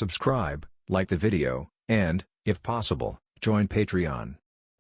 subscribe, like the video, and, if possible, join Patreon.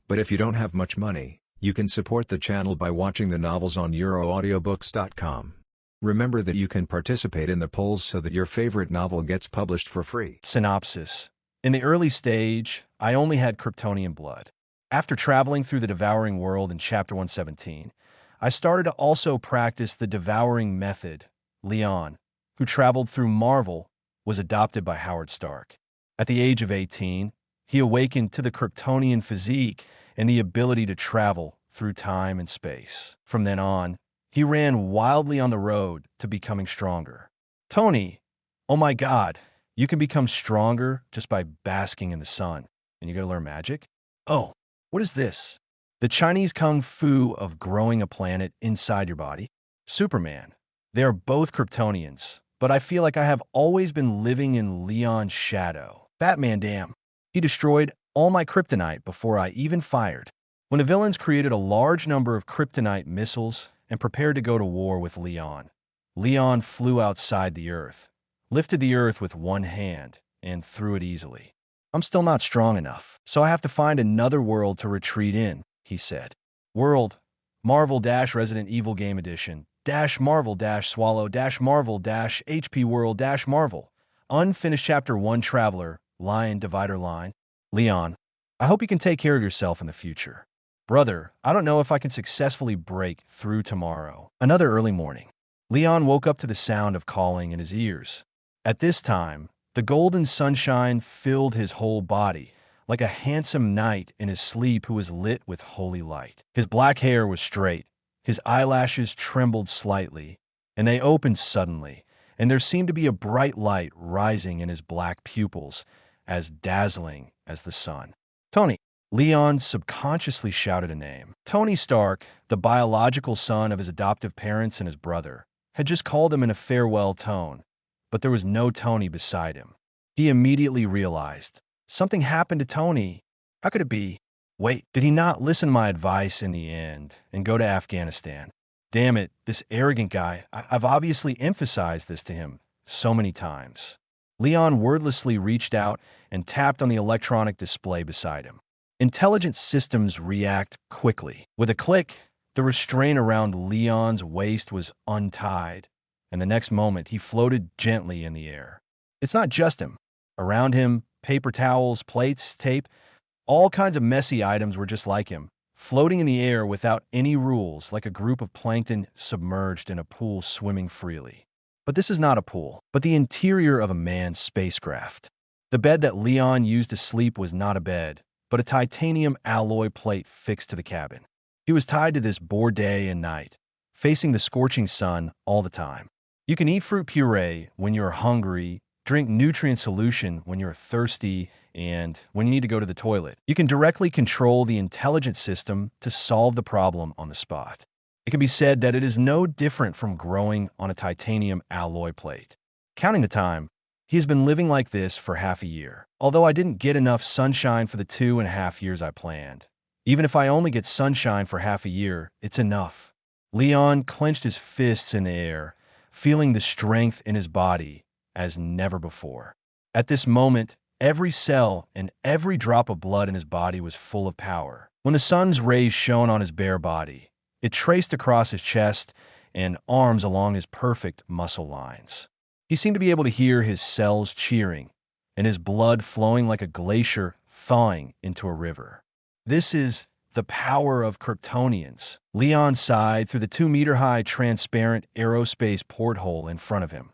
But if you don't have much money, you can support the channel by watching the novels on euroaudiobooks.com. Remember that you can participate in the polls so that your favorite novel gets published for free. Synopsis. In the early stage, I only had Kryptonian blood. After traveling through the Devouring World in Chapter 117, I started to also practice the Devouring Method. Leon, who traveled through Marvel, was adopted by Howard Stark. At the age of 18, he awakened to the Kryptonian physique and the ability to travel through time and space. From then on, he ran wildly on the road to becoming stronger. Tony, oh my God, you can become stronger just by basking in the sun. And you gotta learn magic? Oh, what is this? The Chinese kung fu of growing a planet inside your body? Superman. They are both Kryptonians, but I feel like I have always been living in Leon's shadow. Batman, damn. He destroyed all my kryptonite before I even fired. When the villains created a large number of kryptonite missiles and prepared to go to war with Leon, Leon flew outside the Earth, lifted the Earth with one hand, and threw it easily. I'm still not strong enough, so I have to find another world to retreat in, he said. World, Marvel-Resident Evil Game Edition, Marvel-Swallow-Marvel-HP World-Marvel. Unfinished Chapter 1 Traveler, Lion Divider Line. Leon, I hope you can take care of yourself in the future. Brother, I don't know if I can successfully break through tomorrow. Another early morning. Leon woke up to the sound of calling in his ears. At this time, the golden sunshine filled his whole body, like a handsome knight in his sleep who was lit with holy light. His black hair was straight, his eyelashes trembled slightly, and they opened suddenly, and there seemed to be a bright light rising in his black pupils, as dazzling as the sun. Tony. Leon subconsciously shouted a name. Tony Stark, the biological son of his adoptive parents and his brother, had just called him in a farewell tone, but there was no Tony beside him. He immediately realized, something happened to Tony. How could it be? Wait, did he not listen to my advice in the end and go to Afghanistan? Damn it, this arrogant guy. I've obviously emphasized this to him so many times. Leon wordlessly reached out and tapped on the electronic display beside him. Intelligent systems react quickly. With a click, the restraint around Leon's waist was untied, and the next moment he floated gently in the air. It's not just him. Around him, paper towels, plates, tape, all kinds of messy items were just like him, floating in the air without any rules, like a group of plankton submerged in a pool swimming freely. But this is not a pool, but the interior of a manned spacecraft. The bed that Leon used to sleep was not a bed, but a titanium alloy plate fixed to the cabin. He was tied to this board day and night, facing the scorching sun all the time. You can eat fruit puree when you're hungry, drink nutrient solution when you're thirsty, and when you need to go to the toilet. You can directly control the intelligent system to solve the problem on the spot. It can be said that it is no different from growing on a titanium alloy plate. Counting the time, he has been living like this for half a year. Although I didn't get enough sunshine for the 2.5 years I planned. Even if I only get sunshine for half a year, it's enough. Leon clenched his fists in the air, feeling the strength in his body as never before. At this moment, every cell and every drop of blood in his body was full of power. When the sun's rays shone on his bare body, it traced across his chest and arms along his perfect muscle lines. He seemed to be able to hear his cells cheering, and his blood flowing like a glacier thawing into a river. This is the power of Kryptonians. Leon sighed through the 2-meter-high transparent aerospace porthole in front of him,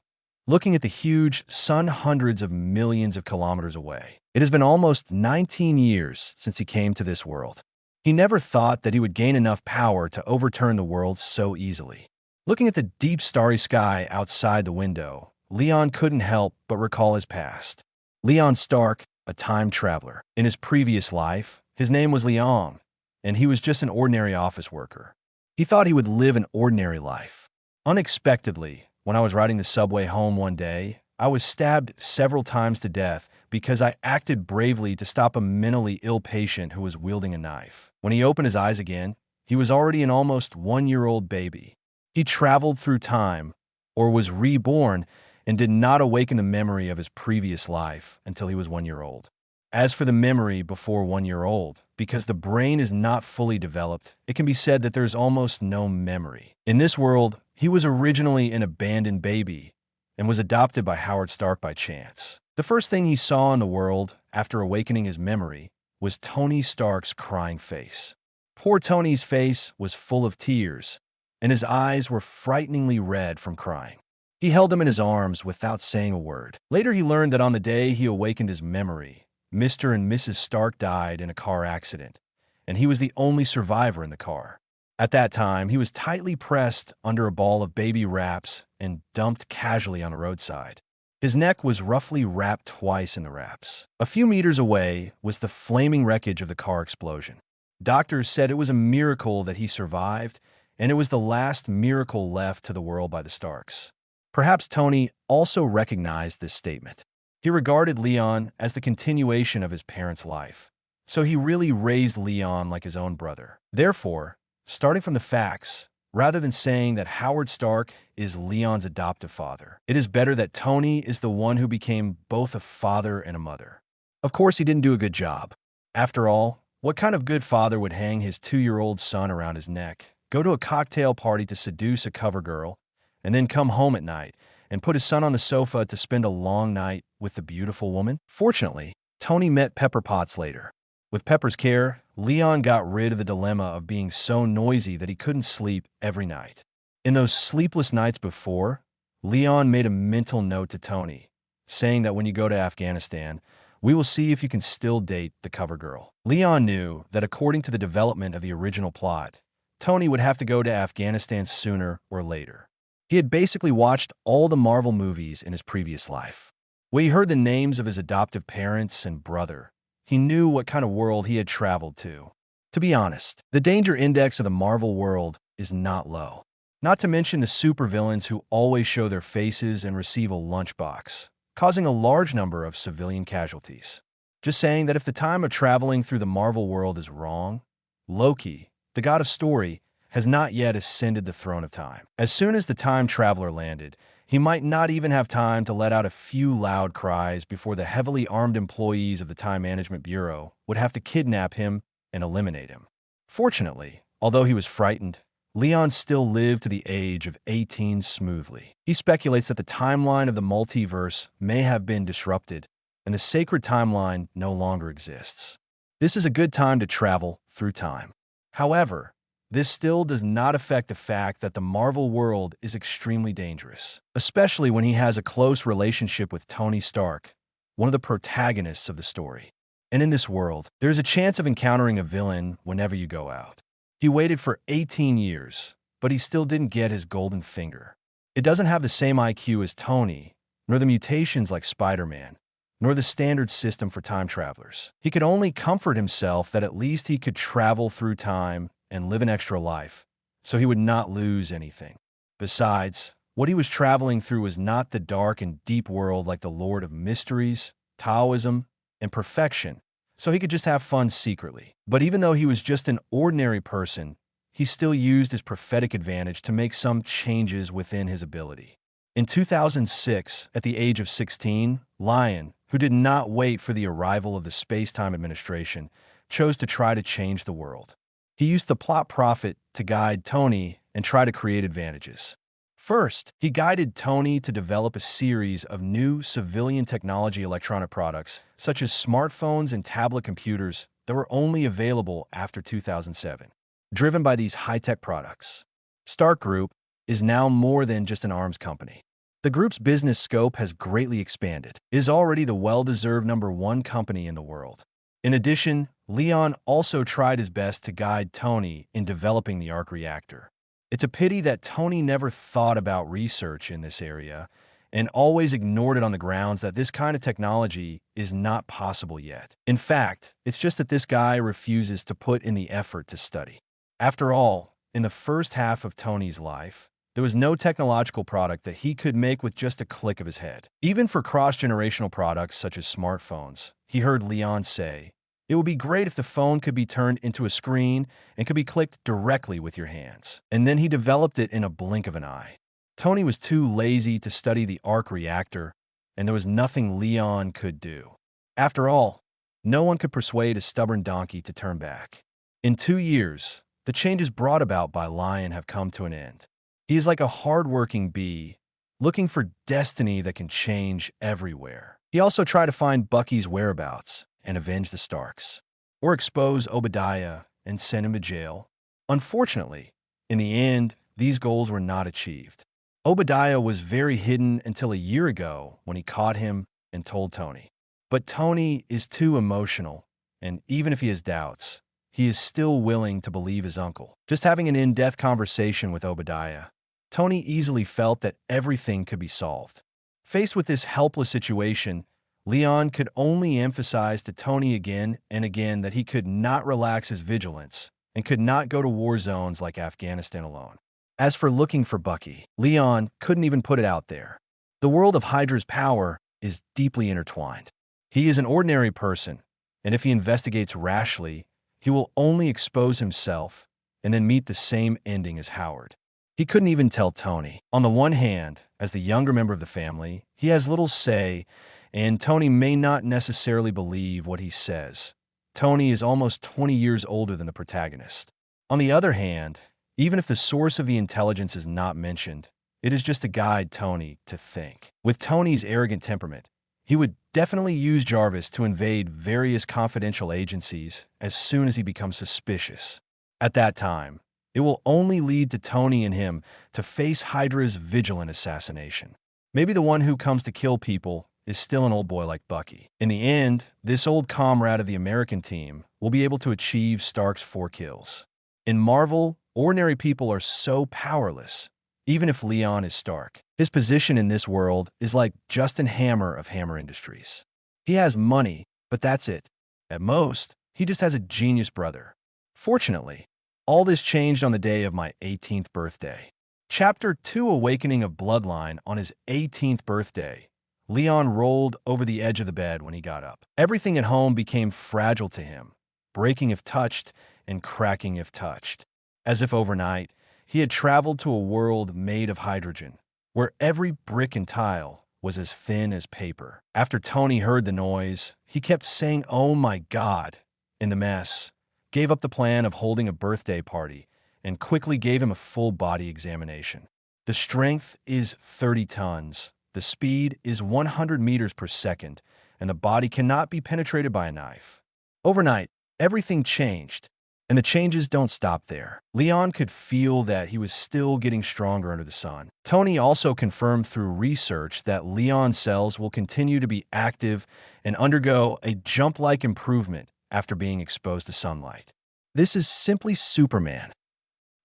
looking at the huge sun hundreds of millions of kilometers away. It has been almost 19 years since he came to this world. He never thought that he would gain enough power to overturn the world so easily. Looking at the deep starry sky outside the window, Leon couldn't help but recall his past. Leon Stark, a time traveler. In his previous life, his name was Leon, and he was just an ordinary office worker. He thought he would live an ordinary life. Unexpectedly, when I was riding the subway home one day, I was stabbed several times to death because I acted bravely to stop a mentally ill patient who was wielding a knife. When he opened his eyes again, he was already an almost 1-year-old baby. He traveled through time, or was reborn, and did not awaken the memory of his previous life until he was 1 year old. As for the memory before 1 year old, because the brain is not fully developed, it can be said that there is almost no memory. In this world, he was originally an abandoned baby and was adopted by Howard Stark by chance. The first thing he saw in the world after awakening his memory was Tony Stark's crying face. Poor Tony's face was full of tears, and his eyes were frighteningly red from crying. He held him in his arms without saying a word. Later he learned that on the day he awakened his memory, Mr. and Mrs. Stark died in a car accident, and he was the only survivor in the car. At that time, he was tightly pressed under a ball of baby wraps and dumped casually on the roadside. His neck was roughly wrapped twice in the wraps. A few meters away was the flaming wreckage of the car explosion. Doctors said it was a miracle that he survived, and it was the last miracle left to the world by the Starks. Perhaps Tony also recognized this statement. He regarded Leon as the continuation of his parents' life, so he really raised Leon like his own brother. Therefore, starting from the facts, rather than saying that Howard Stark is Leon's adoptive father, it is better that Tony is the one who became both a father and a mother. Of course, he didn't do a good job. After all, what kind of good father would hang his 2-year-old son around his neck, go to a cocktail party to seduce a cover girl, and then come home at night and put his son on the sofa to spend a long night with the beautiful woman? Fortunately, Tony met Pepper Potts later. With Pepper's care, Leon got rid of the dilemma of being so noisy that he couldn't sleep every night. In those sleepless nights before, Leon made a mental note to Tony, saying that when you go to Afghanistan, we will see if you can still date the cover girl. Leon knew that according to the development of the original plot, Tony would have to go to Afghanistan sooner or later. He had basically watched all the Marvel movies in his previous life. When he heard the names of his adoptive parents and brother, he knew what kind of world he had traveled to. To be honest, the danger index of the Marvel world is not low. Not to mention the supervillains who always show their faces and receive a lunchbox, causing a large number of civilian casualties. Just saying that if the time of traveling through the Marvel world is wrong, Loki, the god of story, has not yet ascended the throne of time. As soon as the time traveler landed, he might not even have time to let out a few loud cries before the heavily armed employees of the Time Management Bureau would have to kidnap him and eliminate him. Fortunately, although he was frightened, Leon still lived to the age of 18 smoothly. He speculates that the timeline of the multiverse may have been disrupted, and the sacred timeline no longer exists. This is a good time to travel through time. However, this still does not affect the fact that the Marvel world is extremely dangerous, especially when he has a close relationship with Tony Stark, one of the protagonists of the story. And in this world, there is a chance of encountering a villain whenever you go out. He waited for 18 years, but he still didn't get his golden finger. It doesn't have the same IQ as Tony, nor the mutations like Spider-Man, nor the standard system for time travelers. He could only comfort himself that at least he could travel through time and live an extra life, so he would not lose anything. Besides, what he was traveling through was not the dark and deep world like the Lord of Mysteries, Taoism, and perfection, so he could just have fun secretly. But even though he was just an ordinary person, he still used his prophetic advantage to make some changes within his ability. In 2006, at the age of 16, Lion, who did not wait for the arrival of the Space-Time Administration, chose to try to change the world. He used the plot prophet to guide Tony and try to create advantages. First, he guided Tony to develop a series of new civilian technology electronic products, such as smartphones and tablet computers that were only available after 2007. Driven by these high-tech products, Stark Group is now more than just an arms company. The group's business scope has greatly expanded. It is already the well-deserved #1 company in the world. In addition, Leon also tried his best to guide Tony in developing the arc reactor. It's a pity that Tony never thought about research in this area and always ignored it on the grounds that this kind of technology is not possible yet. In fact, it's just that this guy refuses to put in the effort to study. After all, in the first half of Tony's life, there was no technological product that he could make with just a click of his head. Even for cross-generational products such as smartphones, he heard Leon say, "It would be great if the phone could be turned into a screen and could be clicked directly with your hands." And then he developed it in a blink of an eye. Tony was too lazy to study the arc reactor, and there was nothing Leon could do. After all, no one could persuade a stubborn donkey to turn back. In 2 years, the changes brought about by Lion have come to an end. He is like a hard-working bee, looking for destiny that can change everywhere. He also tried to find Bucky's whereabouts and avenge the Starks, or expose Obadiah and send him to jail. Unfortunately, in the end, these goals were not achieved. Obadiah was very hidden until a year ago when he caught him and told Tony. But Tony is too emotional, and even if he has doubts, he is still willing to believe his uncle. Just having an in-depth conversation with Obadiah, Tony easily felt that everything could be solved. Faced with this helpless situation, Leon could only emphasize to Tony again and again that he could not relax his vigilance and could not go to war zones like Afghanistan alone. As for looking for Bucky, Leon couldn't even put it out there. The world of Hydra's power is deeply intertwined. He is an ordinary person, and if he investigates rashly, he will only expose himself and then meet the same ending as Howard. He couldn't even tell Tony. On the one hand, as the younger member of the family, he has little say, and Tony may not necessarily believe what he says. Tony is almost 20 years older than the protagonist. On the other hand, even if the source of the intelligence is not mentioned, it is just to guide Tony to think. With Tony's arrogant temperament, he would definitely use Jarvis to invade various confidential agencies as soon as he becomes suspicious. At that time, it will only lead to Tony and him to face Hydra's vigilant assassination. Maybe the one who comes to kill people is still an old boy like Bucky. In the end, this old comrade of the American team will be able to achieve Stark's 4 kills. In Marvel, ordinary people are so powerless, even if Leon is Stark. His position in this world is like Justin Hammer of Hammer Industries. He has money, but that's it. At most, he just has a genius brother. Fortunately, all this changed on the day of my 18th birthday. Chapter 2: Awakening of Bloodline. On his 18th birthday, Leon rolled over the edge of the bed when he got up. Everything at home became fragile to him, breaking if touched and cracking if touched. As if overnight, he had traveled to a world made of hydrogen, where every brick and tile was as thin as paper. After Tony heard the noise, he kept saying, "Oh my God," in the mess, gave up the plan of holding a birthday party, and quickly gave him a full body examination. The strength is 30 tons, the speed is 100 meters per second, and the body cannot be penetrated by a knife. Overnight, everything changed. And the changes don't stop there. Leon could feel that he was still getting stronger under the sun. Tony also confirmed through research that Leon's cells will continue to be active and undergo a jump-like improvement after being exposed to sunlight. "This is simply Superman,"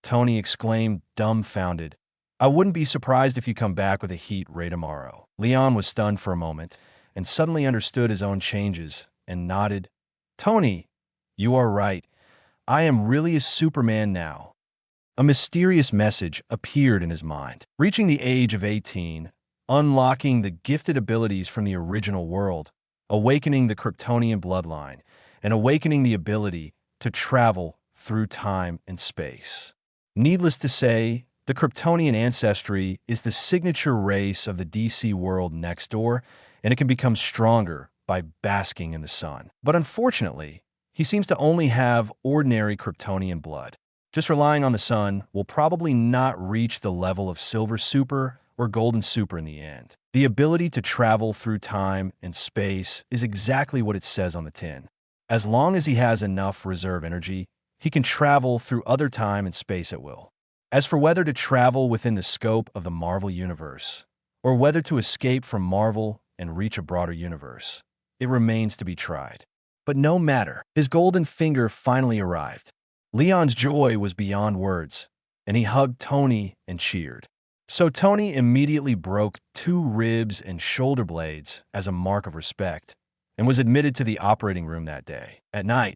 Tony exclaimed, dumbfounded. "I wouldn't be surprised if you come back with a heat ray tomorrow." Leon was stunned for a moment and suddenly understood his own changes and nodded. "Tony, you are right. I am really a Superman now." A mysterious message appeared in his mind. Reaching the age of 18, unlocking the gifted abilities from the original world, awakening the Kryptonian bloodline, and awakening the ability to travel through time and space. Needless to say, the Kryptonian ancestry is the signature race of the DC world next door, and it can become stronger by basking in the sun. But unfortunately, he seems to only have ordinary Kryptonian blood. Just relying on the sun will probably not reach the level of Silver Super or Golden Super in the end. The ability to travel through time and space is exactly what it says on the tin. As long as he has enough reserve energy, he can travel through other time and space at will. As for whether to travel within the scope of the Marvel Universe, or whether to escape from Marvel and reach a broader universe, it remains to be tried. But no matter, his golden finger finally arrived. Leon's joy was beyond words, and he hugged Tony and cheered. So Tony immediately broke 2 ribs and shoulder blades as a mark of respect, and was admitted to the operating room that day. At night,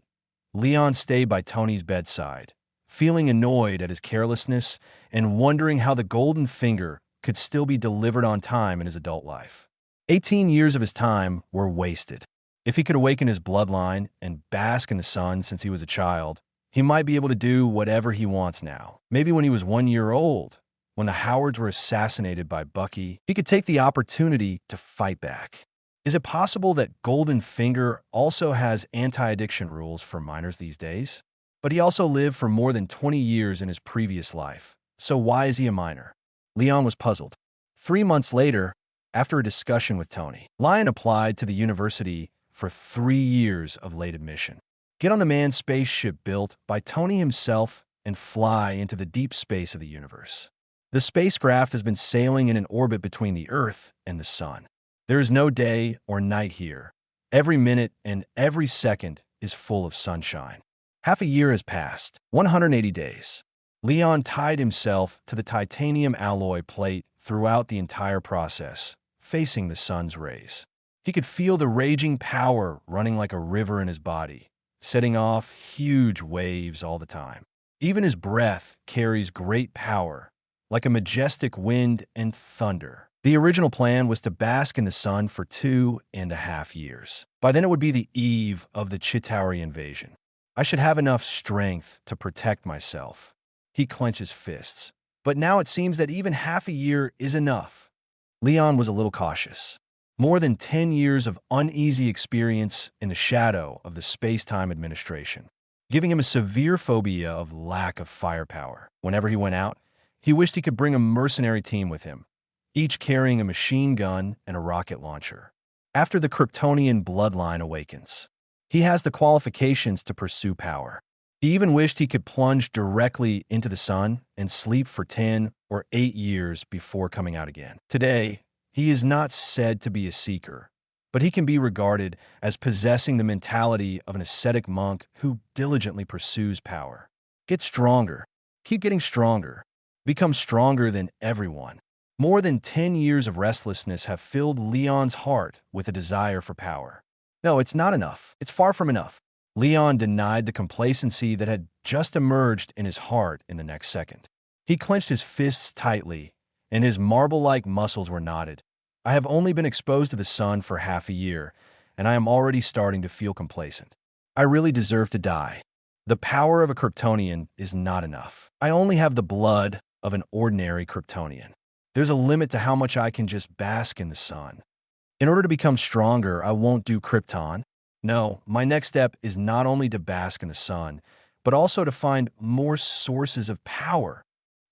Leon stayed by Tony's bedside, feeling annoyed at his carelessness and wondering how the golden finger could still be delivered on time in his adult life. 18 years of his time were wasted. If he could awaken his bloodline and bask in the sun since he was a child, he might be able to do whatever he wants now. Maybe when he was 1 year old, when the Howards were assassinated by Bucky, he could take the opportunity to fight back. Is it possible that Golden Finger also has anti-addiction rules for minors these days? But he also lived for more than 20 years in his previous life, so why is he a minor? Leon was puzzled. 3 months later, after a discussion with Tony, Lion applied to the university for 3 years of late admission. Get on the manned spaceship built by Tony himself and fly into the deep space of the universe. The spacecraft has been sailing in an orbit between the Earth and the Sun. There is no day or night here. Every minute and every second is full of sunshine. Half a year has passed, 180 days. Leon tied himself to the titanium alloy plate throughout the entire process, facing the sun's rays. He could feel the raging power running like a river in his body, setting off huge waves all the time. Even his breath carries great power, like a majestic wind and thunder. The original plan was to bask in the sun for 2.5 years. By then it would be the eve of the Chitauri invasion. I should have enough strength to protect myself. He clenches fists. But now it seems that even half a year is enough. Leon was a little cautious. More than 10 years of uneasy experience in the shadow of the space-time administration, giving him a severe phobia of lack of firepower. Whenever he went out, he wished he could bring a mercenary team with him, each carrying a machine gun and a rocket launcher. After the Kryptonian bloodline awakens, he has the qualifications to pursue power. He even wished he could plunge directly into the sun and sleep for 10 or 8 years before coming out again. Today, he is not said to be a seeker, but he can be regarded as possessing the mentality of an ascetic monk who diligently pursues power. Get stronger. Keep getting stronger. Become stronger than everyone. More than 10 years of restlessness have filled Leon's heart with a desire for power. No, it's not enough. It's far from enough. Leon denied the complacency that had just emerged in his heart in the next second. He clenched his fists tightly, and his marble-like muscles were knotted. I have only been exposed to the sun for half a year, and I am already starting to feel complacent. I really deserve to die. The power of a Kryptonian is not enough. I only have the blood of an ordinary Kryptonian. There's a limit to how much I can just bask in the sun. In order to become stronger, I won't do Krypton. No, my next step is not only to bask in the sun, but also to find more sources of power.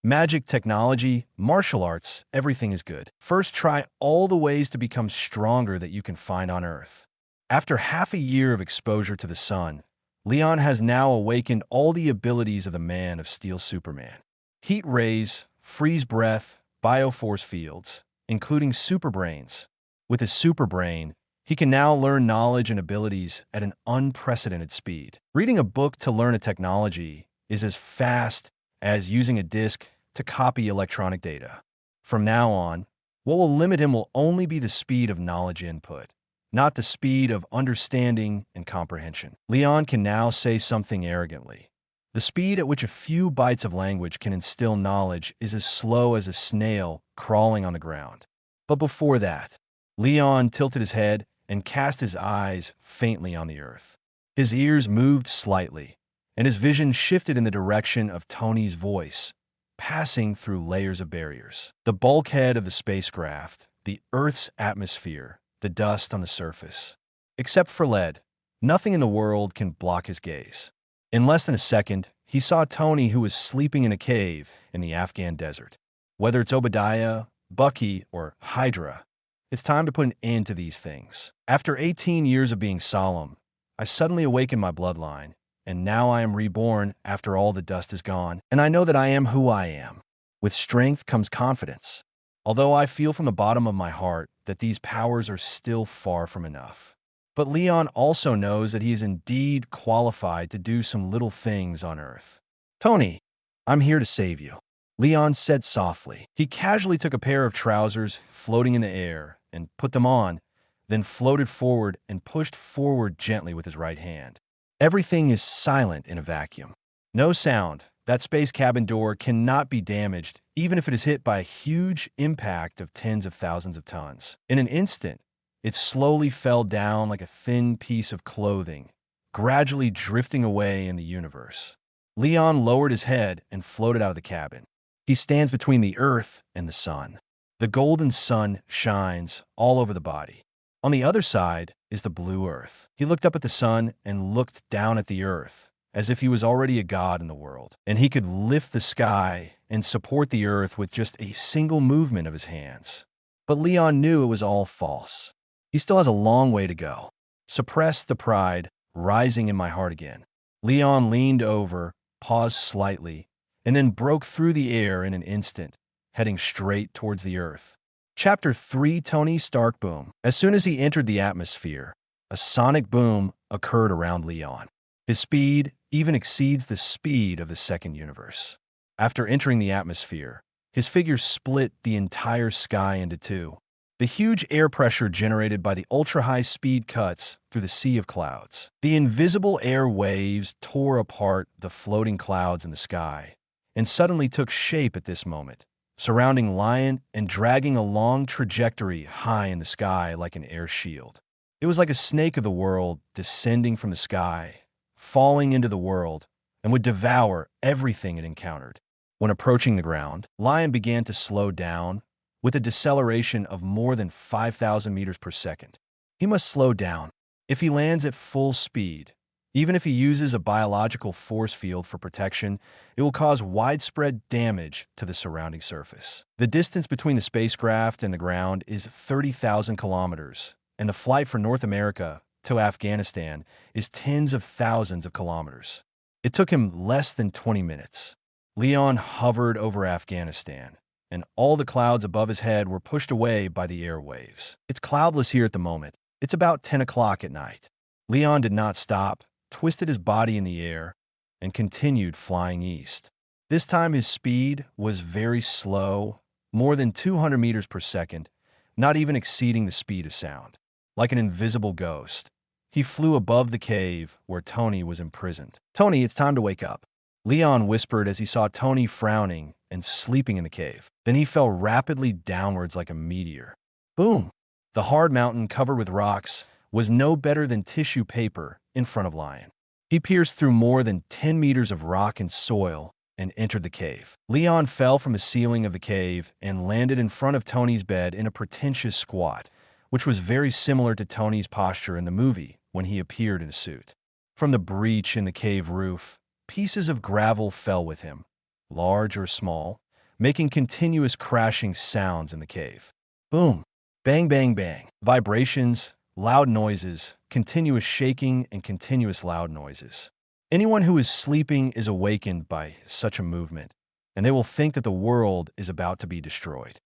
Magic, technology, martial arts, everything is good. First, try all the ways to become stronger that you can find on Earth. After half a year of exposure to the sun, Leon has now awakened all the abilities of the Man of Steel Superman. Heat rays, freeze breath, bioforce fields, including superbrains. With his superbrain, he can now learn knowledge and abilities at an unprecedented speed. Reading a book to learn a technology is as fast as using a disk to copy electronic data. From now on, what will limit him will only be the speed of knowledge input, not the speed of understanding and comprehension. Leon can now say something arrogantly. The speed at which a few bytes of language can instill knowledge is as slow as a snail crawling on the ground. But before that, Leon tilted his head and cast his eyes faintly on the earth. His ears moved slightly, and his vision shifted in the direction of Tony's voice, passing through layers of barriers. The bulkhead of the spacecraft, the Earth's atmosphere, the dust on the surface. Except for lead, nothing in the world can block his gaze. In less than a second, he saw Tony, who was sleeping in a cave in the Afghan desert. Whether it's Obadiah, Bucky, or Hydra, it's time to put an end to these things. After 18 years of being solemn, I suddenly awakened my bloodline, and now I am reborn after all the dust is gone, and I know that I am who I am. With strength comes confidence, although I feel from the bottom of my heart that these powers are still far from enough. But Leon also knows that he is indeed qualified to do some little things on Earth. Tony, I'm here to save you, Leon said softly. He casually took a pair of trousers floating in the air and put them on, then floated forward and pushed forward gently with his right hand. Everything is silent in a vacuum. No sound. That space cabin door cannot be damaged, even if it is hit by a huge impact of tens of thousands of tons. In an instant, it slowly fell down like a thin piece of clothing, gradually drifting away in the universe. Leon lowered his head and floated out of the cabin. He stands between the earth and the sun. The golden sun shines all over the body. On the other side is the blue earth. He looked up at the sun and looked down at the earth, as if he was already a god in the world, and he could lift the sky and support the earth with just a single movement of his hands. But Leon knew it was all false. He still has a long way to go. Suppressed the pride rising in my heart again. Leon leaned over, paused slightly, and then broke through the air in an instant, heading straight towards the earth. Chapter 3: Tony Stark Boom. As soon as he entered the atmosphere, a sonic boom occurred around Leon. His speed even exceeds the speed of the second universe. After entering the atmosphere, his figure split the entire sky into two. The huge air pressure generated by the ultra-high speed cuts through the sea of clouds. The invisible air waves tore apart the floating clouds in the sky, and suddenly took shape at this moment, surrounding Lion and dragging a long trajectory high in the sky like an air shield. It was like a snake of the world descending from the sky, falling into the world, and would devour everything it encountered. When approaching the ground, Lion began to slow down with a deceleration of more than 5,000 meters per second. He must slow down. If he lands at full speed, even if he uses a biological force field for protection, it will cause widespread damage to the surrounding surface. The distance between the spacecraft and the ground is 30,000 kilometers, and the flight from North America to Afghanistan is tens of thousands of kilometers. It took him less than 20 minutes. Leon hovered over Afghanistan, and all the clouds above his head were pushed away by the airwaves. It's cloudless here at the moment. It's about 10 o'clock at night. Leon did not stop, twisted his body in the air, and continued flying east. This time his speed was very slow, more than 200 meters per second, not even exceeding the speed of sound. Like an invisible ghost, he flew above the cave where Tony was imprisoned. "Tony, it's time to wake up," Leon whispered as he saw Tony frowning and sleeping in the cave. Then he fell rapidly downwards like a meteor. Boom! The hard mountain covered with rocks was no better than tissue paper in front of Lion. He pierced through more than 10 meters of rock and soil and entered the cave. Leon fell from the ceiling of the cave and landed in front of Tony's bed in a pretentious squat, which was very similar to Tony's posture in the movie when he appeared in a suit. From the breach in the cave roof, pieces of gravel fell with him, large or small, making continuous crashing sounds in the cave. Boom! Bang, bang, bang. Vibrations, loud noises, continuous shaking, and continuous loud noises. Anyone who is sleeping is awakened by such a movement, and they will think that the world is about to be destroyed.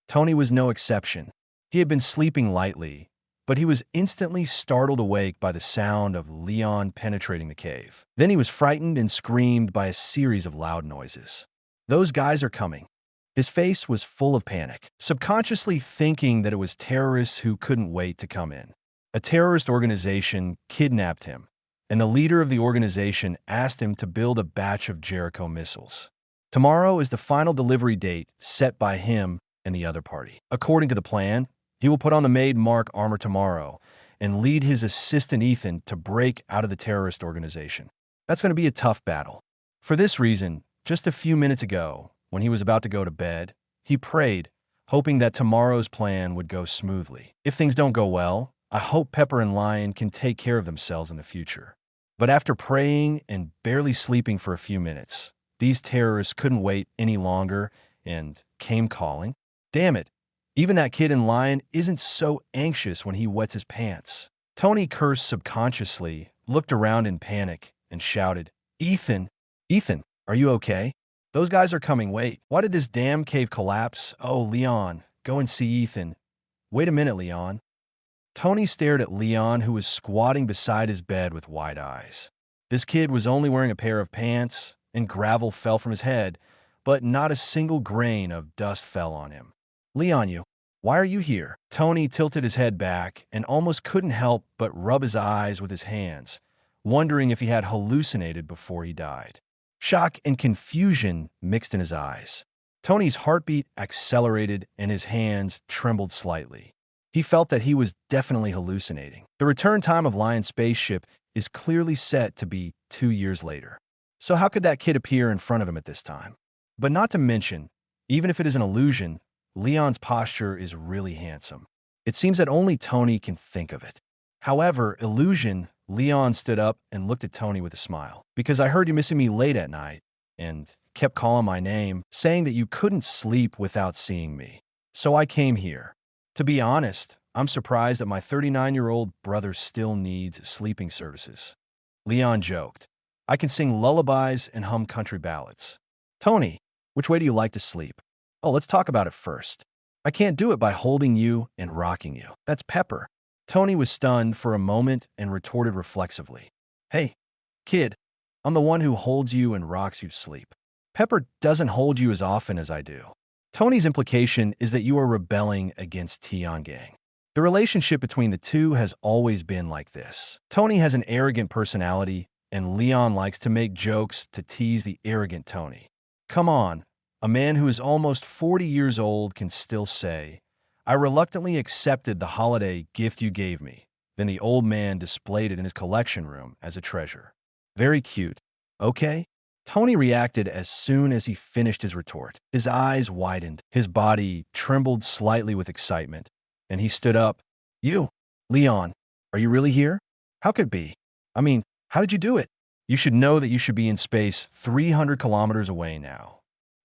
Tony was no exception. He had been sleeping lightly, but he was instantly startled awake by the sound of Leon penetrating the cave. Then he was frightened and screamed by a series of loud noises. "Those guys are coming." His face was full of panic, subconsciously thinking that it was terrorists who couldn't wait to come in. A terrorist organization kidnapped him, and the leader of the organization asked him to build a batch of Jericho missiles. Tomorrow is the final delivery date set by him and the other party. According to the plan, he will put on the Maid Mark armor tomorrow and lead his assistant Ethan to break out of the terrorist organization. That's going to be a tough battle. For this reason, just a few minutes ago, when he was about to go to bed, he prayed, hoping that tomorrow's plan would go smoothly. If things don't go well, I hope Pepper and Lion can take care of themselves in the future. But after praying and barely sleeping for a few minutes, these terrorists couldn't wait any longer and came calling. Damn it! Even that kid in Lion isn't so anxious when he wets his pants. Tony cursed subconsciously, looked around in panic, and shouted, Ethan, are you okay? Those guys are coming, wait. Why did this damn cave collapse? Oh, Leon, go and see Ethan. Wait a minute, Leon. Tony stared at Leon, who was squatting beside his bed with wide eyes. This kid was only wearing a pair of pants, and gravel fell from his head, but not a single grain of dust fell on him. Leon, why are you here? Tony tilted his head back and almost couldn't help but rub his eyes with his hands, wondering if he had hallucinated before he died. Shock and confusion mixed in his eyes. Tony's heartbeat accelerated and his hands trembled slightly. He felt that he was definitely hallucinating. The return time of Lion's spaceship is clearly set to be 2 years later. So how could that kid appear in front of him at this time? But not to mention, even if it is an illusion, Leon's posture is really handsome. It seems that only Tony can think of it. However, illusion, Leon stood up and looked at Tony with a smile. Because I heard you missing me late at night, and kept calling my name, saying that you couldn't sleep without seeing me. So I came here. To be honest, I'm surprised that my 39-year-old brother still needs sleeping services. Leon joked. I can sing lullabies and hum country ballads. Tony, which way do you like to sleep? Oh, let's talk about it first. I can't do it by holding you and rocking you. That's Pepper. Tony was stunned for a moment and retorted reflexively. Hey, kid, I'm the one who holds you and rocks you to sleep. Pepper doesn't hold you as often as I do. Tony's implication is that you are rebelling against Tian Gang. The relationship between the two has always been like this. Tony has an arrogant personality, and Leon likes to make jokes to tease the arrogant Tony. Come on, a man who is almost 40 years old can still say, I reluctantly accepted the holiday gift you gave me. Then the old man displayed it in his collection room as a treasure. Very cute. Okay? Tony reacted as soon as he finished his retort. His eyes widened, his body trembled slightly with excitement, and he stood up. You, Leon, are you really here? How could it be? I mean, how did you do it? You should know that you should be in space 300 kilometers away now.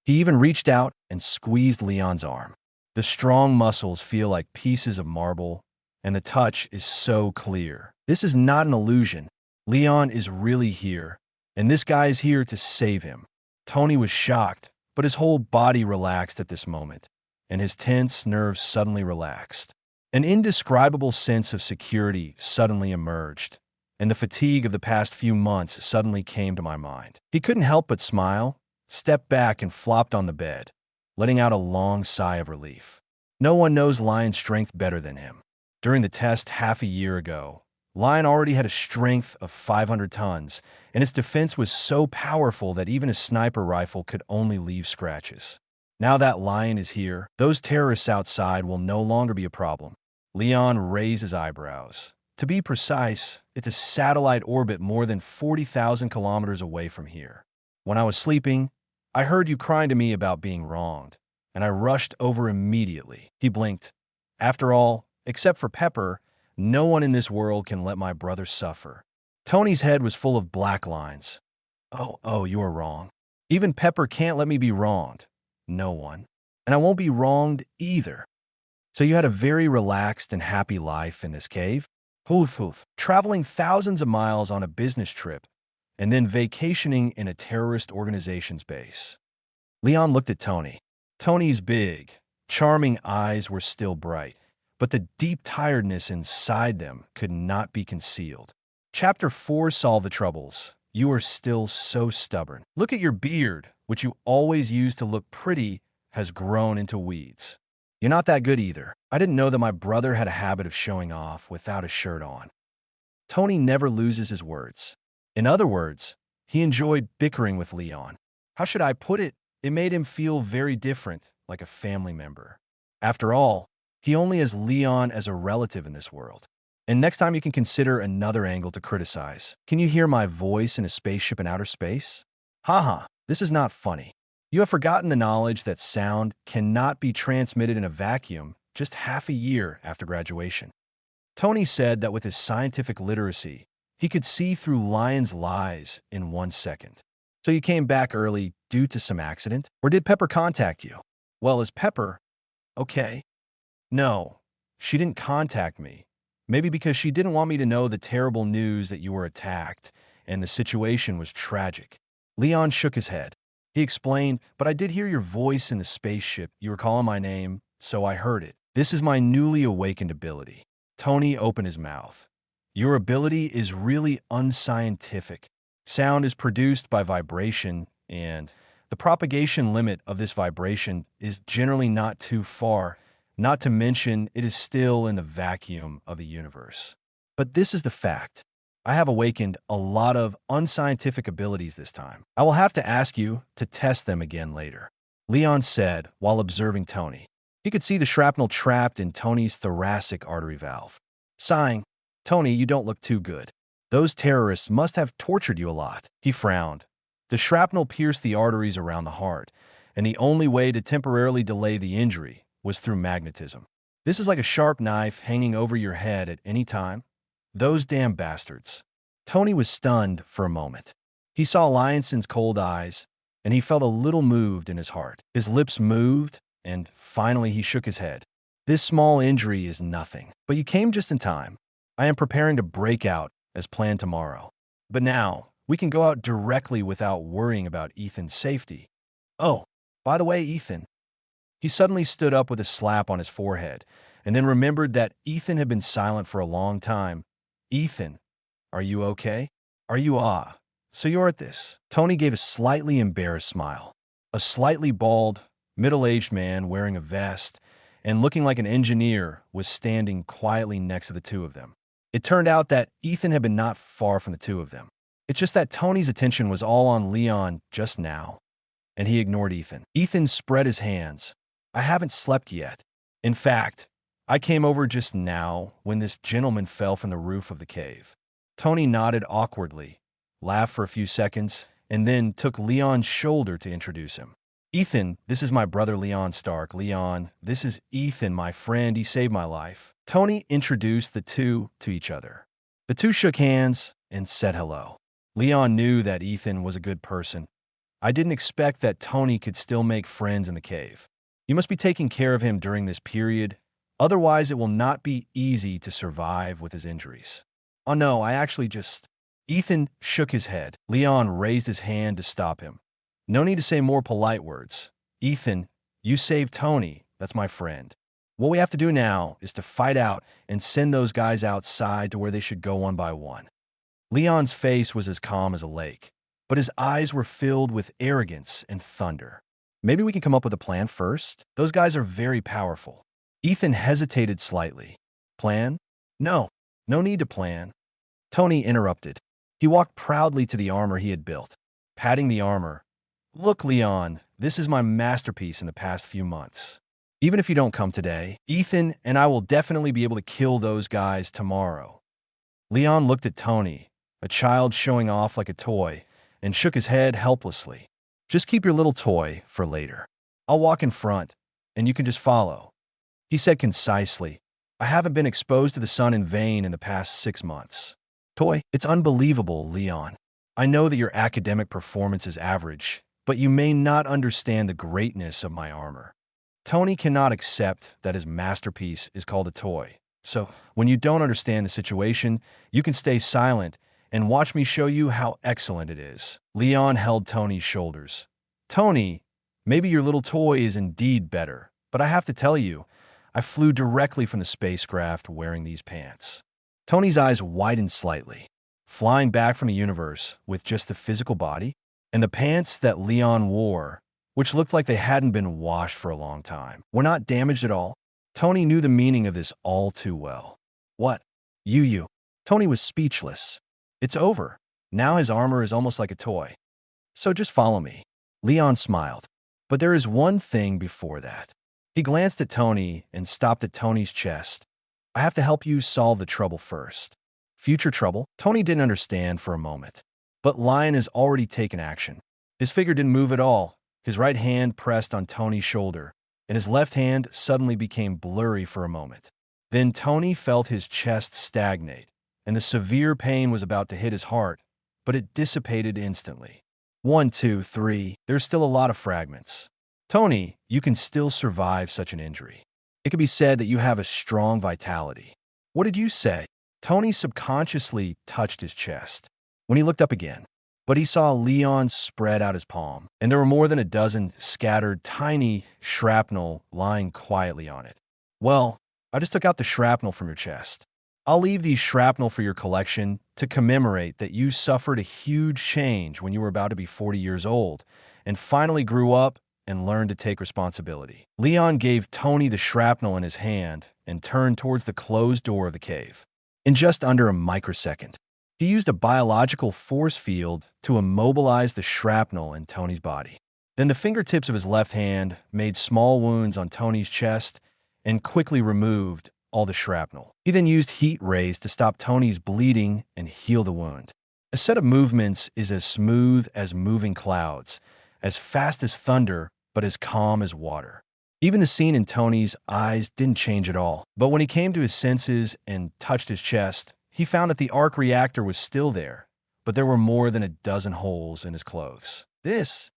He even reached out and squeezed Leon's arm. The strong muscles feel like pieces of marble, and the touch is so clear. This is not an illusion. Leon is really here, and this guy is here to save him. Tony was shocked, but his whole body relaxed at this moment, and his tense nerves suddenly relaxed. An indescribable sense of security suddenly emerged, and the fatigue of the past few months suddenly came to my mind. He couldn't help but smile, stepped back and flopped on the bed, letting out a long sigh of relief. No one knows Lion's strength better than him. During the test half a year ago, Lion already had a strength of 500 tons, and its defense was so powerful that even a sniper rifle could only leave scratches. Now that Lion is here, those terrorists outside will no longer be a problem. Leon raised his eyebrows. To be precise, it's a satellite orbit more than 40,000 kilometers away from here. When I was sleeping, I heard you crying to me about being wronged, and I rushed over immediately. He blinked. After all, except for Pepper, no one in this world can let my brother suffer. Tony's head was full of black lines. Oh, you are wrong. Even Pepper can't let me be wronged. No one. And I won't be wronged either. So you had a very relaxed and happy life in this cave? Hoof, traveling thousands of miles on a business trip, and then vacationing in a terrorist organization's base. Leon looked at Tony. Tony's big, charming eyes were still bright, but the deep tiredness inside them could not be concealed. Chapter 4 solved the troubles. You are still so stubborn. Look at your beard, which you always used to look pretty, has grown into weeds. You're not that good either. I didn't know that my brother had a habit of showing off without a shirt on. Tony never loses his words. In other words, he enjoyed bickering with Leon. How should I put it? It made him feel very different, like a family member. After all, he only has Leon as a relative in this world. And next time you can consider another angle to criticize. Can you hear my voice in a spaceship in outer space? Haha, this is not funny. You have forgotten the knowledge that sound cannot be transmitted in a vacuum just half a year after graduation. Tony said that with his scientific literacy, he could see through Lion's lies in 1 second. So you came back early due to some accident? Or did Pepper contact you? Well, is Pepper okay? No, she didn't contact me. Maybe because she didn't want me to know the terrible news that you were attacked, and the situation was tragic. Leon shook his head. He explained, but I did hear your voice in the spaceship. You were calling my name, so I heard it. This is my newly awakened ability. Tony opened his mouth. Your ability is really unscientific. Sound is produced by vibration, and the propagation limit of this vibration is generally not too far, not to mention it is still in the vacuum of the universe. But this is the fact. I have awakened a lot of unscientific abilities this time. I will have to ask you to test them again later, Leon said while observing Tony. He could see the shrapnel trapped in Tony's thoracic artery valve. Sighing, Tony, you don't look too good. Those terrorists must have tortured you a lot. He frowned. The shrapnel pierced the arteries around the heart, and the only way to temporarily delay the injury was through magnetism. This is like a sharp knife hanging over your head at any time. Those damn bastards. Tony was stunned for a moment. He saw Lionson's cold eyes, and he felt a little moved in his heart. His lips moved, and finally he shook his head. This small injury is nothing, but you came just in time. I am preparing to break out as planned tomorrow. But now, we can go out directly without worrying about Ethan's safety. Oh, by the way, Ethan. He suddenly stood up with a slap on his forehead, and then remembered that Ethan had been silent for a long time. Ethan, are you okay? Are you so you're at this? Tony gave a slightly embarrassed smile. A slightly bald, middle-aged man wearing a vest and looking like an engineer was standing quietly next to the two of them. It turned out that Ethan had been not far from the two of them. It's just that Tony's attention was all on Leon just now, and he ignored Ethan. Ethan spread his hands. I haven't slept yet. In fact, I came over just now when this gentleman fell from the roof of the cave. Tony nodded awkwardly, laughed for a few seconds, and then took Leon's shoulder to introduce him. Ethan, this is my brother Leon Stark. Leon, this is Ethan, my friend. He saved my life. Tony introduced the two to each other. The two shook hands and said hello. Leon knew that Ethan was a good person. I didn't expect that Tony could still make friends in the cave. You must be taking care of him during this period. Otherwise, it will not be easy to survive with his injuries. Oh no, I actually just... Ethan shook his head. Leon raised his hand to stop him. No need to say more polite words. Ethan, you saved Tony. That's my friend. What we have to do now is to fight out and send those guys outside to where they should go one by one. Leon's face was as calm as a lake, but his eyes were filled with arrogance and thunder. Maybe we can come up with a plan first? Those guys are very powerful. Ethan hesitated slightly. Plan? No need to plan. Tony interrupted. He walked proudly to the armor he had built, patting the armor. Look, Leon, this is my masterpiece in the past few months. Even if you don't come today, Ethan and I will definitely be able to kill those guys tomorrow. Leon looked at Tony, a child showing off like a toy, and shook his head helplessly. Just keep your little toy for later. I'll walk in front, and you can just follow. He said concisely, I haven't been exposed to the sun in vain in the past 6 months. Toy, it's unbelievable, Leon. I know that your academic performance is average, but you may not understand the greatness of my armor. Tony cannot accept that his masterpiece is called a toy. So, when you don't understand the situation, you can stay silent and watch me show you how excellent it is. Leon held Tony's shoulders. Tony, maybe your little toy is indeed better, but I have to tell you, I flew directly from the spacecraft wearing these pants. Tony's eyes widened slightly. Flying back from the universe with just the physical body and the pants that Leon wore, which looked like they hadn't been washed for a long time, were not damaged at all. Tony knew the meaning of this all too well. What? You. Tony was speechless. It's over. Now his armor is almost like a toy. So just follow me. Leon smiled. But there is one thing before that. He glanced at Tony and stopped at Tony's chest. I have to help you solve the trouble first. Future trouble? Tony didn't understand for a moment. But Lion has already taken action. His figure didn't move at all. His right hand pressed on Tony's shoulder, and his left hand suddenly became blurry for a moment. Then Tony felt his chest stagnate, and the severe pain was about to hit his heart, but it dissipated instantly. 1, 2, 3, there's still a lot of fragments. Tony, you can still survive such an injury. It could be said that you have a strong vitality. What did you say? Tony subconsciously touched his chest when he looked up again, but he saw Leon spread out his palm, and there were more than a dozen scattered tiny shrapnel lying quietly on it. Well, I just took out the shrapnel from your chest. I'll leave these shrapnel for your collection to commemorate that you suffered a huge change when you were about to be 40 years old and finally grew up and learned to take responsibility. Leon gave Tony the shrapnel in his hand and turned towards the closed door of the cave. In just under a microsecond, he used a biological force field to immobilize the shrapnel in Tony's body. Then the fingertips of his left hand made small wounds on Tony's chest and quickly removed all the shrapnel. He then used heat rays to stop Tony's bleeding and heal the wound. A set of movements is as smooth as moving clouds, as fast as thunder, but as calm as water. Even the scene in Tony's eyes didn't change at all. But when he came to his senses and touched his chest, he found that the arc reactor was still there, but there were more than a dozen holes in his clothes. This.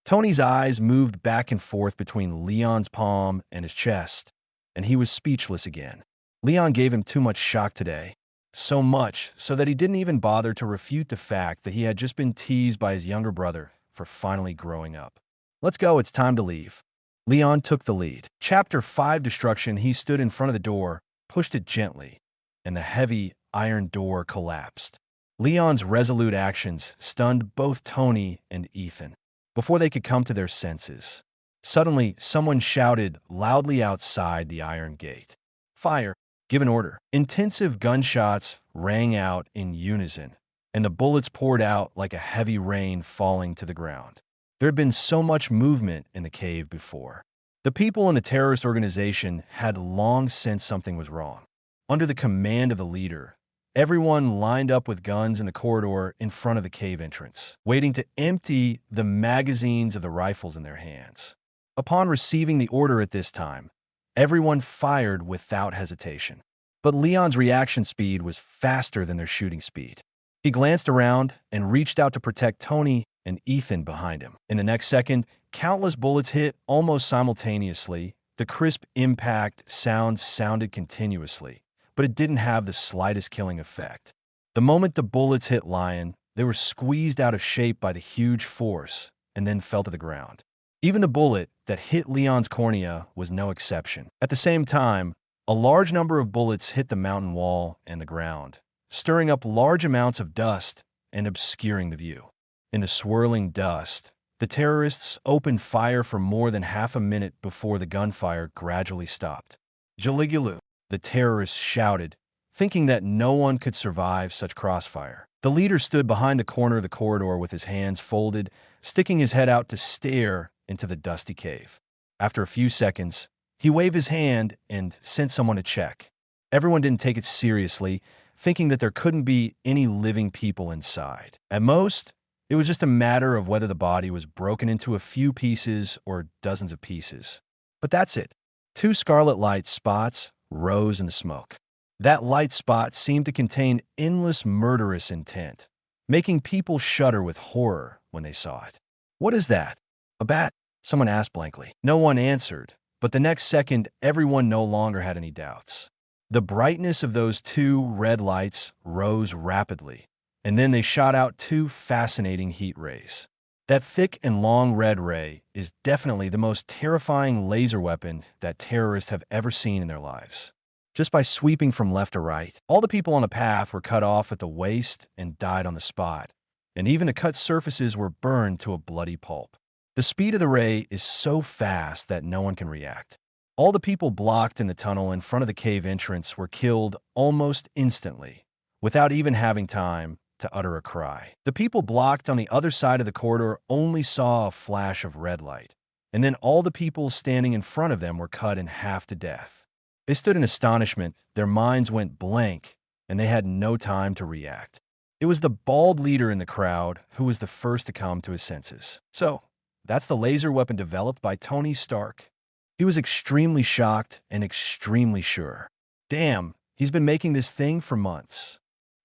Tony's eyes moved back and forth between Leon's palm and his chest, and he was speechless again. Leon gave him too much shock today. So much so that he didn't even bother to refute the fact that he had just been teased by his younger brother for finally growing up. Let's go, it's time to leave. Leon took the lead. Chapter 5 Destruction. He stood in front of the door, pushed it gently, and the heavy iron door collapsed. Leon's resolute actions stunned both Tony and Ethan before they could come to their senses. Suddenly, someone shouted loudly outside the iron gate. Fire! Give an order. Intensive gunshots rang out in unison, and the bullets poured out like a heavy rain falling to the ground. There had been so much movement in the cave before. The people in the terrorist organization had long sensed something was wrong. Under the command of the leader, everyone lined up with guns in the corridor in front of the cave entrance, waiting to empty the magazines of the rifles in their hands. Upon receiving the order at this time, everyone fired without hesitation. But Leon's reaction speed was faster than their shooting speed. He glanced around and reached out to protect Tony and Ethan behind him. In the next second, countless bullets hit almost simultaneously. The crisp impact sounded continuously, but it didn't have the slightest killing effect. The moment the bullets hit Lion, they were squeezed out of shape by the huge force and then fell to the ground. Even the bullet that hit Leon's cornea was no exception. At the same time, a large number of bullets hit the mountain wall and the ground, stirring up large amounts of dust and obscuring the view. In the swirling dust, the terrorists opened fire for more than half a minute before the gunfire gradually stopped. Jaligulu, the terrorists shouted, thinking that no one could survive such crossfire. The leader stood behind the corner of the corridor with his hands folded, sticking his head out to stare into the dusty cave. After a few seconds, he waved his hand and sent someone to check. Everyone didn't take it seriously, thinking that there couldn't be any living people inside. At most, it was just a matter of whether the body was broken into a few pieces or dozens of pieces. But that's it. 2 scarlet light spots rose in the smoke. That light spot seemed to contain endless murderous intent, making people shudder with horror when they saw it. What is that? A bat? Someone asked blankly. No one answered, but the next second, everyone no longer had any doubts. The brightness of those 2 red lights rose rapidly, and then they shot out 2 fascinating heat rays. That thick and long red ray is definitely the most terrifying laser weapon that terrorists have ever seen in their lives. Just by sweeping from left to right, all the people on the path were cut off at the waist and died on the spot, and even the cut surfaces were burned to a bloody pulp. The speed of the ray is so fast that no one can react. All the people blocked in the tunnel in front of the cave entrance were killed almost instantly, without even having time to utter a cry. The people blocked on the other side of the corridor only saw a flash of red light, and then all the people standing in front of them were cut in half to death. They stood in astonishment, their minds went blank, and they had no time to react. It was the bald leader in the crowd who was the first to come to his senses. So, that's the laser weapon developed by Tony Stark. He was extremely shocked and extremely sure. Damn, he's been making this thing for months.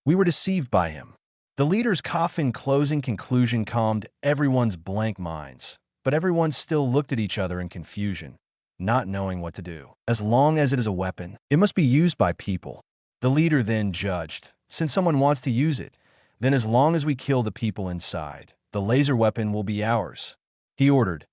We were deceived by him. The leader's coffin closing conclusion calmed everyone's blank minds, but everyone still looked at each other in confusion, not knowing what to do. As long as it is a weapon, it must be used by people. The leader then judged, since someone wants to use it, then as long as we kill the people inside, the laser weapon will be ours. He ordered,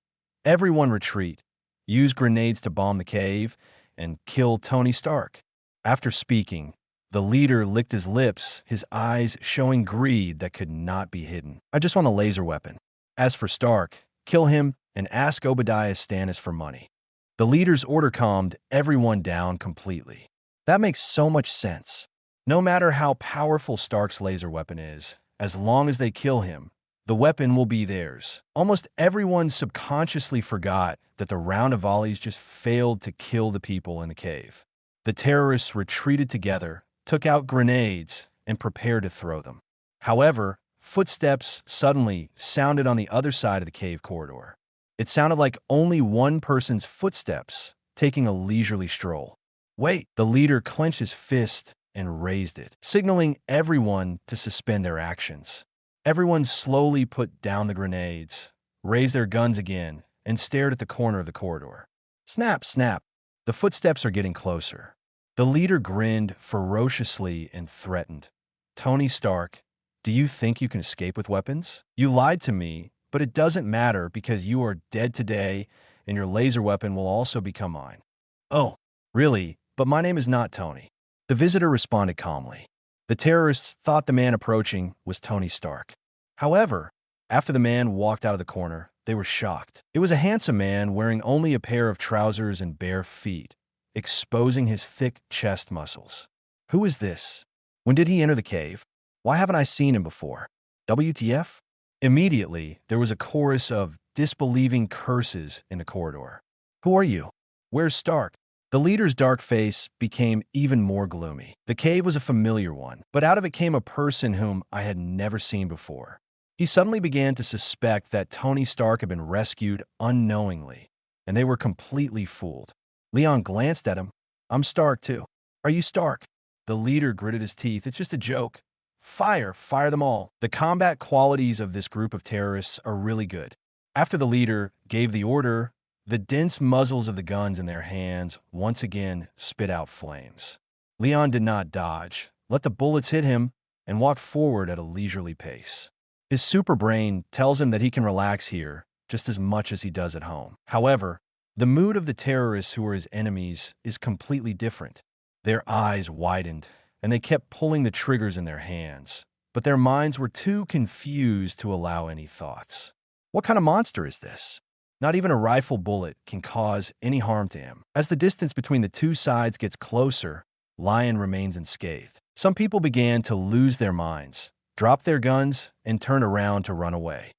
everyone retreat, use grenades to bomb the cave, and kill Tony Stark. After speaking, the leader licked his lips, his eyes showing greed that could not be hidden. I just want a laser weapon. As for Stark, kill him and ask Obadiah Stannis for money. The leader's order calmed everyone down completely. That makes so much sense. No matter how powerful Stark's laser weapon is, as long as they kill him, the weapon will be theirs. Almost everyone subconsciously forgot that the round of volleys just failed to kill the people in the cave. The terrorists retreated together, took out grenades, and prepared to throw them. However, footsteps suddenly sounded on the other side of the cave corridor. It sounded like only one person's footsteps taking a leisurely stroll. Wait, the leader clenched his fist and raised it, signaling everyone to suspend their actions. Everyone slowly put down the grenades, raised their guns again, and stared at the corner of the corridor. Snap, snap. The footsteps are getting closer. The leader grinned ferociously and threatened. Tony Stark, do you think you can escape with weapons? You lied to me, but it doesn't matter because you are dead today and your laser weapon will also become mine. Oh, really? But my name is not Tony. The visitor responded calmly. The terrorists thought the man approaching was Tony Stark. However, after the man walked out of the corner, they were shocked. It was a handsome man wearing only a pair of trousers and bare feet, exposing his thick chest muscles. Who is this? When did he enter the cave? Why haven't I seen him before? WTF? Immediately, there was a chorus of disbelieving curses in the corridor. Who are you? Where's Stark? The leader's dark face became even more gloomy. The cave was a familiar one, but out of it came a person whom I had never seen before. He suddenly began to suspect that Tony Stark had been rescued unknowingly, and they were completely fooled. Leon glanced at him. I'm Stark, too. Are you Stark? The leader gritted his teeth. It's just a joke. Fire them all. The combat qualities of this group of terrorists are really good. After the leader gave the order, the dense muzzles of the guns in their hands once again spit out flames. Leon did not dodge, let the bullets hit him, and walked forward at a leisurely pace. His super brain tells him that he can relax here just as much as he does at home. However, the mood of the terrorists who are his enemies is completely different. Their eyes widened, and they kept pulling the triggers in their hands, but their minds were too confused to allow any thoughts. What kind of monster is this? Not even a rifle bullet can cause any harm to him. As the distance between the two sides gets closer, Lion remains unscathed. Some people began to lose their minds, drop their guns, and turn around to run away.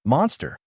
Monster!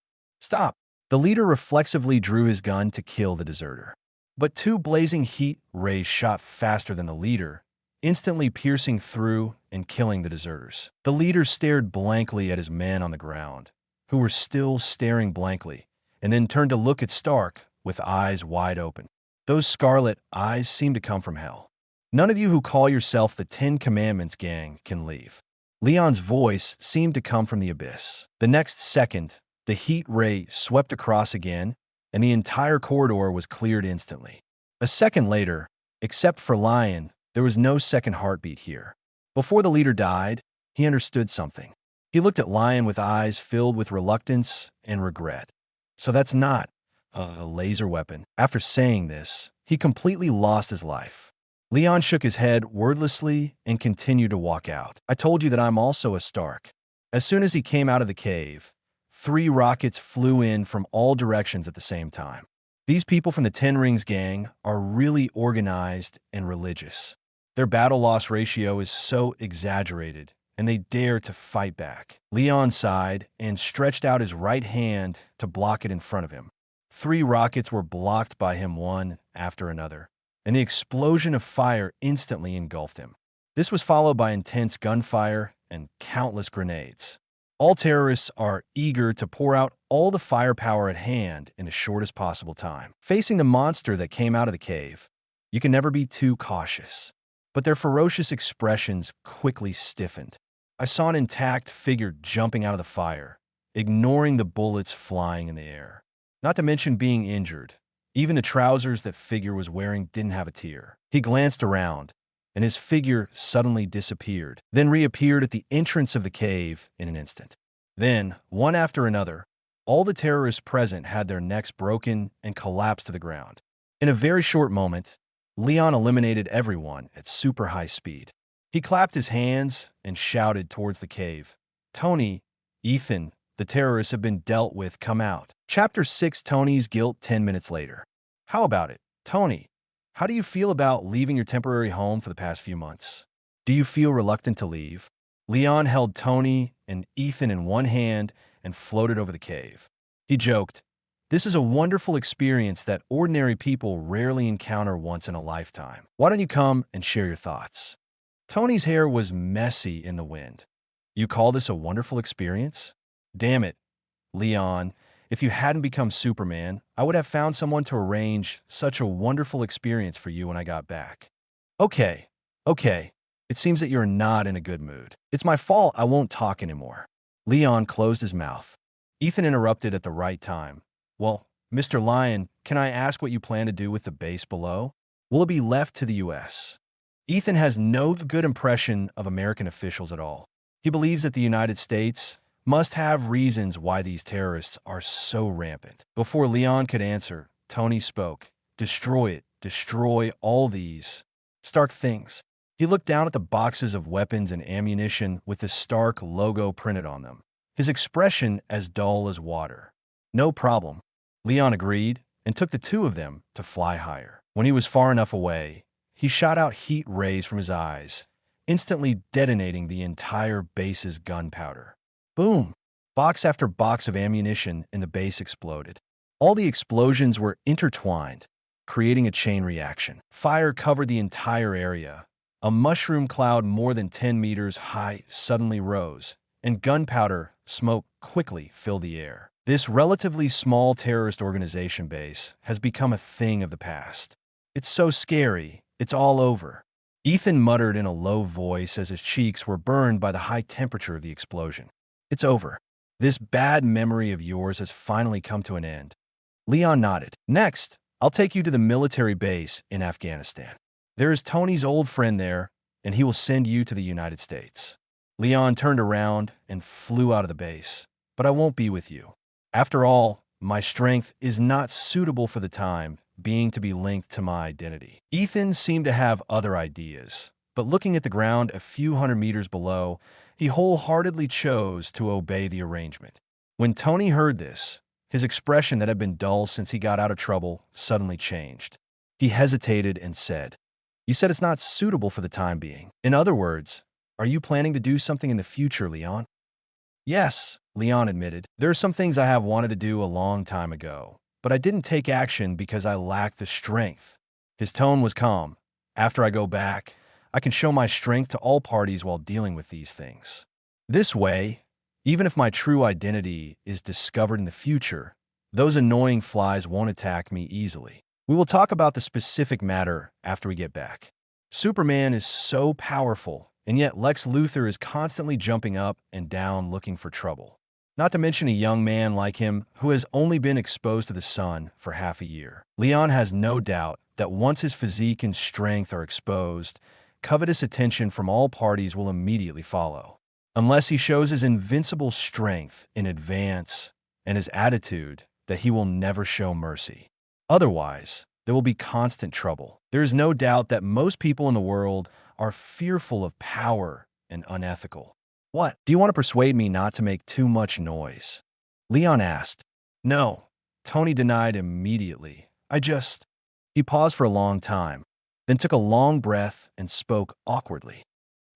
Stop! The leader reflexively drew his gun to kill the deserter. But two blazing heat rays shot faster than the leader, instantly piercing through and killing the deserters. The leader stared blankly at his men on the ground, who were still staring blankly, and then turned to look at Stark with eyes wide open. Those scarlet eyes seemed to come from hell. None of you who call yourself the 10 Commandments gang can leave. Leon's voice seemed to come from the abyss. The next second, the heat ray swept across again, and the entire corridor was cleared instantly. A second later, except for Lion, there was no second heartbeat here. Before the leader died, he understood something. He looked at Lion with eyes filled with reluctance and regret. So that's not a laser weapon. After saying this, he completely lost his life. Leon shook his head wordlessly and continued to walk out. I told you that I'm also a Stark. As soon as he came out of the cave, 3 rockets flew in from all directions at the same time. These people from the Ten Rings gang are really organized and religious. Their battle loss ratio is so exaggerated, and they dare to fight back. Leon sighed and stretched out his right hand to block it in front of him. 3 rockets were blocked by him one after another, and the explosion of fire instantly engulfed him. This was followed by intense gunfire and countless grenades. All terrorists are eager to pour out all the firepower at hand in the shortest possible time. Facing the monster that came out of the cave, you can never be too cautious. But their ferocious expressions quickly stiffened. I saw an intact figure jumping out of the fire, ignoring the bullets flying in the air. Not to mention being injured. Even the trousers that figure was wearing didn't have a tear. He glanced around, and his figure suddenly disappeared, then reappeared at the entrance of the cave in an instant. Then, one after another, all the terrorists present had their necks broken and collapsed to the ground. In a very short moment, Leon eliminated everyone at super high speed. He clapped his hands and shouted towards the cave. Tony, Ethan, the terrorists have been dealt with, come out. Chapter 6, Tony's Guilt 10 minutes later. How about it, Tony? How do you feel about leaving your temporary home for the past few months? Do you feel reluctant to leave? Leon held Tony and Ethan in one hand and floated over the cave. He joked, this is a wonderful experience that ordinary people rarely encounter once in a lifetime. Why don't you come and share your thoughts? Tony's hair was messy in the wind. You call this a wonderful experience? Damn it, Leon. If you hadn't become Superman, I would have found someone to arrange such a wonderful experience for you when I got back. Okay, okay. It seems that you're not in a good mood. It's my fault I won't talk anymore. Leon closed his mouth. Ethan interrupted at the right time. Well, Mr. Lion, can I ask what you plan to do with the base below? Will it be left to the U.S.? Ethan has no good impression of American officials at all. He believes that the United States must have reasons why these terrorists are so rampant. Before Leon could answer, Tony spoke. Destroy it. Destroy all these Stark things. He looked down at the boxes of weapons and ammunition with the Stark logo printed on them, his expression as dull as water. No problem. Leon agreed and took the two of them to fly higher. When he was far enough away, he shot out heat rays from his eyes, instantly detonating the entire base's gunpowder. Boom! Box after box of ammunition in the base exploded. All the explosions were intertwined, creating a chain reaction. Fire covered the entire area. A mushroom cloud more than 10 meters high suddenly rose, and gunpowder smoke quickly filled the air. This relatively small terrorist organization base has become a thing of the past. It's so scary. It's all over. Ethan muttered in a low voice as his cheeks were burned by the high temperature of the explosion. It's over. This bad memory of yours has finally come to an end. Leon nodded. Next, I'll take you to the military base in Afghanistan. There is Tony's old friend there, and he will send you to the United States. Leon turned around and flew out of the base. But I won't be with you. After all, my strength is not suitable for the time being to be linked to my identity. Ethan seemed to have other ideas, but looking at the ground a few hundred meters below, he wholeheartedly chose to obey the arrangement. When Tony heard this, his expression that had been dull since he got out of trouble suddenly changed. He hesitated and said, "You said it's not suitable for the time being. In other words, are you planning to do something in the future, Leon?" "Yes," Leon admitted. "There are some things I have wanted to do a long time ago, but I didn't take action because I lacked the strength." His tone was calm. "After I go back, I can show my strength to all parties while dealing with these things. This way, even if my true identity is discovered in the future, those annoying flies won't attack me easily. We will talk about the specific matter after we get back. Superman is so powerful, and yet Lex Luthor is constantly jumping up and down looking for trouble. Not to mention a young man like him who has only been exposed to the sun for half a year. Leon has no doubt that once his physique and strength are exposed, covetous attention from all parties will immediately follow. Unless he shows his invincible strength in advance and his attitude that he will never show mercy. Otherwise, there will be constant trouble. There is no doubt that most people in the world are fearful of power and unethical. What? Do you want to persuade me not to make too much noise?" Leon asked. "No," Tony denied immediately. He paused for a long time, then took a long breath and spoke awkwardly.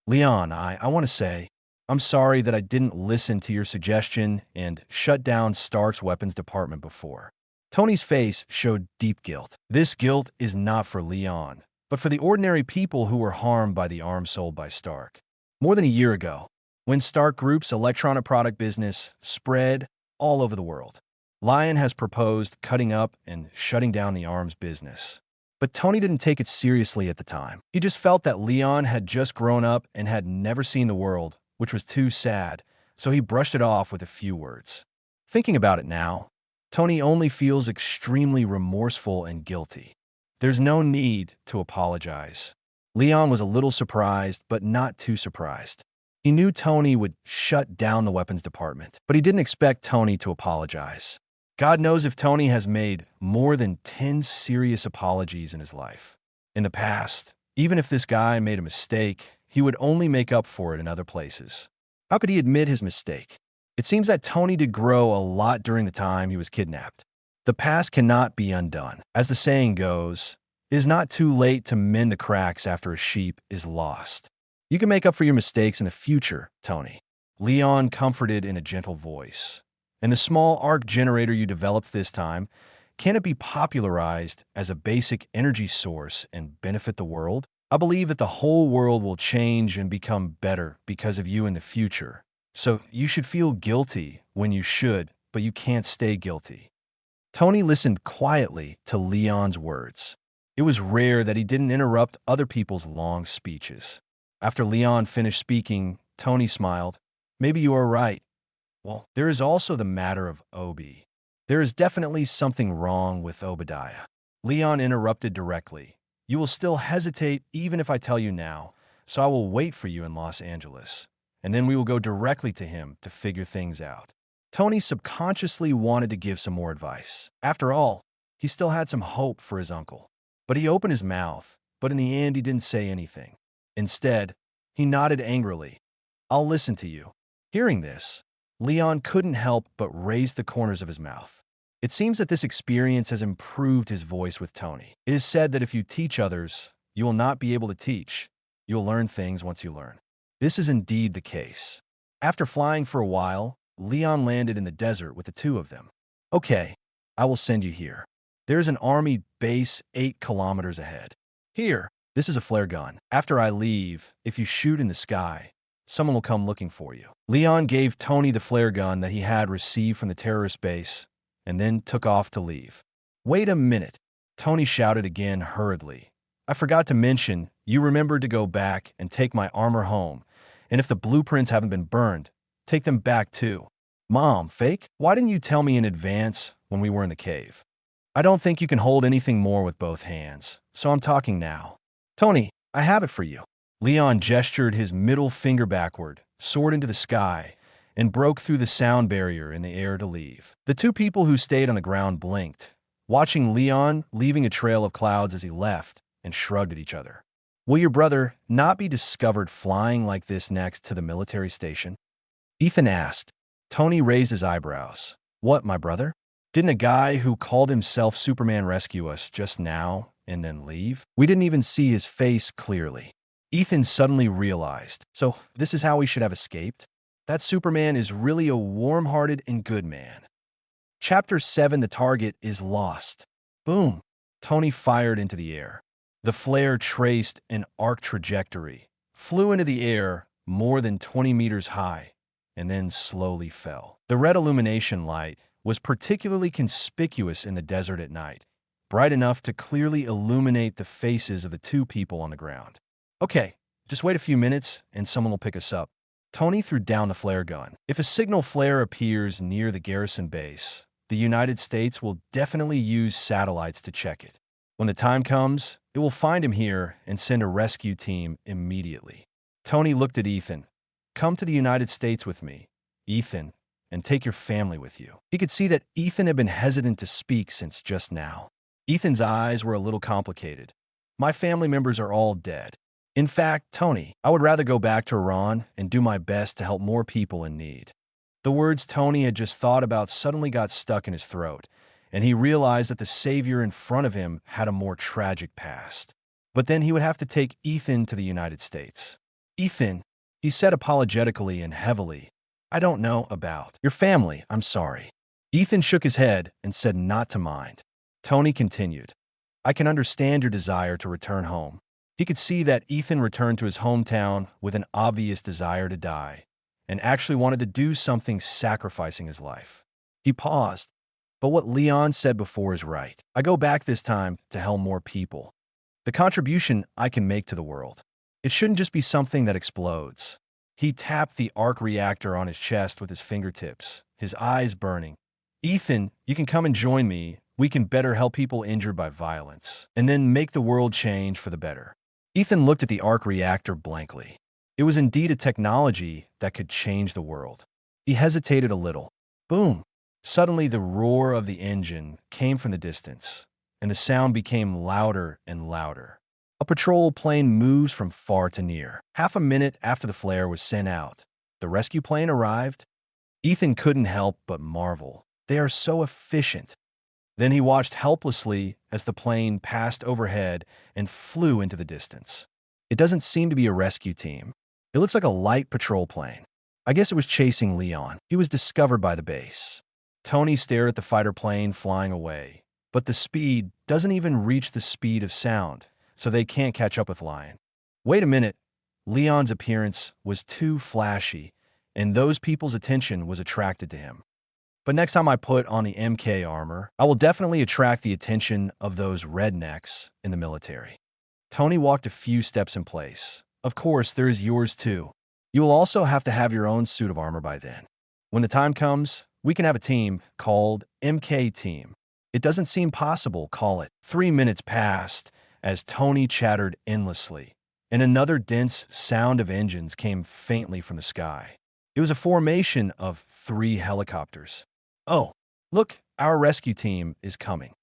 "Leon, I want to say, I'm sorry that I didn't listen to your suggestion and shut down Stark's weapons department before." Tony's face showed deep guilt. This guilt is not for Leon, but for the ordinary people who were harmed by the arms sold by Stark. More than a year ago, when Stark Group's electronic product business spread all over the world, Lion has proposed cutting up and shutting down the arms business. But Tony didn't take it seriously at the time. He just felt that Leon had just grown up and had never seen the world, which was too sad, so he brushed it off with a few words. Thinking about it now, Tony only feels extremely remorseful and guilty. There's no need to apologize. Leon was a little surprised, but not too surprised. He knew Tony would shut down the weapons department, but he didn't expect Tony to apologize. God knows if Tony has made more than 10 serious apologies in his life. In the past, even if this guy made a mistake, he would only make up for it in other places. How could he admit his mistake? It seems that Tony did grow a lot during the time he was kidnapped. The past cannot be undone. As the saying goes, it is not too late to mend the cracks after a sheep is lost. You can make up for your mistakes in the future, Tony. Leon comforted in a gentle voice. And the small arc generator you developed this time, can it be popularized as a basic energy source and benefit the world? I believe that the whole world will change and become better because of you in the future. So you should feel guilty when you should but you can't stay guilty. Tony listened quietly to Leon's words. It was rare that he didn't interrupt other people's long speeches. After Leon finished speaking, Tony smiled. Maybe you are right. Well, there is also the matter of Obi. There is definitely something wrong with Obadiah. Leon interrupted directly. You will still hesitate even if I tell you now, so I will wait for you in Los Angeles, and then we will go directly to him to figure things out. Tony subconsciously wanted to give some more advice. After all, he still had some hope for his uncle. But he opened his mouth, but in the end he didn't say anything. Instead, he nodded angrily. I'll listen to you. Hearing this, Leon couldn't help but raise the corners of his mouth. It seems that this experience has improved his voice with Tony. It is said that if you teach others, you will not be able to teach. You will learn things once you learn. This is indeed the case. After flying for a while, Leon landed in the desert with the two of them. Okay, I will send you here. There is an army base 8 kilometers ahead. Here, this is a flare gun. After I leave, if you shoot in the sky, someone will come looking for you. Leon gave Tony the flare gun that he had received from the terrorist base and then took off to leave. Wait a minute, Tony shouted again hurriedly. I forgot to mention, you remembered to go back and take my armor home, and if the blueprints haven't been burned, take them back too. Mom, fake? Why didn't you tell me in advance when we were in the cave? I don't think you can hold anything more with both hands, so I'm talking now. Tony, I have it for you. Leon gestured his middle finger backward, soared into the sky, and broke through the sound barrier in the air to leave. The two people who stayed on the ground blinked, watching Leon leaving a trail of clouds as he left, and shrugged at each other. Will your brother not be discovered flying like this next to the military station? Ethan asked. Tony raised his eyebrows. What, my brother? Didn't a guy who called himself Superman rescue us just now and then leave? We didn't even see his face clearly. Ethan suddenly realized, so this is how we should have escaped? That Superman is really a warm-hearted and good man. Chapter 7, the target is lost. Boom! Tony fired into the air. The flare traced an arc trajectory, flew into the air more than 20 meters high, and then slowly fell. The red illumination light was particularly conspicuous in the desert at night, bright enough to clearly illuminate the faces of the two people on the ground. Okay, just wait a few minutes and someone will pick us up. Tony threw down the flare gun. If a signal flare appears near the garrison base, the United States will definitely use satellites to check it. When the time comes, it will find him here and send a rescue team immediately. Tony looked at Ethan. Come to the United States with me, Ethan, and take your family with you. He could see that Ethan had been hesitant to speak since just now. Ethan's eyes were a little complicated. My family members are all dead. In fact, Tony, I would rather go back to Iran and do my best to help more people in need. The words Tony had just thought about suddenly got stuck in his throat, and he realized that the savior in front of him had a more tragic past. But then he would have to take Ethan to the United States. Ethan, he said apologetically and heavily, I don't know about your family, I'm sorry. Ethan shook his head and said not to mind. Tony continued, I can understand your desire to return home. He could see that Ethan returned to his hometown with an obvious desire to die, and actually wanted to do something sacrificing his life. He paused, but what Leon said before is right. I go back this time to help more people. The contribution I can make to the world. It shouldn't just be something that explodes. He tapped the arc reactor on his chest with his fingertips, his eyes burning. Ethan, you can come and join me. We can better help people injured by violence, and then make the world change for the better. Ethan looked at the arc reactor blankly. It was indeed a technology that could change the world. He hesitated a little. Boom! Suddenly the roar of the engine came from the distance, and the sound became louder and louder. A patrol plane moves from far to near. Half a minute after the flare was sent out, the rescue plane arrived. Ethan couldn't help but marvel. They are so efficient. Then he watched helplessly as the plane passed overhead and flew into the distance. It doesn't seem to be a rescue team. It looks like a light patrol plane. I guess it was chasing Leon. He was discovered by the base. Tony stared at the fighter plane flying away, but the speed doesn't even reach the speed of sound, so they can't catch up with Lion. Wait a minute. Leon's appearance was too flashy, and those people's attention was attracted to him. But next time I put on the MK armor, I will definitely attract the attention of those rednecks in the military. Tony walked a few steps in place. Of course, there is yours too. You will also have to have your own suit of armor by then. When the time comes, we can have a team called MK Team. It doesn't seem possible, call it. 3 minutes passed as Tony chattered endlessly, and another dense sound of engines came faintly from the sky. It was a formation of 3 helicopters. Oh, look, our rescue team is coming.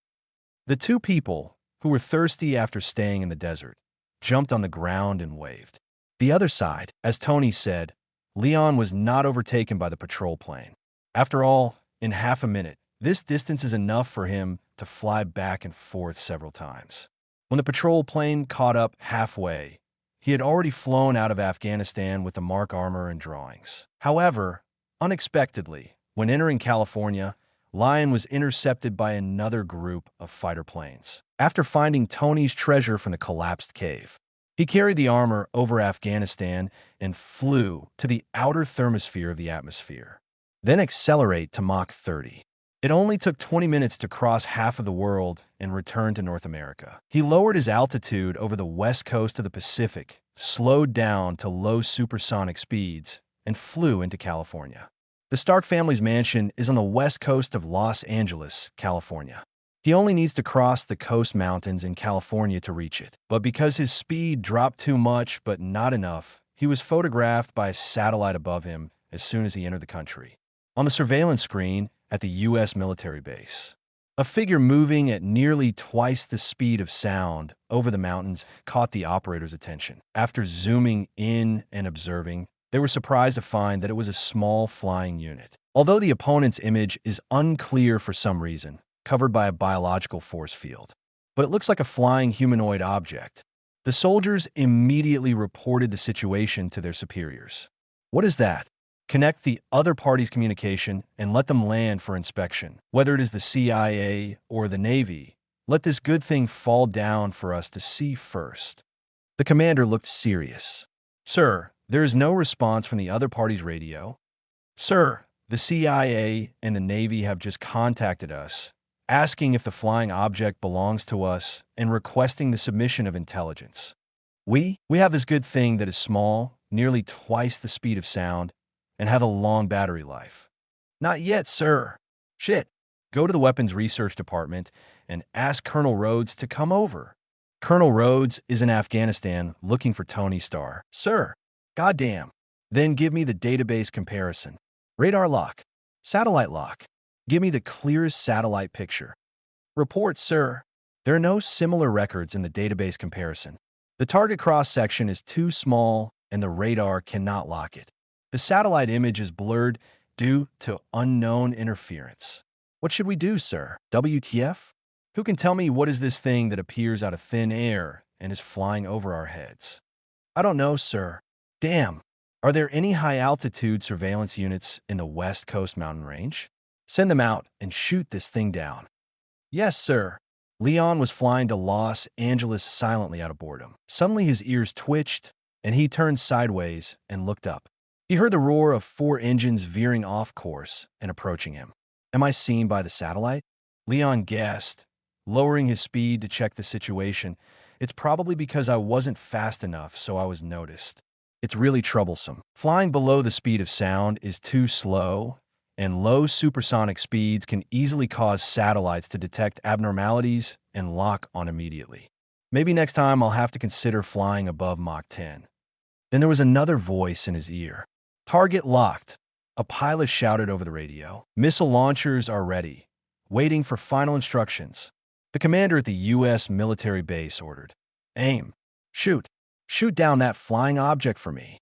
The 2 people, who were thirsty after staying in the desert, jumped on the ground and waved. The other side, as Tony said, Leon was not overtaken by the patrol plane. After all, in half a minute, this distance is enough for him to fly back and forth several times. When the patrol plane caught up halfway, he had already flown out of Afghanistan with the mark armor and drawings. However, unexpectedly, when entering California, Lion was intercepted by another group of fighter planes. After finding Tony's treasure from the collapsed cave, he carried the armor over Afghanistan and flew to the outer thermosphere of the atmosphere, then accelerate to Mach 30. It only took 20 minutes to cross half of the world and return to North America. He lowered his altitude over the west coast of the Pacific, slowed down to low supersonic speeds, and flew into California. The Stark family's mansion is on the west coast of Los Angeles, California. He only needs to cross the coast mountains in California to reach it. But because his speed dropped too much but not enough, he was photographed by a satellite above him as soon as he entered the country. On the surveillance screen at the U.S. military base, a figure moving at nearly twice the speed of sound over the mountains caught the operator's attention. After zooming in and observing, they were surprised to find that it was a small flying unit. Although the opponent's image is unclear for some reason, covered by a biological force field, but it looks like a flying humanoid object. The soldiers immediately reported the situation to their superiors. What is that? Connect the other party's communication and let them land for inspection. Whether it is the CIA or the Navy, let this good thing fall down for us to see first. The commander looked serious. Sir, there is no response from the other party's radio. Sir, the CIA and the Navy have just contacted us, asking if the flying object belongs to us and requesting the submission of intelligence. We have this good thing that is small, nearly twice the speed of sound, and have a long battery life. Not yet, sir. Shit. Go to the weapons research department and ask Colonel Rhodes to come over. Colonel Rhodes is in Afghanistan looking for Tony Starr. Sir. Goddamn. Then give me the database comparison. Radar lock. Satellite lock. Give me the clearest satellite picture. Report, sir. There are no similar records in the database comparison. The target cross-section is too small and the radar cannot lock it. The satellite image is blurred due to unknown interference. What should we do, sir? WTF? Who can tell me what is this thing that appears out of thin air and is flying over our heads? I don't know, sir. Damn. Are there any high-altitude surveillance units in the West Coast mountain range? Send them out and shoot this thing down. Yes, sir. Leon was flying to Los Angeles silently out of boredom. Suddenly his ears twitched, and he turned sideways and looked up. He heard the roar of 4 engines veering off course and approaching him. Am I seen by the satellite? Leon guessed, lowering his speed to check the situation. It's probably because I wasn't fast enough, so I was noticed. It's really troublesome. Flying below the speed of sound is too slow, and low supersonic speeds can easily cause satellites to detect abnormalities and lock on immediately. Maybe next time I'll have to consider flying above Mach 10. Then there was another voice in his ear. Target locked. A pilot shouted over the radio. Missile launchers are ready, waiting for final instructions. The commander at the U.S. military base ordered. Aim. Shoot. Shoot down that flying object for me.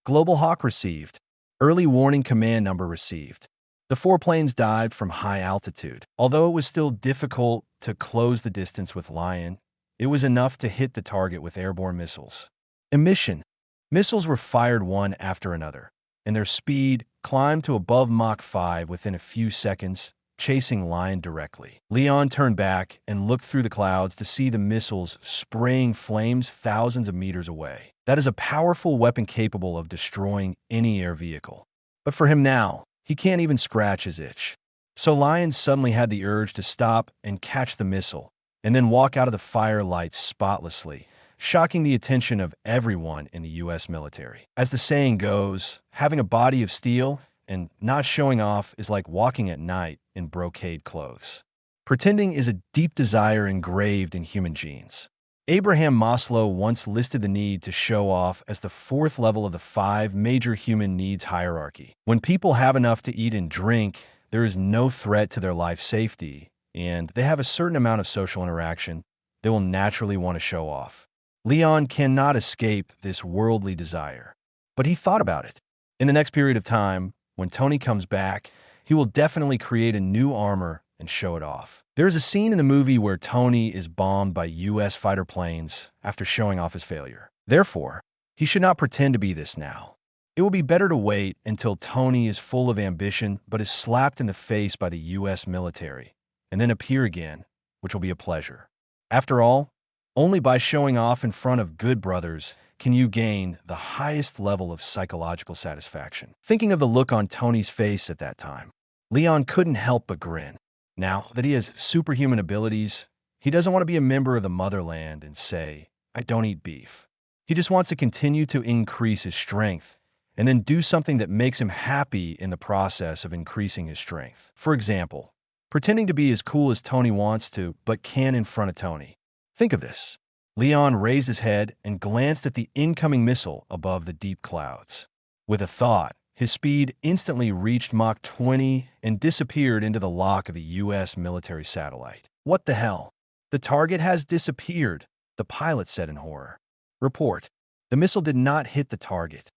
Global Hawk received. Early warning command number received. The 4 planes dived from high altitude. Although it was still difficult to close the distance with Lion, it was enough to hit the target with airborne missiles. Emission. Missiles were fired one after another, and their speed climbed to above Mach 5 within a few seconds, chasing Lion directly. Leon turned back and looked through the clouds to see the missiles spraying flames thousands of meters away. That is a powerful weapon capable of destroying any air vehicle. But for him now, he can't even scratch his itch. So Lion suddenly had the urge to stop and catch the missile, and then walk out of the firelight spotlessly, shocking the attention of everyone in the U.S. military. As the saying goes, having a body of steel and not showing off is like walking at night in brocade clothes. Pretending is a deep desire engraved in human genes. Abraham Maslow once listed the need to show off as the fourth level of the 5 major human needs hierarchy. When people have enough to eat and drink, there is no threat to their life safety, and they have a certain amount of social interaction, they will naturally want to show off. Leon cannot escape this worldly desire, but he thought about it. In the next period of time, when Tony comes back, he will definitely create a new armor and show it off. There is a scene in the movie where Tony is bombed by U.S. fighter planes after showing off his failure. Therefore, he should not pretend to be this now. It will be better to wait until Tony is full of ambition but is slapped in the face by the U.S. military, and then appear again, which will be a pleasure. After all, only by showing off in front of good brothers can you gain the highest level of psychological satisfaction. Thinking of the look on Tony's face at that time, Leon couldn't help but grin. Now that he has superhuman abilities, he doesn't want to be a member of the motherland and say, "I don't eat beef." He just wants to continue to increase his strength and then do something that makes him happy in the process of increasing his strength. For example, pretending to be as cool as Tony wants to, but can in front of Tony. Think of this. Leon raised his head and glanced at the incoming missile above the deep clouds. With a thought, his speed instantly reached Mach 20 and disappeared into the lock of the U.S. military satellite. What the hell? The target has disappeared, the pilot said in horror. Report. The missile did not hit the target.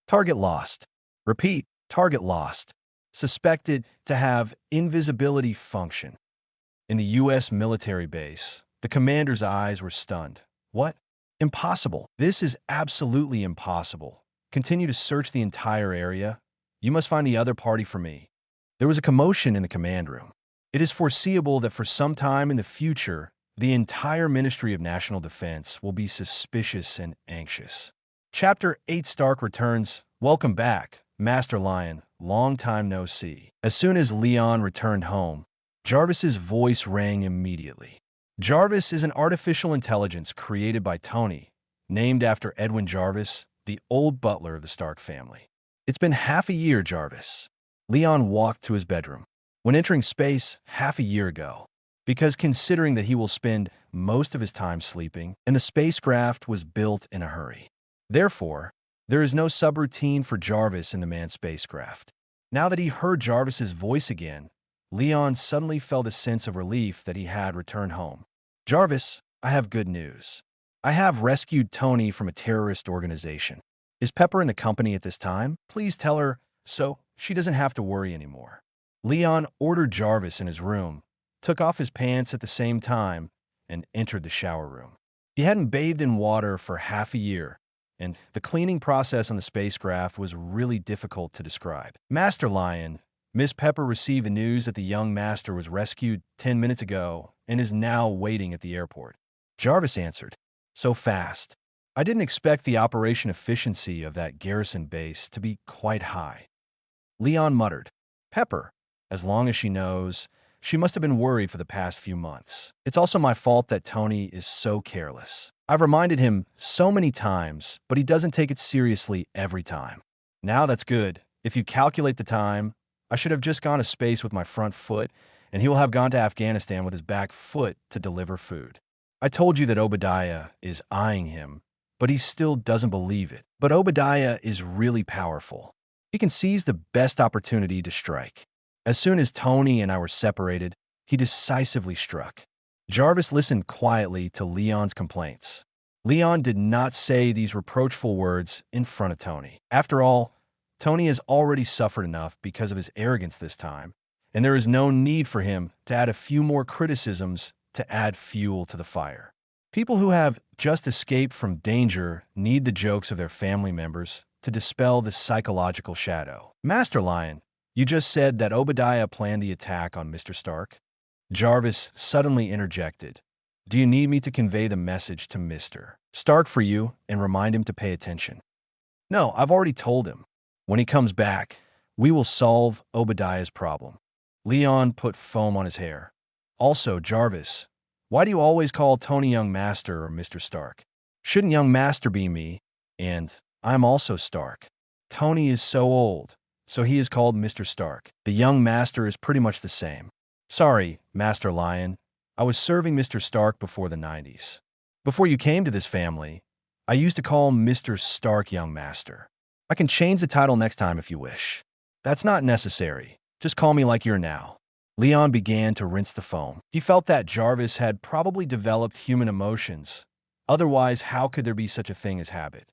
Target lost. Repeat, target lost. Suspected to have invisibility function. In the U.S. military base, the commander's eyes were stunned. What? Impossible. This is absolutely impossible. Continue to search the entire area. You must find the other party for me. There was a commotion in the command room. It is foreseeable that for some time in the future, the entire Ministry of National Defense will be suspicious and anxious. Chapter 8 Stark returns. Welcome back, Master Lion. Long time no see. As soon as Leon returned home, Jarvis's voice rang immediately. Jarvis is an artificial intelligence created by Tony, named after Edwin Jarvis, the old butler of the Stark family. It's been half a year, Jarvis. Leon walked to his bedroom. When entering space half a year ago, because considering that he will spend most of his time sleeping, and the spacecraft was built in a hurry. Therefore, there is no subroutine for Jarvis in the manned spacecraft. Now that he heard Jarvis's voice again, Leon suddenly felt a sense of relief that he had returned home. Jarvis, I have good news. I have rescued Tony from a terrorist organization. Is Pepper in the company at this time? Please tell her so she doesn't have to worry anymore. Leon ordered Jarvis in his room, took off his pants at the same time, and entered the shower room. He hadn't bathed in water for half a year, and the cleaning process on the spacecraft was really difficult to describe. Master Lion, Miss Pepper received the news that the young master was rescued 10 minutes ago and is now waiting at the airport. Jarvis answered, so fast. I didn't expect the operation efficiency of that garrison base to be quite high. Leon muttered, Pepper, as long as she knows, she must have been worried for the past few months. It's also my fault that Tony is so careless. I've reminded him so many times, but he doesn't take it seriously every time. Now that's good. If you calculate the time, I should have just gone to space with my front foot, and he will have gone to Afghanistan with his back foot to deliver food. I told you that Obadiah is eyeing him, but he still doesn't believe it. But Obadiah is really powerful. He can seize the best opportunity to strike. As soon as Tony and I were separated, he decisively struck. Jarvis listened quietly to Leon's complaints. Leon did not say these reproachful words in front of Tony. After all, Tony has already suffered enough because of his arrogance this time, and there is no need for him to add a few more criticisms to add fuel to the fire. People who have just escaped from danger need the jokes of their family members to dispel the psychological shadow. Master Lion, you just said that Obadiah planned the attack on Mr. Stark. Jarvis suddenly interjected. Do you need me to convey the message to Mr. Stark for you and remind him to pay attention? No, I've already told him. When he comes back, we will solve Obadiah's problem. Leon put foam on his hair. Also, Jarvis, why do you always call Tony young master or Mr. Stark? Shouldn't young master be me? And I'm also Stark. Tony is so old, so he is called Mr. Stark. The young master is pretty much the same. Sorry, Master Lion. I was serving Mr. Stark before the 90s. Before you came to this family, I used to call Mr. Stark young master. I can change the title next time if you wish. That's not necessary. Just call me like you're now. Leon began to rinse the foam. He felt that Jarvis had probably developed human emotions. Otherwise, how could there be such a thing as habit?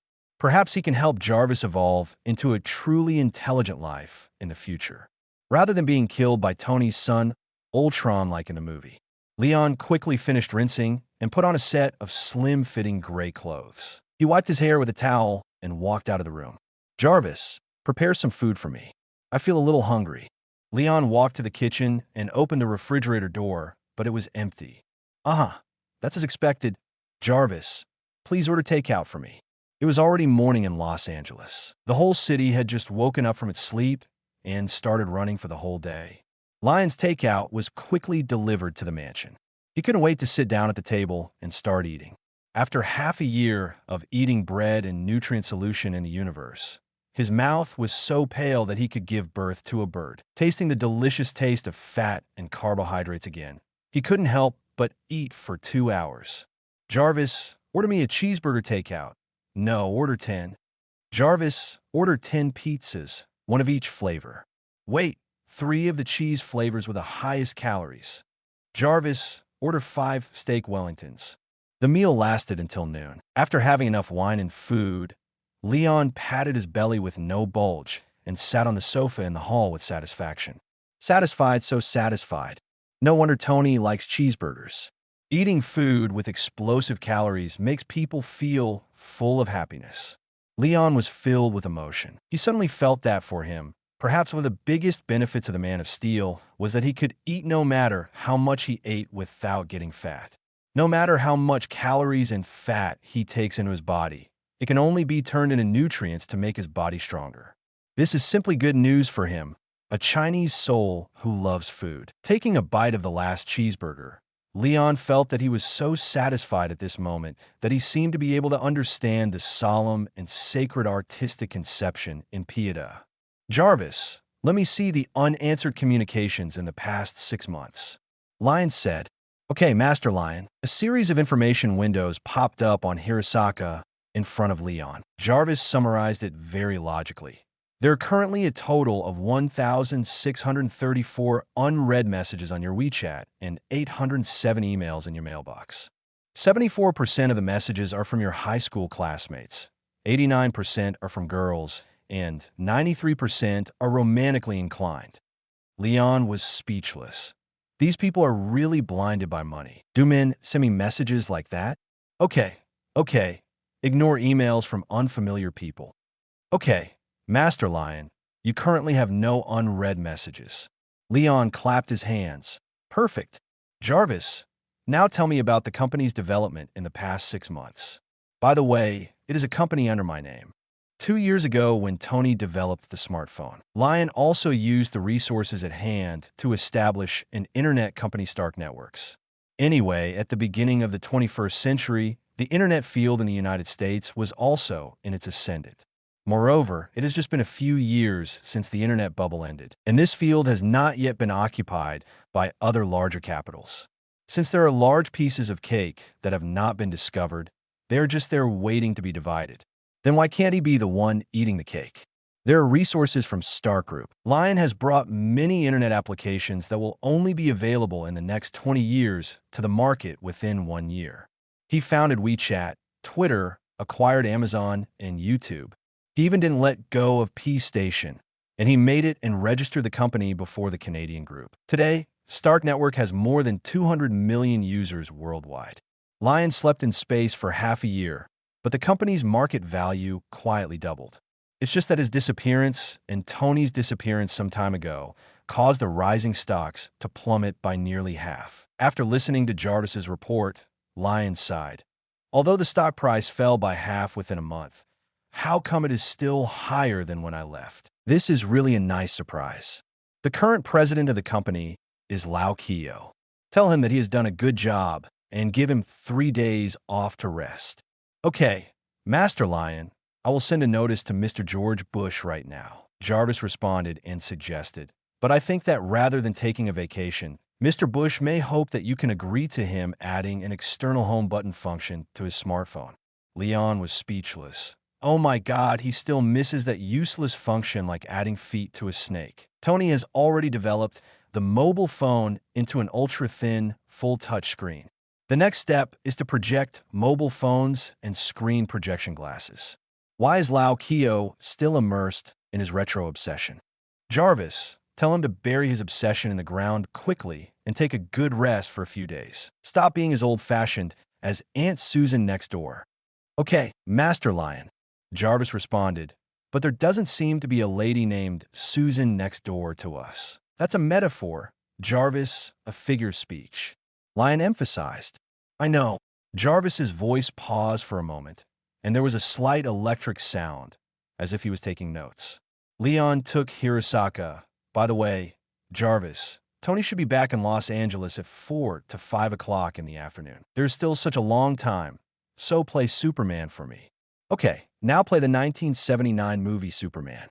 Perhaps he can help Jarvis evolve into a truly intelligent life in the future, rather than being killed by Tony's son, Ultron like in the movie. Leon quickly finished rinsing and put on a set of slim-fitting gray clothes. He wiped his hair with a towel and walked out of the room. Jarvis, prepare some food for me. I feel a little hungry. Leon walked to the kitchen and opened the refrigerator door, but it was empty. That's as expected. Jarvis, please order takeout for me. It was already morning in Los Angeles. The whole city had just woken up from its sleep and started running for the whole day. Lion's takeout was quickly delivered to the mansion. He couldn't wait to sit down at the table and start eating. After half a year of eating bread and nutrient solution in the universe, his mouth was so pale that he could give birth to a bird. Tasting the delicious taste of fat and carbohydrates again, he couldn't help but eat for 2 hours. Jarvis, order me a cheeseburger takeout. No, order 10. Jarvis, order 10 pizzas, one of each flavor. Wait, 3 of the cheese flavors with the highest calories. Jarvis, order 5 steak Wellingtons. The meal lasted until noon. After having enough wine and food, Leon patted his belly with no bulge and sat on the sofa in the hall with satisfaction. Satisfied, so satisfied. No wonder Tony likes cheeseburgers. Eating food with explosive calories makes people feel full of happiness. Leon was filled with emotion. He suddenly felt that for him, perhaps one of the biggest benefits of the Man of Steel was that he could eat no matter how much he ate without getting fat. No matter how much calories and fat he takes into his body, it can only be turned into nutrients to make his body stronger. This is simply good news for him, a Chinese soul who loves food. Taking a bite of the last cheeseburger, Leon felt that he was so satisfied at this moment that he seemed to be able to understand the solemn and sacred artistic conception in Pieta. Jarvis, let me see the unanswered communications in the past 6 months. Lion said, Okay, Master Lion. A series of information windows popped up on Hirosaka in front of Leon. Jarvis summarized it very logically. There are currently a total of 1,634 unread messages on your WeChat and 807 emails in your mailbox. 74% of the messages are from your high school classmates, 89% are from girls, and 93% are romantically inclined. Leon was speechless. These people are really blinded by money. Do men send me messages like that? Okay. Ignore emails from unfamiliar people. Okay. Master Lion, you currently have no unread messages. Leon clapped his hands. Perfect. Jarvis, now tell me about the company's development in the past 6 months. By the way, it is a company under my name. 2 years ago, when Tony developed the smartphone, Lion also used the resources at hand to establish an internet company, Stark Networks. Anyway, at the beginning of the 21st century, the internet field in the United States was also in its ascendant. Moreover, it has just been a few years since the internet bubble ended, and this field has not yet been occupied by other larger capitals. Since there are large pieces of cake that have not been discovered, they are just there waiting to be divided. Then why can't he be the one eating the cake? There are resources from Stark Group. Lion has brought many internet applications that will only be available in the next 20 years to the market within 1 year. He founded WeChat, Twitter, acquired Amazon, and YouTube. He even didn't let go of P-Station, and he made it and registered the company before the Canadian group. Today, Stark Network has more than 200 million users worldwide. Lion slept in space for half a year, but the company's market value quietly doubled. It's just that his disappearance and Tony's disappearance some time ago caused the rising stocks to plummet by nearly half. After listening to Jarvis's report, Lion sighed. Although the stock price fell by half within a month, how come it is still higher than when I left? This is really a nice surprise. The current president of the company is Lao Keo. Tell him that he has done a good job and give him 3 days off to rest. Okay, Master Lion, I will send a notice to Mr. George Bush right now. Jarvis responded and suggested. But I think that rather than taking a vacation, Mr. Bush may hope that you can agree to him adding an external home button function to his smartphone. Leon was speechless. Oh my God, he still misses that useless function like adding feet to a snake. Tony has already developed the mobile phone into an ultra-thin, full touchscreen. The next step is to project mobile phones and screen projection glasses. Why is Lao Keo still immersed in his retro obsession? Jarvis, tell him to bury his obsession in the ground quickly and take a good rest for a few days. Stop being as old-fashioned as Aunt Susan next door. Okay, Master Lion, Jarvis responded, but there doesn't seem to be a lady named Susan next door to us. That's a metaphor, Jarvis, a figure of speech. Lion emphasized. I know. Jarvis's voice paused for a moment, and there was a slight electric sound, as if he was taking notes. Leon took Hirosaka. By the way, Jarvis, Tony should be back in Los Angeles at 4 to 5 o'clock in the afternoon. There's still such a long time, so play Superman for me. Okay, now play the 1979 movie Superman.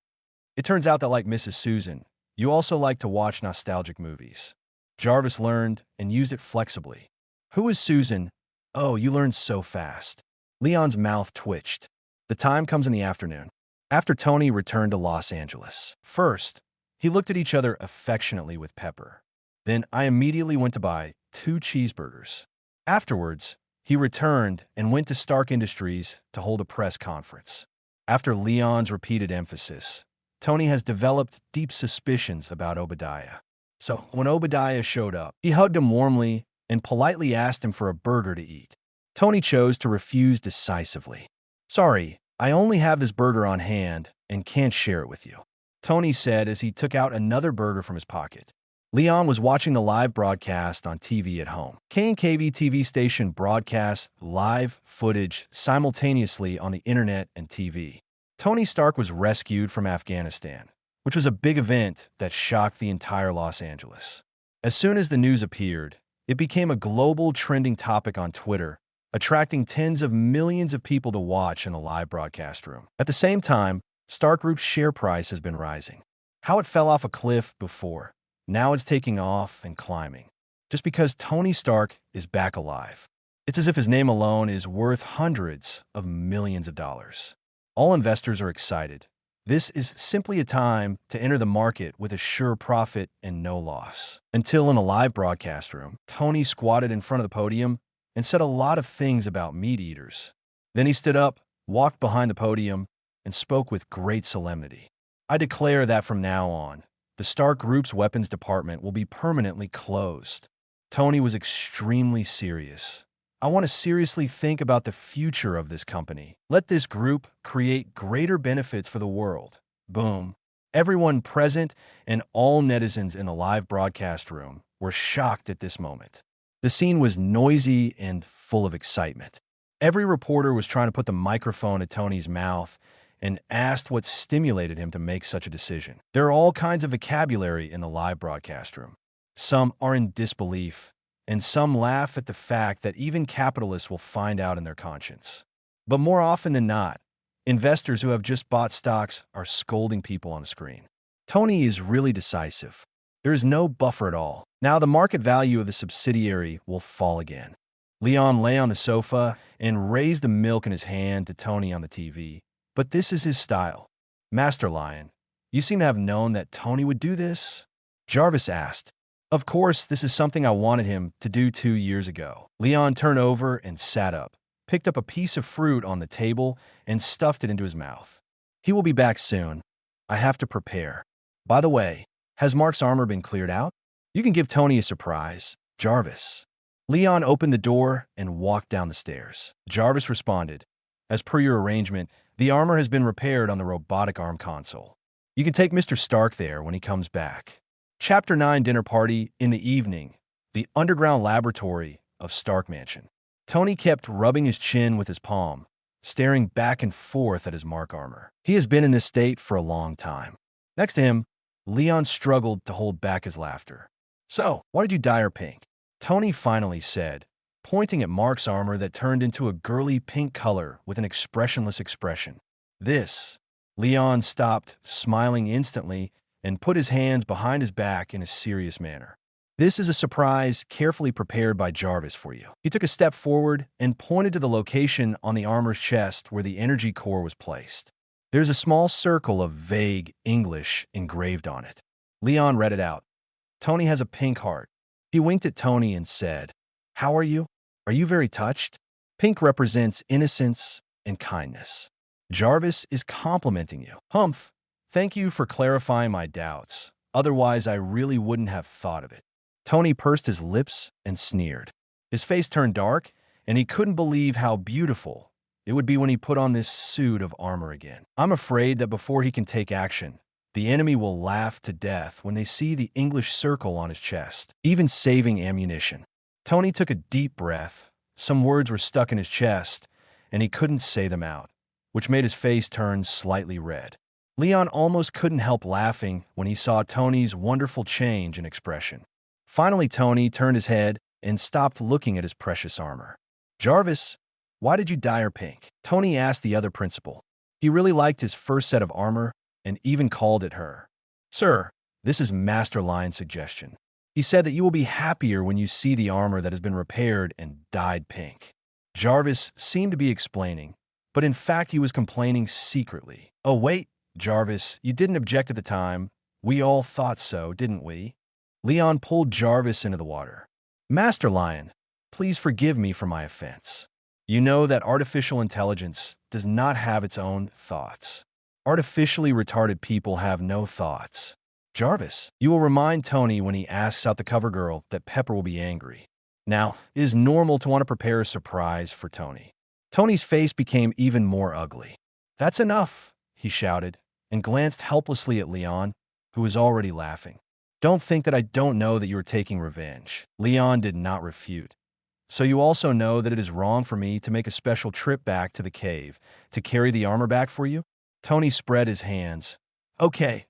It turns out that like Mrs. Susan, you also like to watch nostalgic movies. Jarvis learned and used it flexibly. Who is Susan? Oh, you learned so fast. Leon's mouth twitched. The time comes in the afternoon, after Tony returned to Los Angeles. First, he looked at each other affectionately with Pepper. Then I immediately went to buy 2 cheeseburgers. Afterwards, he returned and went to Stark Industries to hold a press conference. After Leon's repeated emphasis, Tony has developed deep suspicions about Obadiah. So when Obadiah showed up, he hugged him warmly and politely asked him for a burger to eat. Tony chose to refuse decisively. Sorry, I only have this burger on hand and can't share it with you, Tony said as he took out another burger from his pocket. Leon was watching the live broadcast on TV at home. KNKV TV station broadcasts live footage simultaneously on the internet and TV. Tony Stark was rescued from Afghanistan, which was a big event that shocked the entire Los Angeles. As soon as the news appeared, it became a global trending topic on Twitter, attracting tens of millions of people to watch in the live broadcast room. At the same time, Stark Group's share price has been rising. How it fell off a cliff before, now it's taking off and climbing. Just because Tony Stark is back alive. It's as if his name alone is worth hundreds of millions of dollars. All investors are excited. This is simply a time to enter the market with a sure profit and no loss. Until in a live broadcast room, Tony squatted in front of the podium and said a lot of things about meat eaters. Then he stood up, walked behind the podium, and spoke with great solemnity. I declare that from now on, the Stark Group's weapons department will be permanently closed. Tony was extremely serious. I want to seriously think about the future of this company. Let this group create greater benefits for the world. Boom. Everyone present and all netizens in the live broadcast room were shocked at this moment. The scene was noisy and full of excitement. Every reporter was trying to put the microphone at Tony's mouth and asked what stimulated him to make such a decision. There are all kinds of vocabulary in the live broadcast room. Some are in disbelief, and some laugh at the fact that even capitalists will find out in their conscience. But more often than not, investors who have just bought stocks are scolding people on the screen. Tony is really decisive. There is no buffer at all. Now the market value of the subsidiary will fall again. Leon lay on the sofa and raised the milk in his hand to Tony on the TV. But this is his style. Master Lion, you seem to have known that Tony would do this? Jarvis asked. Of course, this is something I wanted him to do 2 years ago. Leon turned over and sat up, picked up a piece of fruit on the table, and stuffed it into his mouth. He will be back soon. I have to prepare. By the way, has Mark's armor been cleared out? You can give Tony a surprise. Jarvis. Leon opened the door and walked down the stairs. Jarvis responded, as per your arrangement, the armor has been repaired on the robotic arm console. You can take Mr. Stark there when he comes back. Chapter 9 Dinner Party in the evening, the underground laboratory of Stark Mansion. Tony kept rubbing his chin with his palm, staring back and forth at his Mark armor. He has been in this state for a long time. Next to him, Leon struggled to hold back his laughter. So, why did you dye her pink? Tony finally said, pointing at Mark's armor that turned into a girly pink color with an expressionless expression. This. Leon stopped, smiling instantly, and put his hands behind his back in a serious manner. This is a surprise carefully prepared by Jarvis for you. He took a step forward and pointed to the location on the armor's chest where the energy core was placed. There's a small circle of vague English engraved on it. Leon read it out. Tony has a pink heart. He winked at Tony and said, "How are you? Are you very touched?" Pink represents innocence and kindness. Jarvis is complimenting you. Humph, thank you for clarifying my doubts. Otherwise, I really wouldn't have thought of it. Tony pursed his lips and sneered. His face turned dark, and he couldn't believe how beautiful it would be when he put on this suit of armor again. I'm afraid that before he can take action, the enemy will laugh to death when they see the English circle on his chest, even saving ammunition. Tony took a deep breath. Some words were stuck in his chest, and he couldn't say them out, which made his face turn slightly red. Leon almost couldn't help laughing when he saw Tony's wonderful change in expression. Finally, Tony turned his head and stopped looking at his precious armor. Jarvis, why did you dye her pink? Tony asked the other principal. He really liked his first set of armor and even called it her. Sir, this is Master Lion's suggestion. He said that you will be happier when you see the armor that has been repaired and dyed pink. Jarvis seemed to be explaining, but in fact he was complaining secretly. Oh wait, Jarvis, you didn't object at the time. We all thought so, didn't we? Leon pulled Jarvis into the water. Master Lion, please forgive me for my offense. You know that artificial intelligence does not have its own thoughts. Artificially retarded people have no thoughts. Jarvis, you will remind Tony when he asks out the cover girl that Pepper will be angry. Now, it is normal to want to prepare a surprise for Tony. Tony's face became even more ugly. That's enough, he shouted, and glanced helplessly at Leon, who was already laughing. Don't think that I don't know that you are taking revenge. Leon did not refute. So you also know that it is wrong for me to make a special trip back to the cave to carry the armor back for you? Tony spread his hands. Okay,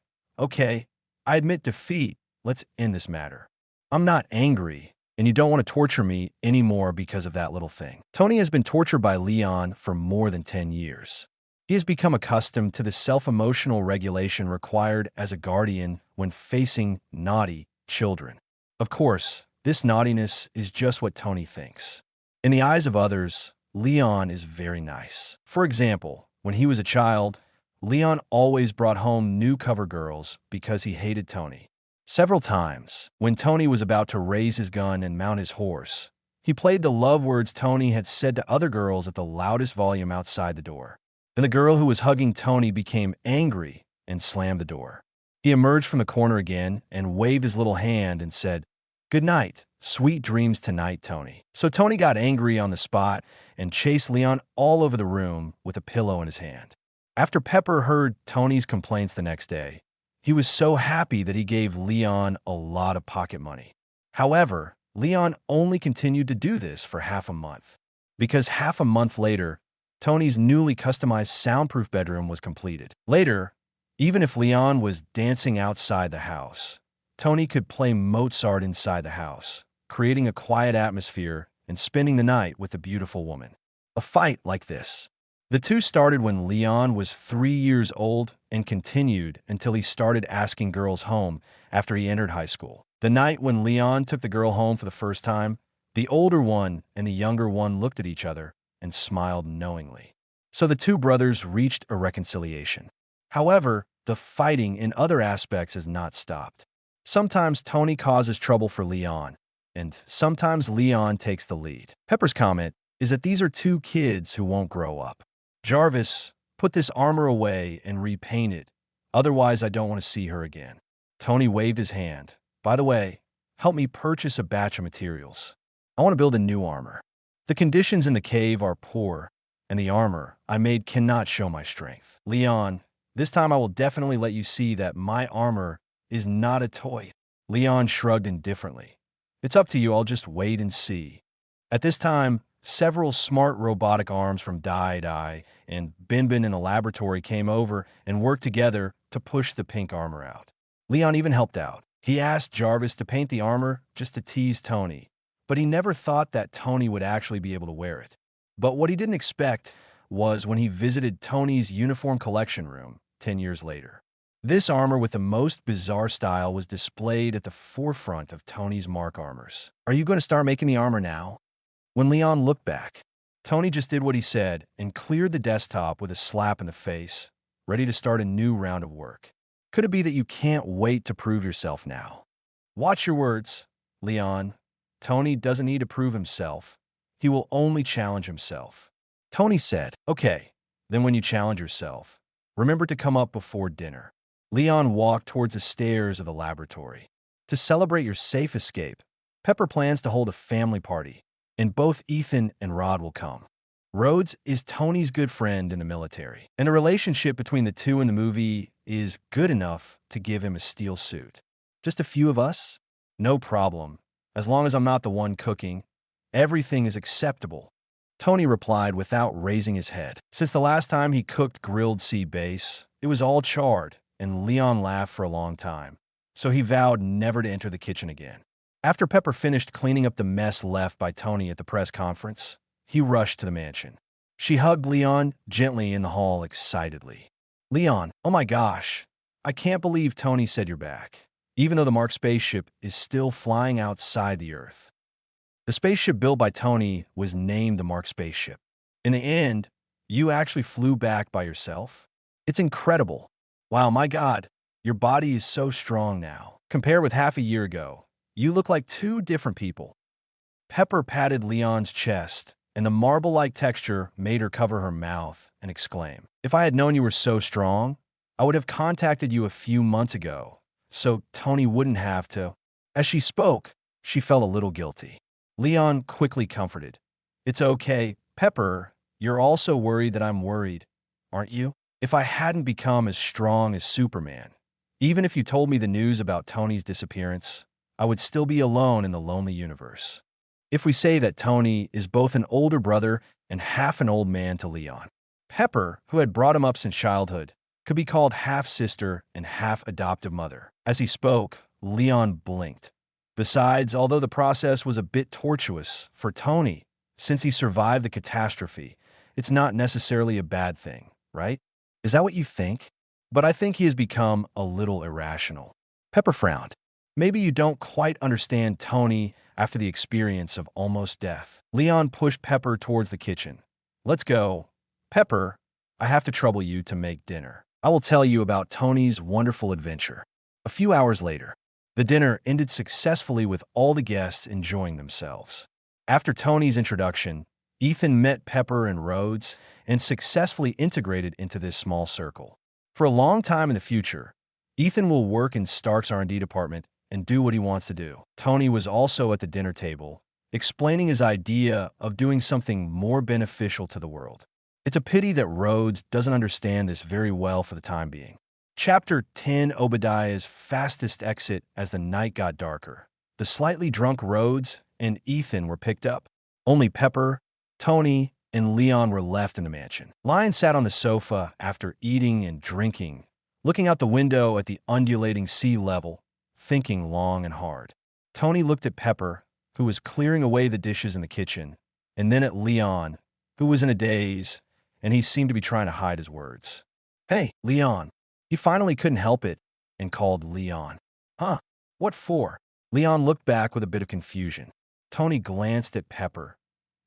I admit defeat. Let's end this matter. I'm not angry, and you don't want to torture me anymore because of that little thing. Tony has been tortured by Leon for more than 10 years. He has become accustomed to the self-emotional regulation required as a guardian when facing naughty children. Of course, this naughtiness is just what Tony thinks. In the eyes of others, Leon is very nice. For example, when he was a child, Leon always brought home new cover girls because he hated Tony. Several times, when Tony was about to raise his gun and mount his horse, he played the love words Tony had said to other girls at the loudest volume outside the door. Then the girl who was hugging Tony became angry and slammed the door. He emerged from the corner again and waved his little hand and said, "Good night, sweet dreams tonight, Tony." So Tony got angry on the spot and chased Leon all over the room with a pillow in his hand. After Pepper heard Tony's complaints the next day, he was so happy that he gave Leon a lot of pocket money. However, Leon only continued to do this for half a month, because half a month later, Tony's newly customized soundproof bedroom was completed. Later, even if Leon was dancing outside the house, Tony could play Mozart inside the house, creating a quiet atmosphere and spending the night with a beautiful woman. A fight like this. The two started when Leon was 3 years old and continued until he started asking girls home after he entered high school. The night when Leon took the girl home for the first time, the older one and the younger one looked at each other and smiled knowingly. So the two brothers reached a reconciliation. However, the fighting in other aspects has not stopped. Sometimes Tony causes trouble for Leon, and sometimes Leon takes the lead. Pepper's comment is that these are two kids who won't grow up. Jarvis, put this armor away and repaint it. Otherwise, I don't want to see her again. Tony waved his hand. By the way, help me purchase a batch of materials. I want to build a new armor. The conditions in the cave are poor, and the armor I made cannot show my strength. Leon, this time I will definitely let you see that my armor is not a toy. Leon shrugged indifferently. It's up to you, I'll just wait and see. At this time, several smart robotic arms from Dai and Bin in the laboratory came over and worked together to push the pink armor out. Leon even helped out. He asked Jarvis to paint the armor just to tease Tony, but he never thought that Tony would actually be able to wear it. But what he didn't expect was when he visited Tony's uniform collection room 10 years later. This armor with the most bizarre style was displayed at the forefront of Tony's mark armors. Are you going to start making the armor now? When Leon looked back, Tony just did what he said and cleared the desktop with a slap in the face, ready to start a new round of work. Could it be that you can't wait to prove yourself now? Watch your words, Leon. Tony doesn't need to prove himself. He will only challenge himself. Tony said, okay, then when you challenge yourself, remember to come up before dinner. Leon walked towards the stairs of the laboratory. To celebrate your safe escape, Pepper plans to hold a family party, and both Ethan and Rod will come. Rhodes is Tony's good friend in the military, and the relationship between the two in the movie is good enough to give him a steel suit. Just a few of us? No problem. As long as I'm not the one cooking, everything is acceptable. Tony replied without raising his head. Since the last time he cooked grilled sea bass, it was all charred, and Leon laughed for a long time. So he vowed never to enter the kitchen again. After Pepper finished cleaning up the mess left by Tony at the press conference, he rushed to the mansion. She hugged Leon gently in the hall excitedly. Leon, oh my gosh, I can't believe Tony said you're back, even though the Mark spaceship is still flying outside the Earth. The spaceship built by Tony was named the Mark spaceship. In the end, you actually flew back by yourself? It's incredible. Wow, my God, your body is so strong now. Compared with half a year ago, you look like two different people. Pepper patted Leon's chest, and the marble-like texture made her cover her mouth and exclaim, if I had known you were so strong, I would have contacted you a few months ago, so Tony wouldn't have to. As she spoke, she felt a little guilty. Leon quickly comforted. It's okay, Pepper, you're also worried that I'm worried, aren't you? If I hadn't become as strong as Superman, even if you told me the news about Tony's disappearance, I would still be alone in the lonely universe. If we say that Tony is both an older brother and half an old man to Leon, Pepper, who had brought him up since childhood, could be called half-sister and half-adoptive mother. As he spoke, Leon blinked. Besides, although the process was a bit tortuous for Tony, since he survived the catastrophe, it's not necessarily a bad thing, right? Is that what you think? But I think he has become a little irrational. Pepper frowned. Maybe you don't quite understand Tony after the experience of almost death. Leon pushed Pepper towards the kitchen. Let's go. Pepper, I have to trouble you to make dinner. I will tell you about Tony's wonderful adventure. A few hours later, the dinner ended successfully with all the guests enjoying themselves. After Tony's introduction, Ethan met Pepper and Rhodes and successfully integrated into this small circle. For a long time in the future, Ethan will work in Stark's R&D department and do what he wants to do. Tony was also at the dinner table, explaining his idea of doing something more beneficial to the world. It's a pity that Rhodes doesn't understand this very well for the time being. Chapter 10, Obadiah's fastest exit as the night got darker. The slightly drunk Rhodes and Ethan were picked up. Only Pepper, Tony, and Leon were left in the mansion. Lion sat on the sofa after eating and drinking, looking out the window at the undulating sea level, thinking long and hard. Tony looked at Pepper, who was clearing away the dishes in the kitchen, and then at Leon, who was in a daze, and he seemed to be trying to hide his words. Hey, Leon. He finally couldn't help it and called Leon. Huh? What for? Leon looked back with a bit of confusion. Tony glanced at Pepper.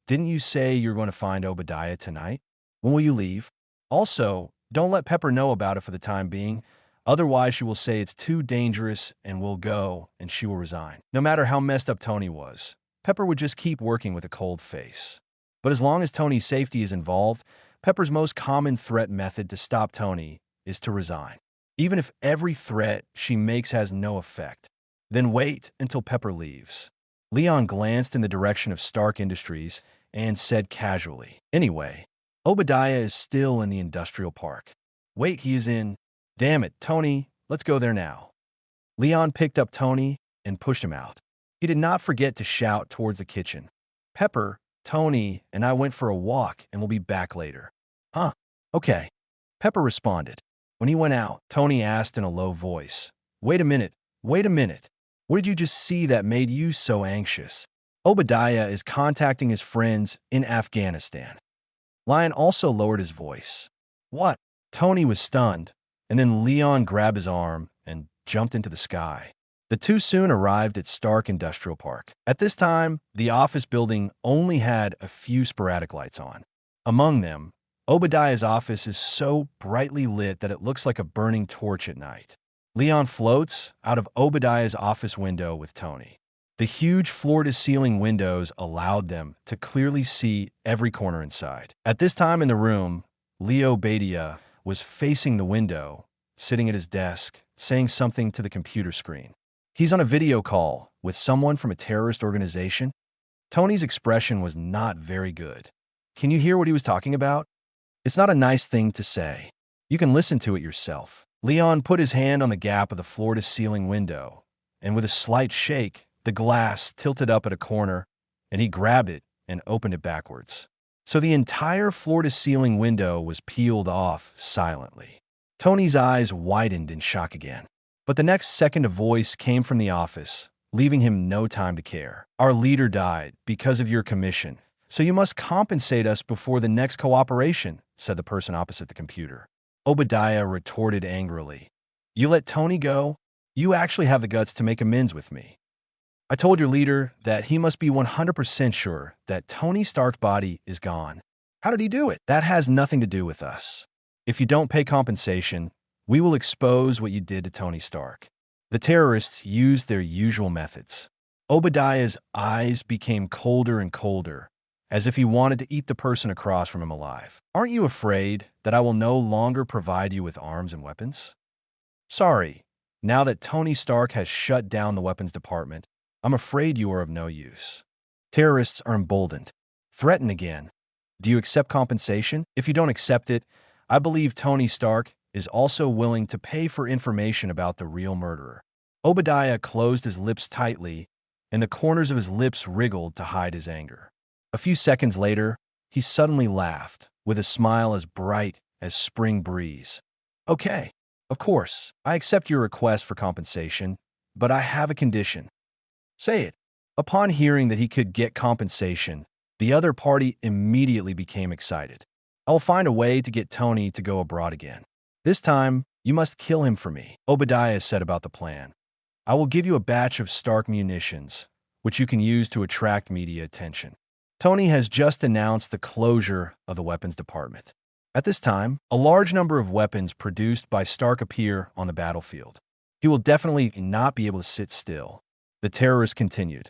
Didn't you say you were going to find Obadiah tonight? When will you leave? Also, don't let Pepper know about it for the time being. Otherwise, she will say it's too dangerous and will go, and she will resign. No matter how messed up Tony was, Pepper would just keep working with a cold face. But as long as Tony's safety is involved, Pepper's most common threat method to stop Tony is to resign. Even if every threat she makes has no effect, then wait until Pepper leaves. Leon glanced in the direction of Stark Industries and said casually, anyway, Obadiah is still in the industrial park. Wait, he is in... Damn it, Tony, let's go there now. Leon picked up Tony and pushed him out. He did not forget to shout towards the kitchen. Pepper, Tony, and I went for a walk and will be back later. Huh, okay. Pepper responded. When he went out, Tony asked in a low voice, Wait a minute. Wait a minute. What did you just see that made you so anxious? Obadiah is contacting his friends in Afghanistan. Lion also lowered his voice. What? Tony was stunned, and then Leon grabbed his arm and jumped into the sky. The two soon arrived at Stark Industrial Park. At this time, the office building only had a few sporadic lights on. Among them, Obadiah's office is so brightly lit that it looks like a burning torch at night. Leon floats out of Obadiah's office window with Tony. The huge floor-to-ceiling windows allowed them to clearly see every corner inside. At this time in the room, Leo Badia was facing the window, sitting at his desk, saying something to the computer screen. He's on a video call with someone from a terrorist organization. Tony's expression was not very good. Can you hear what he was talking about? It's not a nice thing to say. You can listen to it yourself. Leon put his hand on the gap of the floor-to-ceiling window, and with a slight shake, the glass tilted up at a corner, and he grabbed it and opened it backwards. So the entire floor-to-ceiling window was peeled off silently. Tony's eyes widened in shock again. But the next second a voice came from the office, leaving him no time to care. Our leader died because of your commission, so you must compensate us before the next cooperation, said the person opposite the computer. Obadiah retorted angrily. You let Tony go? You actually have the guts to make amends with me. I told your leader that he must be 100% sure that Tony Stark's body is gone. How did he do it? That has nothing to do with us. If you don't pay compensation, we will expose what you did to Tony Stark. The terrorists used their usual methods. Obadiah's eyes became colder and colder, as if he wanted to eat the person across from him alive. Aren't you afraid that I will no longer provide you with arms and weapons? Sorry, now that Tony Stark has shut down the weapons department, I'm afraid you are of no use. Terrorists are emboldened. Threaten again. Do you accept compensation? If you don't accept it, I believe Tony Stark is also willing to pay for information about the real murderer. Obadiah closed his lips tightly, and the corners of his lips wriggled to hide his anger. A few seconds later, he suddenly laughed, with a smile as bright as spring breeze. Okay, of course, I accept your request for compensation, but I have a condition. Say it. Upon hearing that he could get compensation, the other party immediately became excited. I will find a way to get Tony to go abroad again. This time, you must kill him for me, Obadiah said about the plan. I will give you a batch of Stark munitions, which you can use to attract media attention. Tony has just announced the closure of the weapons department. At this time, a large number of weapons produced by Stark appear on the battlefield. He will definitely not be able to sit still. The terrorist continued.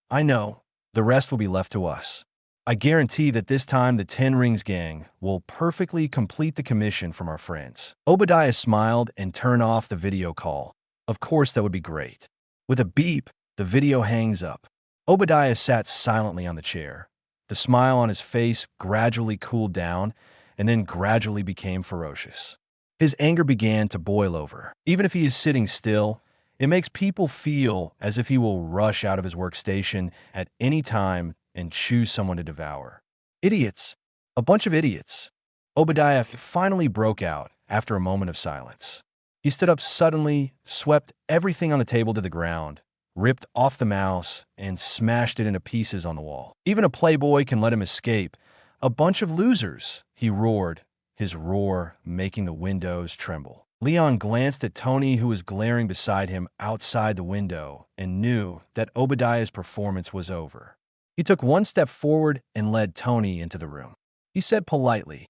I know, the rest will be left to us. I guarantee that this time the Ten Rings gang will perfectly complete the commission from our friends. Obadiah smiled and turned off the video call. Of course, that would be great. With a beep, the video hangs up. Obadiah sat silently on the chair. The smile on his face gradually cooled down and then gradually became ferocious. His anger began to boil over. Even if he is sitting still, it makes people feel as if he will rush out of his workstation at any time and choose someone to devour. Idiots. A bunch of idiots. Obadiah finally broke out after a moment of silence. He stood up suddenly, swept everything on the table to the ground, ripped off the mouse, and smashed it into pieces on the wall. Even a playboy can let him escape. A bunch of losers, he roared, his roar making the windows tremble. Leon glanced at Tony, who was glaring beside him outside the window, and knew that Obadiah's performance was over. He took one step forward and led Tony into the room. He said politely,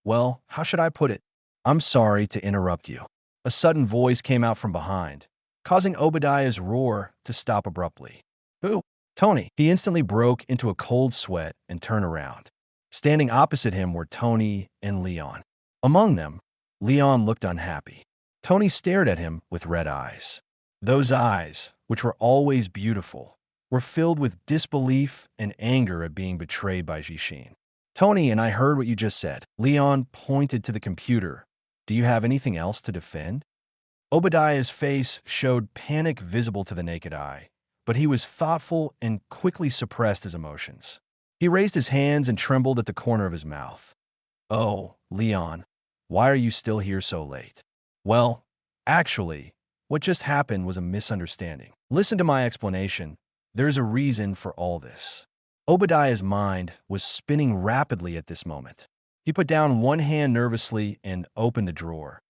Well, how should I put it? I'm sorry to interrupt you. A sudden voice came out from behind, causing Obadiah's roar to stop abruptly. Who? Tony. He instantly broke into a cold sweat and turned around. Standing opposite him were Tony and Leon. Among them, Leon looked unhappy. Tony stared at him with red eyes. Those eyes, which were always beautiful, were filled with disbelief and anger at being betrayed by Jishin. Tony, and I heard what you just said. Leon pointed to the computer. Do you have anything else to defend? Obadiah's face showed panic visible to the naked eye, but he was thoughtful and quickly suppressed his emotions. He raised his hands and trembled at the corner of his mouth. Oh, Leon, why are you still here so late? Well, actually, What just happened was a misunderstanding. Listen to my explanation. There is a reason for all this. Obadiah's mind was spinning rapidly at this moment. He put down one hand nervously and opened the drawer.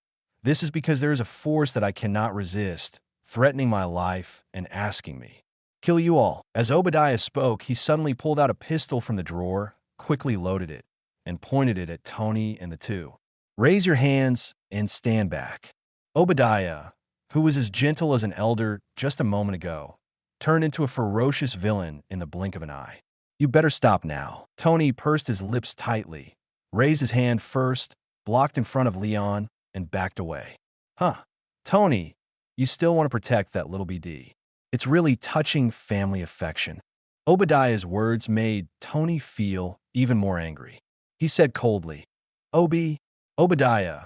This is because there is a force that I cannot resist, threatening my life and asking me, kill you all. As Obadiah spoke, he suddenly pulled out a pistol from the drawer, quickly loaded it, and pointed it at Tony and the two. Raise your hands and stand back. Obadiah, who was as gentle as an elder just a moment ago, turned into a ferocious villain in the blink of an eye. You better stop now. Tony pursed his lips tightly, raised his hand first, blocked in front of Leon, and backed away. Huh. Tony, you still want to protect that little BD. It's really touching family affection. Obadiah's words made Tony feel even more angry. He said coldly, Obadiah,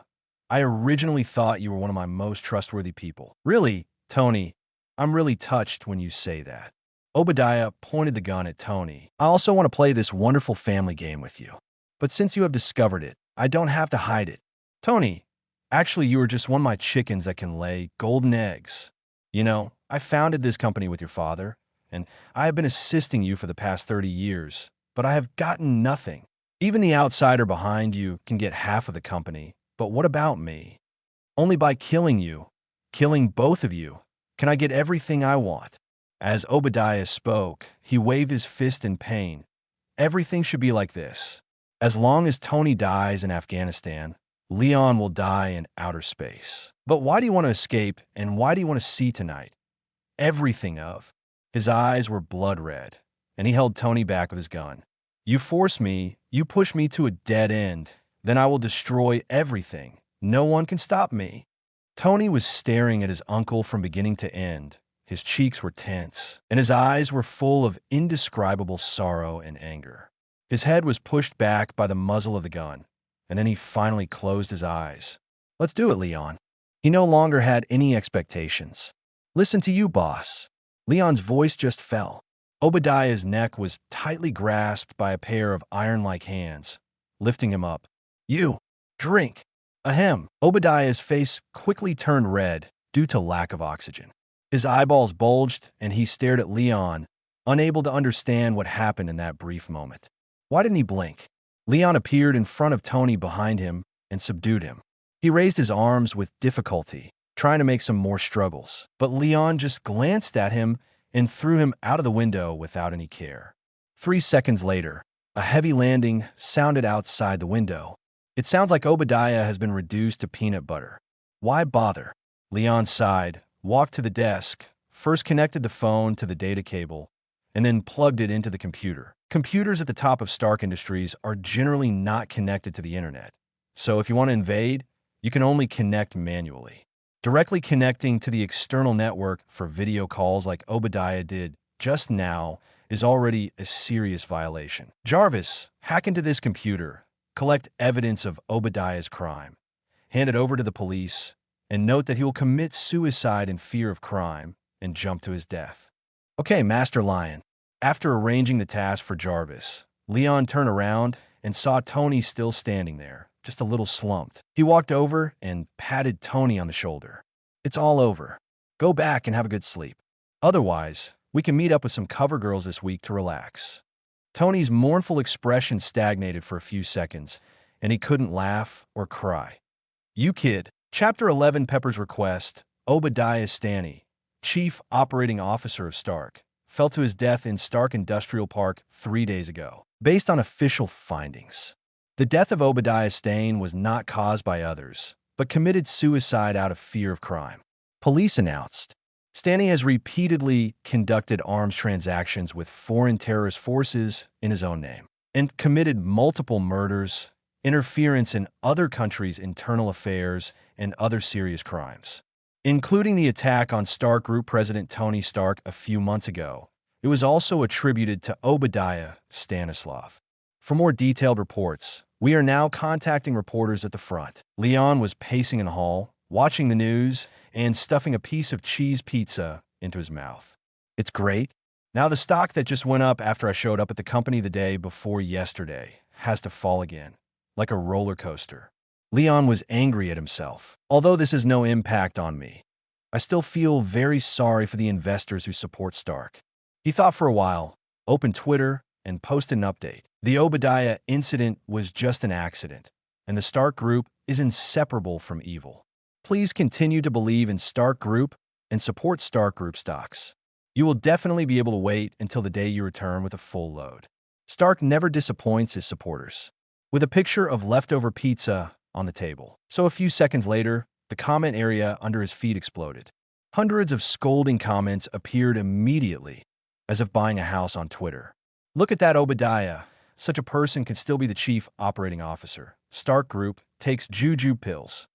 I originally thought you were one of my most trustworthy people. Really, Tony, I'm really touched when you say that. Obadiah pointed the gun at Tony. I also want to play this wonderful family game with you. But since you have discovered it, I don't have to hide it. Tony, actually, you are just one of my chickens that can lay golden eggs. You know, I founded this company with your father, and I have been assisting you for the past 30 years, but I have gotten nothing. Even the outsider behind you can get half of the company, but what about me? Only by killing you, killing both of you, can I get everything I want. As Obadiah spoke, he waved his fist in pain. Everything should be like this. As long as Tony dies in Afghanistan, Leon will die in outer space. But why do you want to escape, and why do you want to see tonight? Everything of. His eyes were blood red, and he held Tony back with his gun. You force me, you push me to a dead end, then I will destroy everything. No one can stop me. Tony was staring at his uncle from beginning to end. His cheeks were tense, and his eyes were full of indescribable sorrow and anger. His head was pushed back by the muzzle of the gun, and then he finally closed his eyes. Let's do it, Leon. He no longer had any expectations. Listen to you, boss. Leon's voice just fell. Obadiah's neck was tightly grasped by a pair of iron-like hands, lifting him up. You, drink. Ahem. Obadiah's face quickly turned red due to lack of oxygen. His eyeballs bulged, and he stared at Leon, unable to understand what happened in that brief moment. Why didn't he blink? Leon appeared in front of Tony behind him and subdued him. He raised his arms with difficulty, trying to make some more struggles, but Leon just glanced at him and threw him out of the window without any care. 3 seconds later, a heavy landing sounded outside the window. It sounds like Obadiah has been reduced to peanut butter. Why bother? Leon sighed, walked to the desk, first connected the phone to the data cable, and then plugged it into the computer. Computers at the top of Stark Industries are generally not connected to the internet, so if you want to invade, you can only connect manually. Directly connecting to the external network for video calls like Obadiah did just now is already a serious violation. Jarvis, hack into this computer, collect evidence of Obadiah's crime, hand it over to the police, and note that he will commit suicide in fear of crime and jump to his death. Okay, Master Lion. After arranging the task for Jarvis, Leon turned around and saw Tony still standing there, just a little slumped. He walked over and patted Tony on the shoulder. It's all over. Go back and have a good sleep. Otherwise, we can meet up with some cover girls this week to relax. Tony's mournful expression stagnated for a few seconds, and he couldn't laugh or cry. You kid. Chapter 11 Pepper's request, Obadiah Stanny, Chief Operating Officer of Stark, fell to his death in Stark Industrial Park 3 days ago. Based on official findings, the death of Obadiah Stane was not caused by others, but committed suicide out of fear of crime. Police announced. Stanny has repeatedly conducted arms transactions with foreign terrorist forces in his own name, and committed multiple murders, interference in other countries' internal affairs, and other serious crimes, including the attack on Stark Group President Tony Stark a few months ago. It was also attributed to Obadiah Stanislav. For more detailed reports, we are now contacting reporters at the front. Leon was pacing in the hall, watching the news, and stuffing a piece of cheese pizza into his mouth. It's great. Now the stock that just went up after I showed up at the company the day before yesterday has to fall again, like a roller coaster. Leon was angry at himself. Although this has no impact on me, I still feel very sorry for the investors who support Stark. He thought for a while, opened Twitter, and posted an update. The Obadiah incident was just an accident, and the Stark Group is inseparable from evil. Please continue to believe in Stark Group and support Stark Group stocks. You will definitely be able to wait until the day you return with a full load. Stark never disappoints his supporters. With a picture of leftover pizza on the table. So a few seconds later, the comment area under his feed exploded. Hundreds of scolding comments appeared immediately, as if buying a house on Twitter. Look at that Obadiah. Such a person could still be the chief operating officer. Stark Group takes juju pills.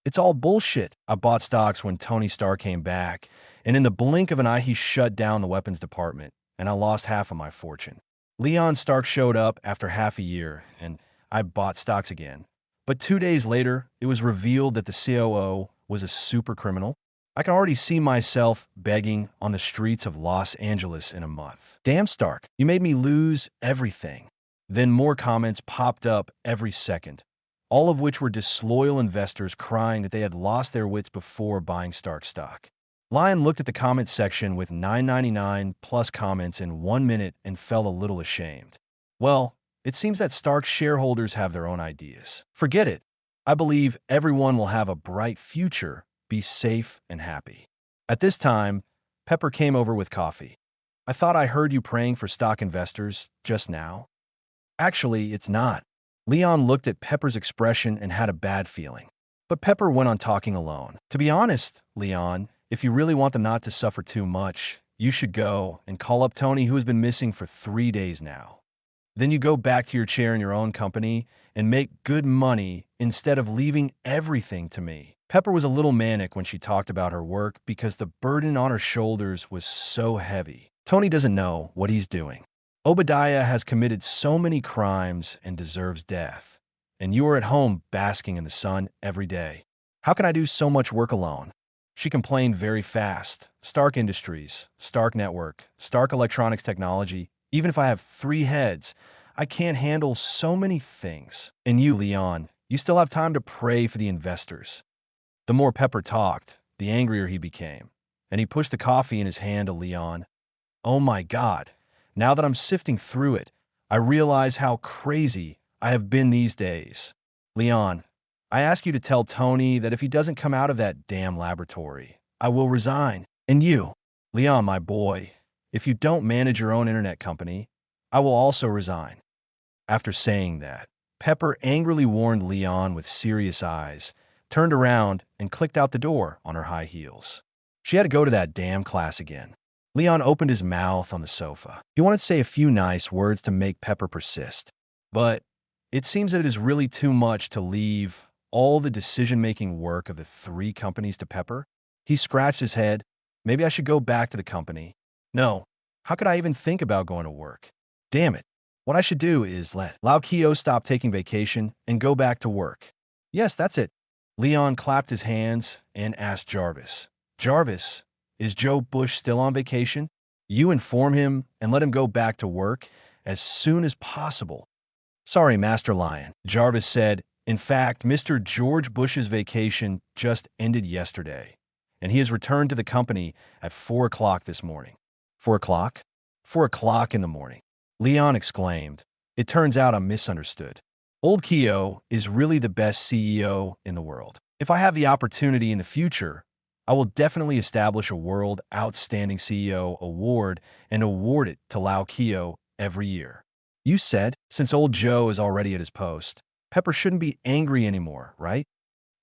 It's all bullshit. I bought stocks when Tony Stark came back, and in the blink of an eye he shut down the weapons department, and I lost half of my fortune. Leon Stark showed up after half a year, and I bought stocks again. But 2 days later, it was revealed that the COO was a super criminal. I can already see myself begging on the streets of Los Angeles in a month. Damn, Stark, you made me lose everything. Then more comments popped up every second, all of which were disloyal investors crying that they had lost their wits before buying Stark stock. Lion looked at the comments section with 999 plus comments in 1 minute and felt a little ashamed. Well, it seems that Stark shareholders have their own ideas. Forget it. I believe everyone will have a bright future, be safe and happy. At this time, Pepper came over with coffee. I thought I heard you praying for stock investors just now. Actually, it's not. Leon looked at Pepper's expression and had a bad feeling. But Pepper went on talking alone. To be honest, Leon, if you really want them not to suffer too much, you should go and call up Tony, who has been missing for 3 days now. Then you go back to your chair in your own company and make good money instead of leaving everything to me. Pepper was a little manic when she talked about her work because the burden on her shoulders was so heavy. Tony doesn't know what he's doing. Obadiah has committed so many crimes and deserves death. And you are at home basking in the sun every day. How can I do so much work alone? She complained very fast. Stark Industries, Stark Network, Stark Electronics Technology. Even if I have 3 heads, I can't handle so many things. And you, Leon, you still have time to pray for the investors. The more Pepper talked, the angrier he became, and he pushed the coffee in his hand to Leon. Oh my God, now that I'm sifting through it, I realize how crazy I have been these days. Leon, I ask you to tell Tony that if he doesn't come out of that damn laboratory, I will resign. And you, Leon, my boy, if you don't manage your own internet company, I will also resign. After saying that, Pepper angrily warned Leon with serious eyes, turned around, and clicked out the door on her high heels. She had to go to that damn class again. Leon opened his mouth on the sofa. He wanted to say a few nice words to make Pepper persist. But it seems that it is really too much to leave all the decision-making work of the 3 companies to Pepper. He scratched his head. Maybe I should go back to the company. No, how could I even think about going to work? Damn it. What I should do is let Lau Keo stop taking vacation and go back to work. Yes, that's it. Leon clapped his hands and asked Jarvis. Jarvis, is Joe Bush still on vacation? You inform him and let him go back to work as soon as possible. Sorry, Master Lion, Jarvis said. In fact, Mr. George Bush's vacation just ended yesterday, and he has returned to the company at 4 o'clock this morning. 4 o'clock? 4 o'clock in the morning. Leon exclaimed. It turns out I'm misunderstood. Old Keo is really the best CEO in the world. If I have the opportunity in the future, I will definitely establish a World Outstanding CEO award and award it to Lau Keo every year. You said, since old Joe is already at his post, Pepper shouldn't be angry anymore, right?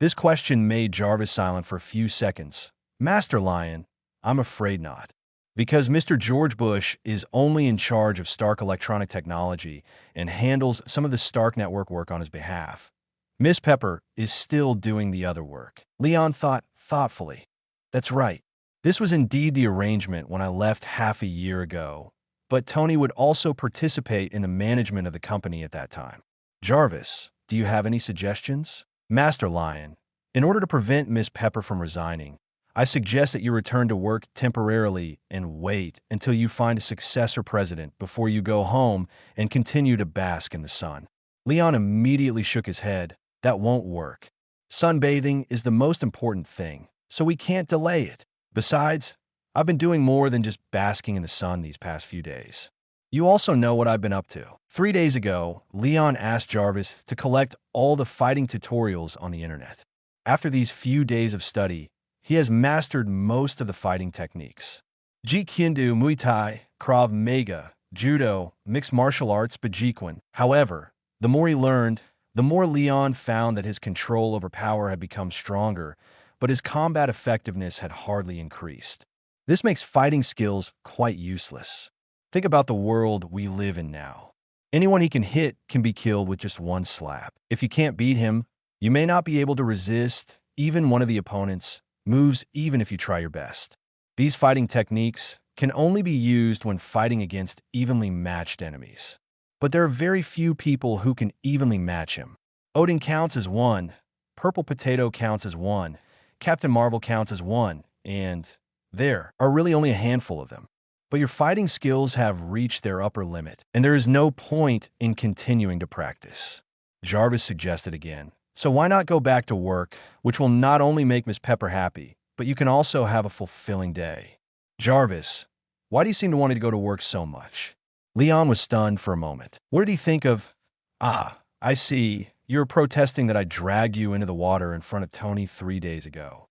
This question made Jarvis silent for a few seconds. Master Lion, I'm afraid not. Because Mr. George Bush is only in charge of Stark Electronic Technology and handles some of the Stark Network work on his behalf. Miss Pepper is still doing the other work. Leon thought thoughtfully. That's right. This was indeed the arrangement when I left half a year ago. But Tony would also participate in the management of the company at that time. Jarvis, do you have any suggestions? Master Lion, in order to prevent Miss Pepper from resigning, I suggest that you return to work temporarily and wait until you find a successor president before you go home and continue to bask in the sun. Leon immediately shook his head. That won't work. Sunbathing is the most important thing. so we can't delay it. Besides, I've been doing more than just basking in the sun these past few days. You also know what I've been up to. 3 days ago, Leon asked Jarvis to collect all the fighting tutorials on the internet. After these few days of study, he has mastered most of the fighting techniques. Jeet Kune Do, Muay Thai, Krav Maga, Judo, mixed martial arts, Bajikwan. However, the more he learned, the more Leon found that his control over power had become stronger, but his combat effectiveness had hardly increased. This makes fighting skills quite useless. Think about the world we live in now. Anyone he can hit can be killed with just one slap. If you can't beat him, you may not be able to resist even one of the opponent's moves, even if you try your best. These fighting techniques can only be used when fighting against evenly matched enemies. But there are very few people who can evenly match him. Odin counts as one, Purple Potato counts as one, Captain Marvel counts as one, and there are really only a handful of them. But your fighting skills have reached their upper limit, and there is no point in continuing to practice. Jarvis suggested again. So why not go back to work, which will not only make Miss Pepper happy, but you can also have a fulfilling day. Jarvis, why do you seem to want to go to work so much? Leon was stunned for a moment. What did he think of? Ah, I see. You were protesting that I dragged you into the water in front of Tony 3 days ago.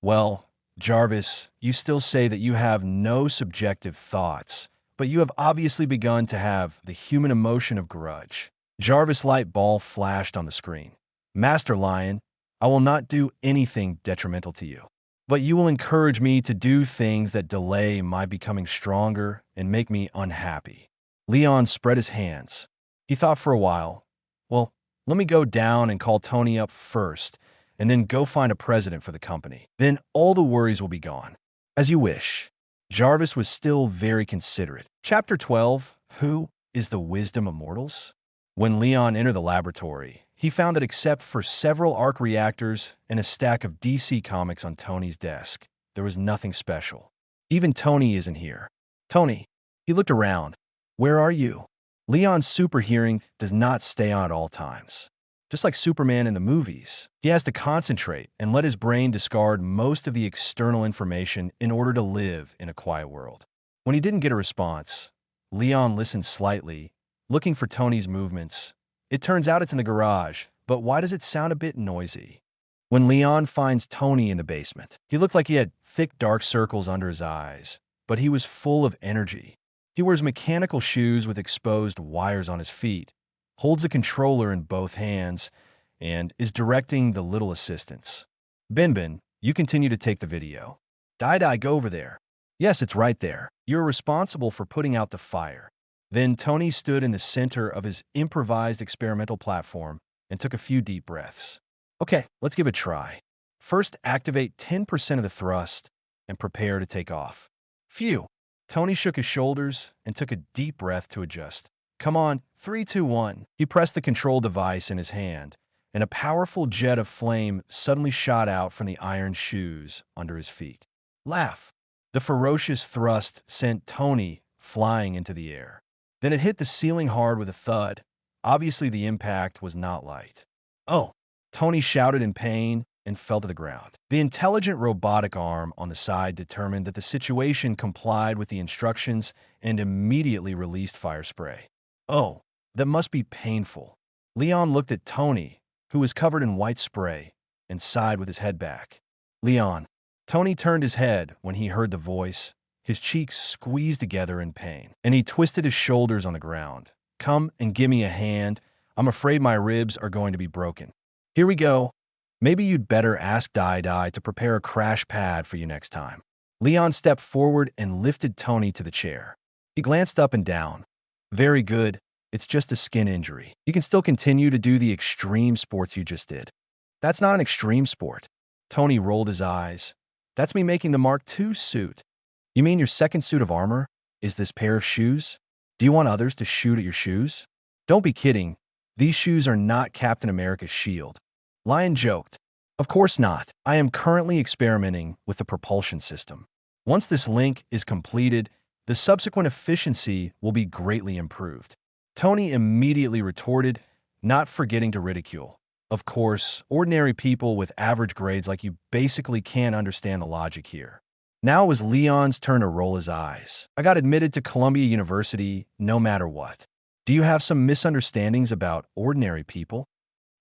Well, Jarvis, you still say that you have no subjective thoughts, but you have obviously begun to have the human emotion of grudge. Jarvis' light ball flashed on the screen. Master Lion, I will not do anything detrimental to you, but you will encourage me to do things that delay my becoming stronger and make me unhappy. Leon spread his hands. He thought for a while. Well, let me go down and call Tony up first, and then go find a president for the company. Then all the worries will be gone. As you wish. Jarvis was still very considerate. Chapter 12, Who is the Wisdom of Mortals? When Leon entered the laboratory, he found that except for several arc reactors and a stack of DC comics on Tony's desk, there was nothing special. Even Tony isn't here. Tony. He looked around. Where are you? Leon's super hearing does not stay on at all times. Just like Superman in the movies, he has to concentrate and let his brain discard most of the external information in order to live in a quiet world. When he didn't get a response, Leon listened slightly, looking for Tony's movements. It turns out it's in the garage, but why does it sound a bit noisy? When Leon finds Tony in the basement, he looked like he had thick dark circles under his eyes, but he was full of energy. He wears mechanical shoes with exposed wires on his feet, holds a controller in both hands, and is directing the little assistants. Bin, you continue to take the video. Dai, go over there. Yes, it's right there. You're responsible for putting out the fire. Then Tony stood in the center of his improvised experimental platform and took a few deep breaths. Okay, let's give it a try. First, activate 10% of the thrust and prepare to take off. Phew. Tony shook his shoulders and took a deep breath to adjust. Come on, 3, 2, 1. He pressed the control device in his hand, and a powerful jet of flame suddenly shot out from the iron shoes under his feet. Laugh. The ferocious thrust sent Tony flying into the air. Then it hit the ceiling hard with a thud. Obviously, the impact was not light. Oh, Tony shouted in pain and fell to the ground. The intelligent robotic arm on the side determined that the situation complied with the instructions and immediately released fire spray. Oh, that must be painful. Leon looked at Tony, who was covered in white spray, and sighed with his head back. Leon. Tony turned his head when he heard the voice. His cheeks squeezed together in pain, and he twisted his shoulders on the ground. Come and give me a hand. I'm afraid my ribs are going to be broken. Here we go. Maybe you'd better ask Dai to prepare a crash pad for you next time. Leon stepped forward and lifted Tony to the chair. He glanced up and down. Very good. It's just a skin injury. You can still continue to do the extreme sports you just did. That's not an extreme sport. Tony rolled his eyes. That's me making the Mark II suit. You mean your second suit of armor? Is this pair of shoes? Do you want others to shoot at your shoes? Don't be kidding. These shoes are not Captain America's shield. Lion joked. Of course not. I am currently experimenting with the propulsion system. Once this link is completed, the subsequent efficiency will be greatly improved. Tony immediately retorted, not forgetting to ridicule. Of course, ordinary people with average grades like you basically can't understand the logic here. Now it was Leon's turn to roll his eyes. I got admitted to Columbia University no matter what. Do you have some misunderstandings about ordinary people?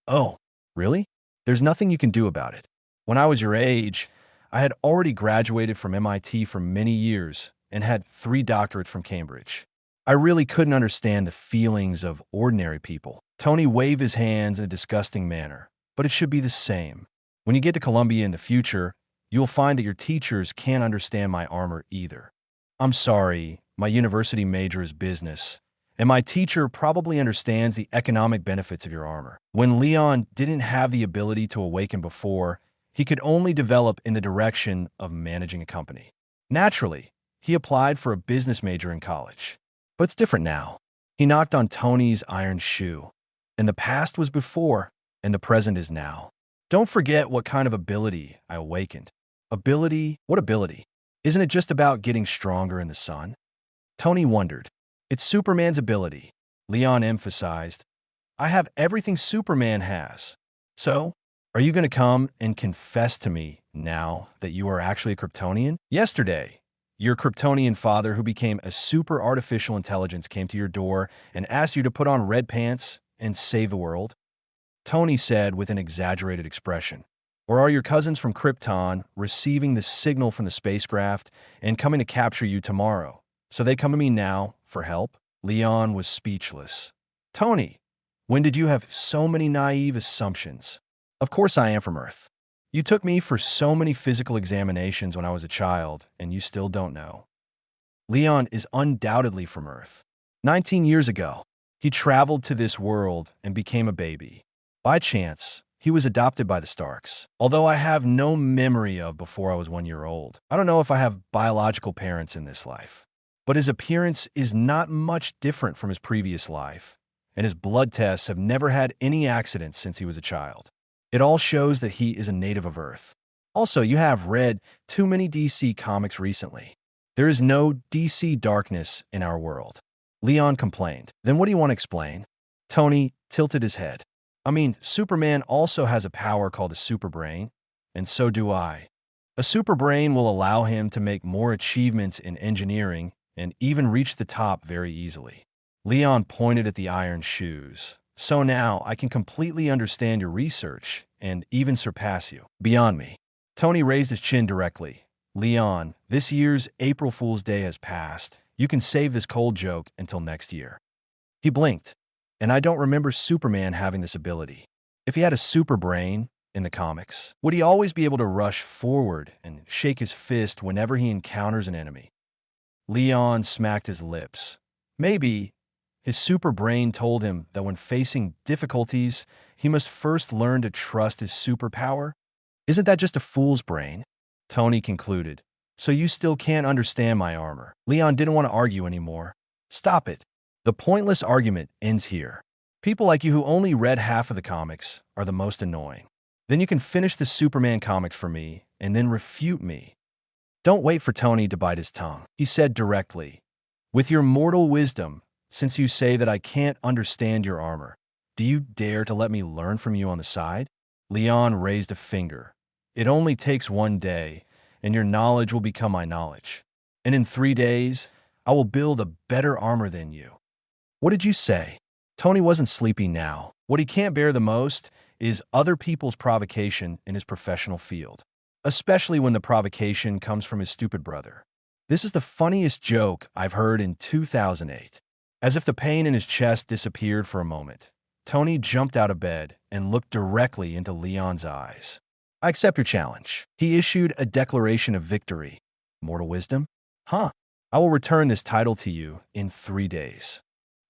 Oh, really? There's nothing you can do about it. When I was your age, I had already graduated from MIT for many years and had 3 doctorates from Cambridge. I really couldn't understand the feelings of ordinary people. Tony waved his hands in a disgusting manner, but it should be the same. When you get to Columbia in the future, you'll find that your teachers can't understand my armor either. I'm sorry, my university major is business, and my teacher probably understands the economic benefits of your armor. When Leon didn't have the ability to awaken before, he could only develop in the direction of managing a company. Naturally, he applied for a business major in college. But it's different now. He knocked on Tony's iron shoe. And the past was before, and the present is now. Don't forget what kind of ability I awakened. Ability? What ability? Isn't it just about getting stronger in the sun? Tony wondered. It's Superman's ability. Leon emphasized. I have everything Superman has. So, are you going to come and confess to me now that you are actually a Kryptonian? Yesterday, your Kryptonian father, who became a super artificial intelligence, came to your door and asked you to put on red pants and save the world? Tony said with an exaggerated expression. Or are your cousins from Krypton receiving the signal from the spacecraft and coming to capture you tomorrow? So they come to me now for help? Leon was speechless. Tony, when did you have so many naive assumptions? Of course I am from Earth. You took me for so many physical examinations when I was a child, and you still don't know. Leon is undoubtedly from Earth. 19 years ago, he traveled to this world and became a baby. By chance, he was adopted by the Starks, although I have no memory of before I was 1 year old. I don't know if I have biological parents in this life. But his appearance is not much different from his previous life, and his blood tests have never had any accidents since he was a child. It all shows that he is a native of Earth. Also, you have read too many DC comics recently. There is no DC darkness in our world. Leon complained. Then what do you want to explain? Tony tilted his head. I mean, Superman also has a power called a superbrain, and so do I. A superbrain will allow him to make more achievements in engineering and even reach the top very easily. Leon pointed at the iron shoes. So now I can completely understand your research and even surpass you. Beyond me. Tony raised his chin directly. Leon, this year's April Fool's Day has passed. You can save this cold joke until next year. He blinked. And I don't remember Superman having this ability. If he had a super brain in the comics, would he always be able to rush forward and shake his fist whenever he encounters an enemy? Leon smacked his lips. Maybe his super brain told him that when facing difficulties, he must first learn to trust his superpower. Isn't that just a fool's brain? Tony concluded. So you still can't understand my armor. Leon didn't want to argue anymore. Stop it. The pointless argument ends here. People like you who only read half of the comics are the most annoying. Then you can finish the Superman comics for me and then refute me. Don't wait for Tony to bite his tongue. He said directly, with your mortal wisdom, since you say that I can't understand your armor, do you dare to let me learn from you on the side? Leon raised a finger. It only takes 1 day, and your knowledge will become my knowledge. And in 3 days, I will build a better armor than you. What did you say? Tony wasn't sleepy now. What he can't bear the most is other people's provocation in his professional field, especially when the provocation comes from his stupid brother. This is the funniest joke I've heard in 2008. As if the pain in his chest disappeared for a moment, Tony jumped out of bed and looked directly into Leon's eyes. I accept your challenge. He issued a declaration of victory. Mortal wisdom? Huh. I will return this title to you in 3 days.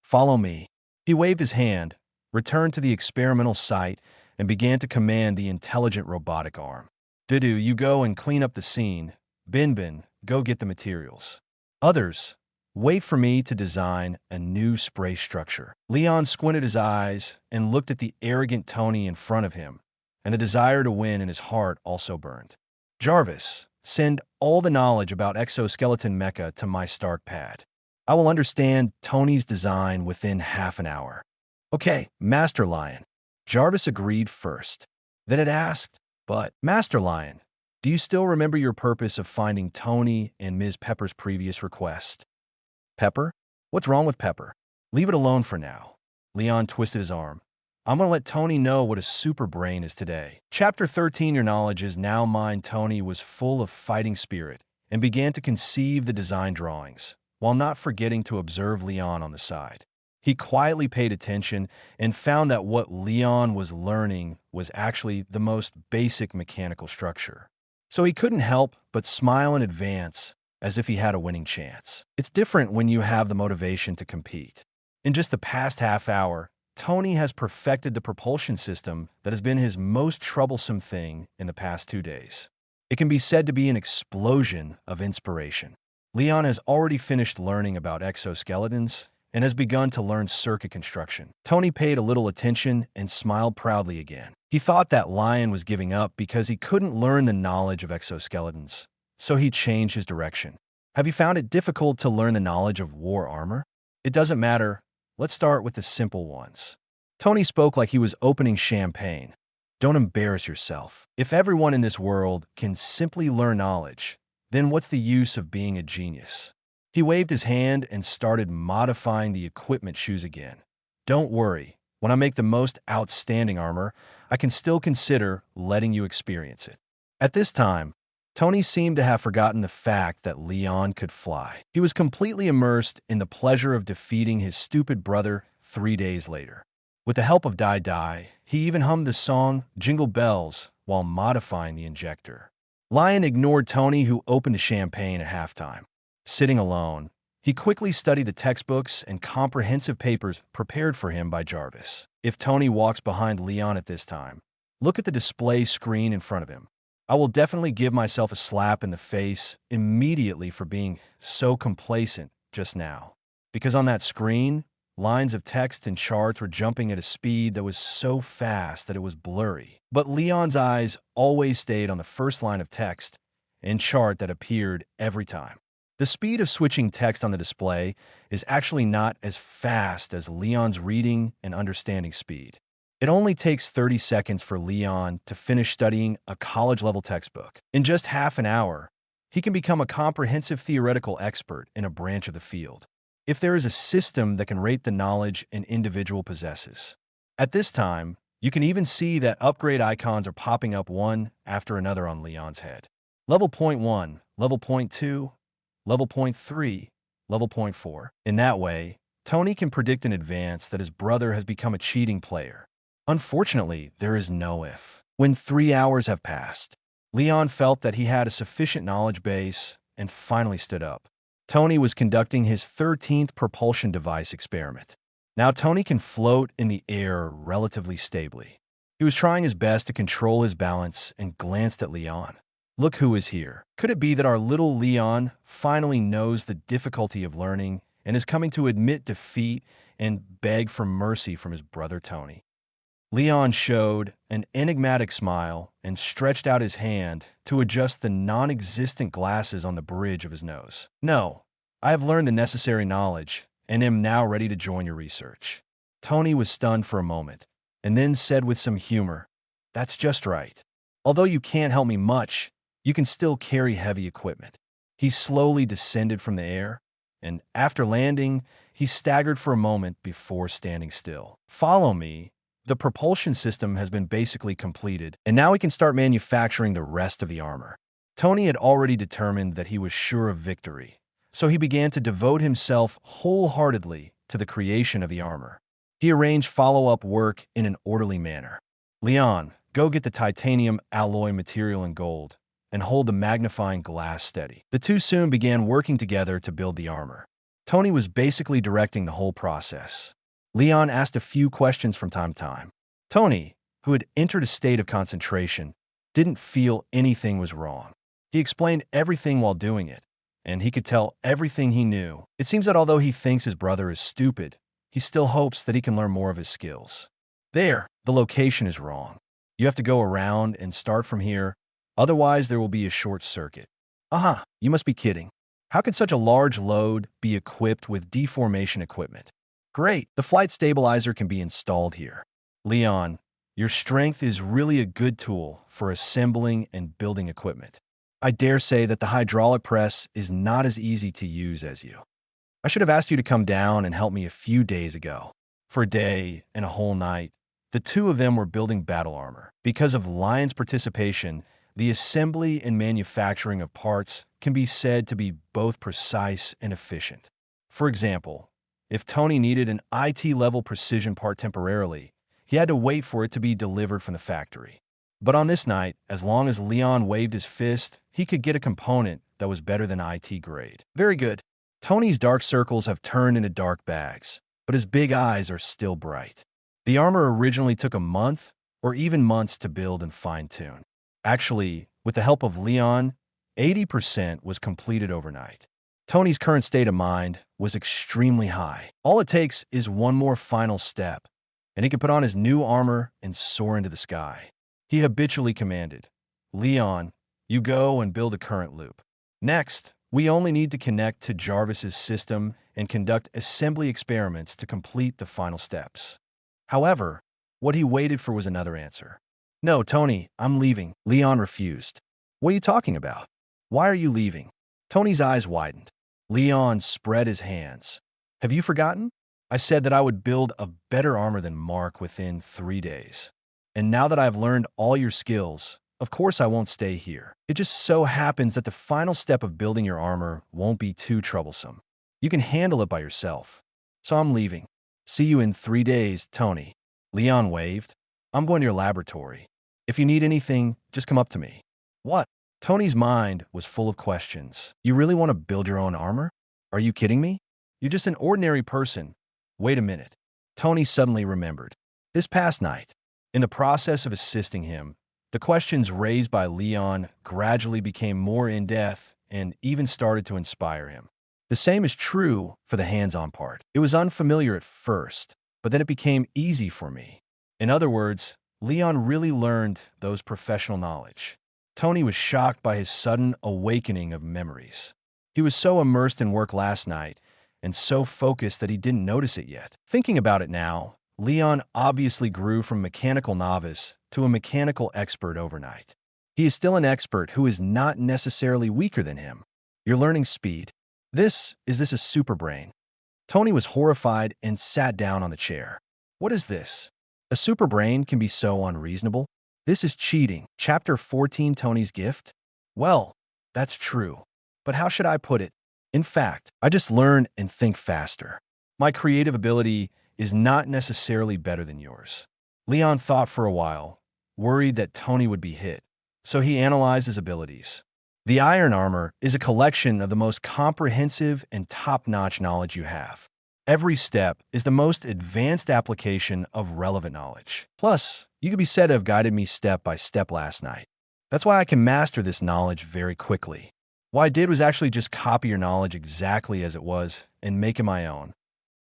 Follow me. He waved his hand, returned to the experimental site, and began to command the intelligent robotic arm. Didu, you go and clean up the scene. Bin, go get the materials. Others, wait for me to design a new spray structure. Leon squinted his eyes and looked at the arrogant Tony in front of him, and the desire to win in his heart also burned. Jarvis, send all the knowledge about exoskeleton mecha to my Stark pad. I will understand Tony's design within half an hour. Okay, Master Lion. Jarvis agreed first. Then it asked, "But, Master Lion, do you still remember your purpose of finding Tony and Ms. Pepper's previous request?" "Pepper? What's wrong with Pepper? Leave it alone for now." Leon twisted his arm. "I'm going to let Tony know what a super brain is today." Chapter 13, Your Knowledge is Now Mine. Tony was full of fighting spirit and began to conceive the design drawings, while not forgetting to observe Leon on the side. He quietly paid attention and found that what Leon was learning was actually the most basic mechanical structure. So he couldn't help but smile in advance, as if he had a winning chance. It's different when you have the motivation to compete. In just the past half hour, Tony has perfected the propulsion system that has been his most troublesome thing in the past 2 days. It can be said to be an explosion of inspiration. Leon has already finished learning about exoskeletons and has begun to learn circuit construction. Tony paid a little attention and smiled proudly again. He thought that Lion was giving up because he couldn't learn the knowledge of exoskeletons, so he changed his direction. Have you found it difficult to learn the knowledge of war armor? It doesn't matter. Let's start with the simple ones. Tony spoke like he was opening champagne. Don't embarrass yourself. If everyone in this world can simply learn knowledge, then what's the use of being a genius? He waved his hand and started modifying the equipment shoes again. Don't worry. When I make the most outstanding armor, I can still consider letting you experience it. At this time, Tony seemed to have forgotten the fact that Leon could fly. He was completely immersed in the pleasure of defeating his stupid brother 3 days later. With the help of Dai, he even hummed the song Jingle Bells while modifying the injector. Lion ignored Tony, who opened a champagne at halftime. Sitting alone, he quickly studied the textbooks and comprehensive papers prepared for him by Jarvis. If Tony walks behind Leon at this time, look at the display screen in front of him. I will definitely give myself a slap in the face immediately for being so complacent just now. Because on that screen, lines of text and charts were jumping at a speed that was so fast that it was blurry. But Leon's eyes always stayed on the first line of text and chart that appeared every time. The speed of switching text on the display is actually not as fast as Leon's reading and understanding speed. It only takes 30 seconds for Leon to finish studying a college-level textbook. In just half an hour, he can become a comprehensive theoretical expert in a branch of the field. If there is a system that can rate the knowledge an individual possesses. At this time, you can even see that upgrade icons are popping up one after another on Leon's head. Level 0.1, level 0.2, level 0.3, level 0.4. In that way, Tony can predict in advance that his brother has become a cheating player. Unfortunately, there is no if. When 3 hours have passed, Leon felt that he had a sufficient knowledge base and finally stood up. Tony was conducting his 13th propulsion device experiment. Now Tony can float in the air relatively stably. He was trying his best to control his balance and glanced at Leon. Look who is here. Could it be that our little Leon finally knows the difficulty of learning and is coming to admit defeat and beg for mercy from his brother Tony? Leon showed an enigmatic smile and stretched out his hand to adjust the non-existent glasses on the bridge of his nose. "No, I have learned the necessary knowledge and am now ready to join your research." Tony was stunned for a moment and then said with some humor, "That's just right. Although you can't help me much, you can still carry heavy equipment." He slowly descended from the air, and after landing, he staggered for a moment before standing still. "Follow me." The propulsion system has been basically completed, and now we can start manufacturing the rest of the armor. Tony had already determined that he was sure of victory, so he began to devote himself wholeheartedly to the creation of the armor. He arranged follow-up work in an orderly manner. "Leon, go get the titanium alloy material in gold and hold the magnifying glass steady." The two soon began working together to build the armor. Tony was basically directing the whole process. Leon asked a few questions from time to time. Tony, who had entered a state of concentration, didn't feel anything was wrong. He explained everything while doing it, and he could tell everything he knew. It seems that although he thinks his brother is stupid, he still hopes that he can learn more of his skills. There, the location is wrong. You have to go around and start from here, otherwise there will be a short circuit. Aha, you must be kidding. How could such a large load be equipped with deformation equipment? Great, the flight stabilizer can be installed here. Leon, Your strength is really a good tool for assembling and building equipment. I dare say that the hydraulic press is not as easy to use as you. I should have asked you to come down and help me a few days ago. For a day and a whole night, the two of them were building battle armor. Because of Lion's participation, the assembly and manufacturing of parts can be said to be both precise and efficient. For example, if Tony needed an IT-level precision part temporarily, he had to wait for it to be delivered from the factory. But on this night, as long as Leon waved his fist, he could get a component that was better than IT grade. Very good. Tony's dark circles have turned into dark bags, but his big eyes are still bright. The armor originally took a month or even months to build and fine-tune. Actually, with the help of Leon, 80% was completed overnight. Tony's current state of mind was extremely high. All it takes is one more final step, and he can put on his new armor and soar into the sky. He habitually commanded, "Leon, you go and build a current loop. Next, we only need to connect to Jarvis's system and conduct assembly experiments to complete the final steps." However, what he waited for was another answer. "No, Tony, I'm leaving." Leon refused. "What are you talking about? Why are you leaving?" Tony's eyes widened. Leon spread his hands. "Have you forgotten? I said that I would build a better armor than Mark within 3 days. And now that I've learned all your skills, of course I won't stay here. It just so happens that the final step of building your armor won't be too troublesome. You can handle it by yourself. So I'm leaving. See you in 3 days, Tony." Leon waved. "I'm going to your laboratory. If you need anything, just come up to me." "What?" Tony's mind was full of questions. "You really want to build your own armor? Are you kidding me? You're just an ordinary person." Wait a minute. Tony suddenly remembered. This past night, in the process of assisting him, the questions raised by Leon gradually became more in-depth and even started to inspire him. The same is true for the hands-on part. It was unfamiliar at first, but then it became easy for me. In other words, Leon really learned those professional knowledge. Tony was shocked by his sudden awakening of memories. He was so immersed in work last night and so focused that he didn't notice it yet. Thinking about it now, Leon obviously grew from mechanical novice to a mechanical expert overnight. He is still an expert who is not necessarily weaker than him. You're learning speed. Is this a super brain? Tony was horrified and sat down on the chair. What is this? A super brain can be so unreasonable. This is cheating. Chapter 14, Tony's Gift? Well, that's true. But how should I put it? In fact, I just learn and think faster. My creative ability is not necessarily better than yours. Leon thought for a while, worried that Tony would be hit, so he analyzed his abilities. The iron armor is a collection of the most comprehensive and top-notch knowledge you have. Every step is the most advanced application of relevant knowledge. Plus, you could be said to have guided me step by step last night. That's why I can master this knowledge very quickly. What I did was actually just copy your knowledge exactly as it was and make it my own.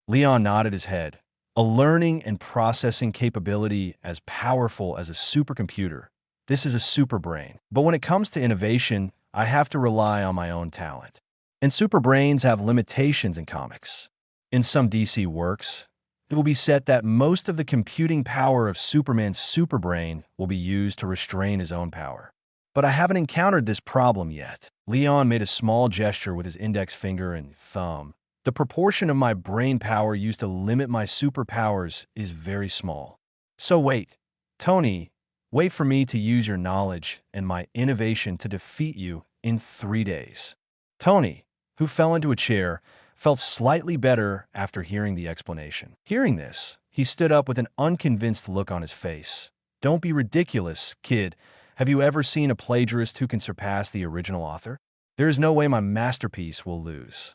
Leon nodded his head. A learning and processing capability as powerful as a supercomputer. This is a super brain. But when it comes to innovation, I have to rely on my own talent. And super brains have limitations in comics. In some DC works, it will be said that most of the computing power of Superman's superbrain will be used to restrain his own power. But I haven't encountered this problem yet. Leon made a small gesture with his index finger and thumb. The proportion of my brain power used to limit my superpowers is very small. So wait, Tony, wait for me to use your knowledge and my innovation to defeat you in 3 days. Tony, who fell into a chair, felt slightly better after hearing the explanation. Hearing this, he stood up with an unconvinced look on his face. Don't be ridiculous, kid. Have you ever seen a plagiarist who can surpass the original author? There is no way my masterpiece will lose.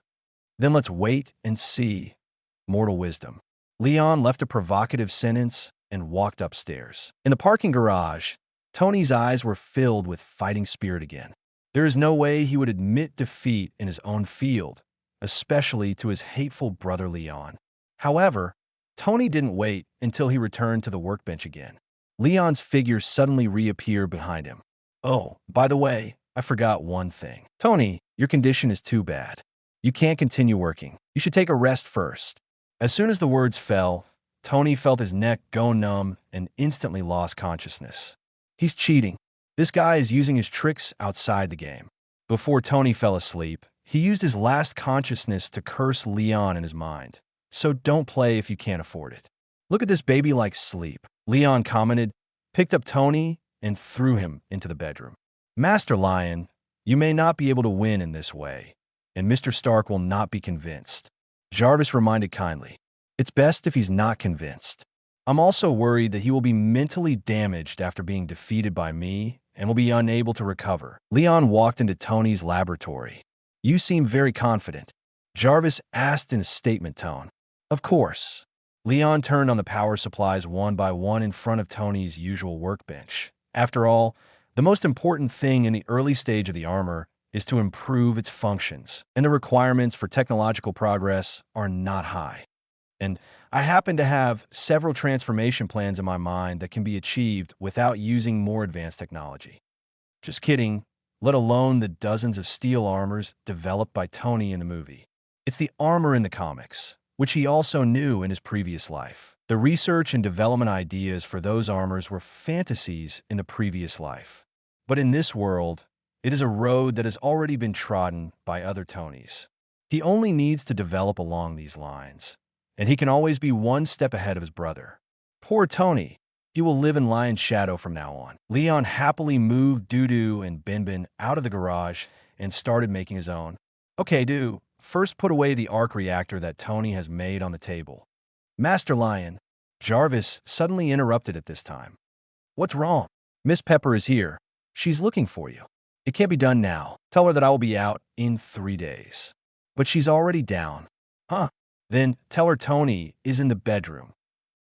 Then let's wait and see. Mortal wisdom. Leon left a provocative sentence and walked upstairs. In the parking garage, Tony's eyes were filled with fighting spirit again. There is no way he would admit defeat in his own field, especially to his hateful brother Leon. However, Tony didn't wait until he returned to the workbench again. Leon's figure suddenly reappeared behind him. Oh, by the way, I forgot one thing. Tony, your condition is too bad. You can't continue working. You should take a rest first. As soon as the words fell, Tony felt his neck go numb and instantly lost consciousness. He's cheating. This guy is using his tricks outside the game. Before Tony fell asleep, he used his last consciousness to curse Leon in his mind. So don't play if you can't afford it. Look at this baby-like sleep, Leon commented, picked up Tony, and threw him into the bedroom. Master Lion, you may not be able to win in this way, and Mr. Stark will not be convinced. Jarvis reminded kindly. It's best if he's not convinced. I'm also worried that he will be mentally damaged after being defeated by me and will be unable to recover. Leon walked into Tony's laboratory. You seem very confident. Jarvis asked in a statement tone. Of course. Leon turned on the power supplies one by one in front of Tony's usual workbench. After all, the most important thing in the early stage of the armor is to improve its functions, and the requirements for technological progress are not high. And I happen to have several transformation plans in my mind that can be achieved without using more advanced technology. Just kidding, let alone the dozens of steel armors developed by Tony in the movie. It's the armor in the comics, which he also knew in his previous life. The research and development ideas for those armors were fantasies in the previous life. But in this world, it is a road that has already been trodden by other Tonys. He only needs to develop along these lines, and he can always be one step ahead of his brother. Poor Tony. He will live in Lion's shadow from now on. Leon happily moved Dudu and Binbin out of the garage and started making his own. Okay, Do, first put away the arc reactor that Tony has made on the table. Master Lion. Jarvis suddenly interrupted at this time. What's wrong? Miss Pepper is here. She's looking for you. It can't be done now. Tell her that I will be out in 3 days. But she's already down. Huh? Then tell her Tony is in the bedroom.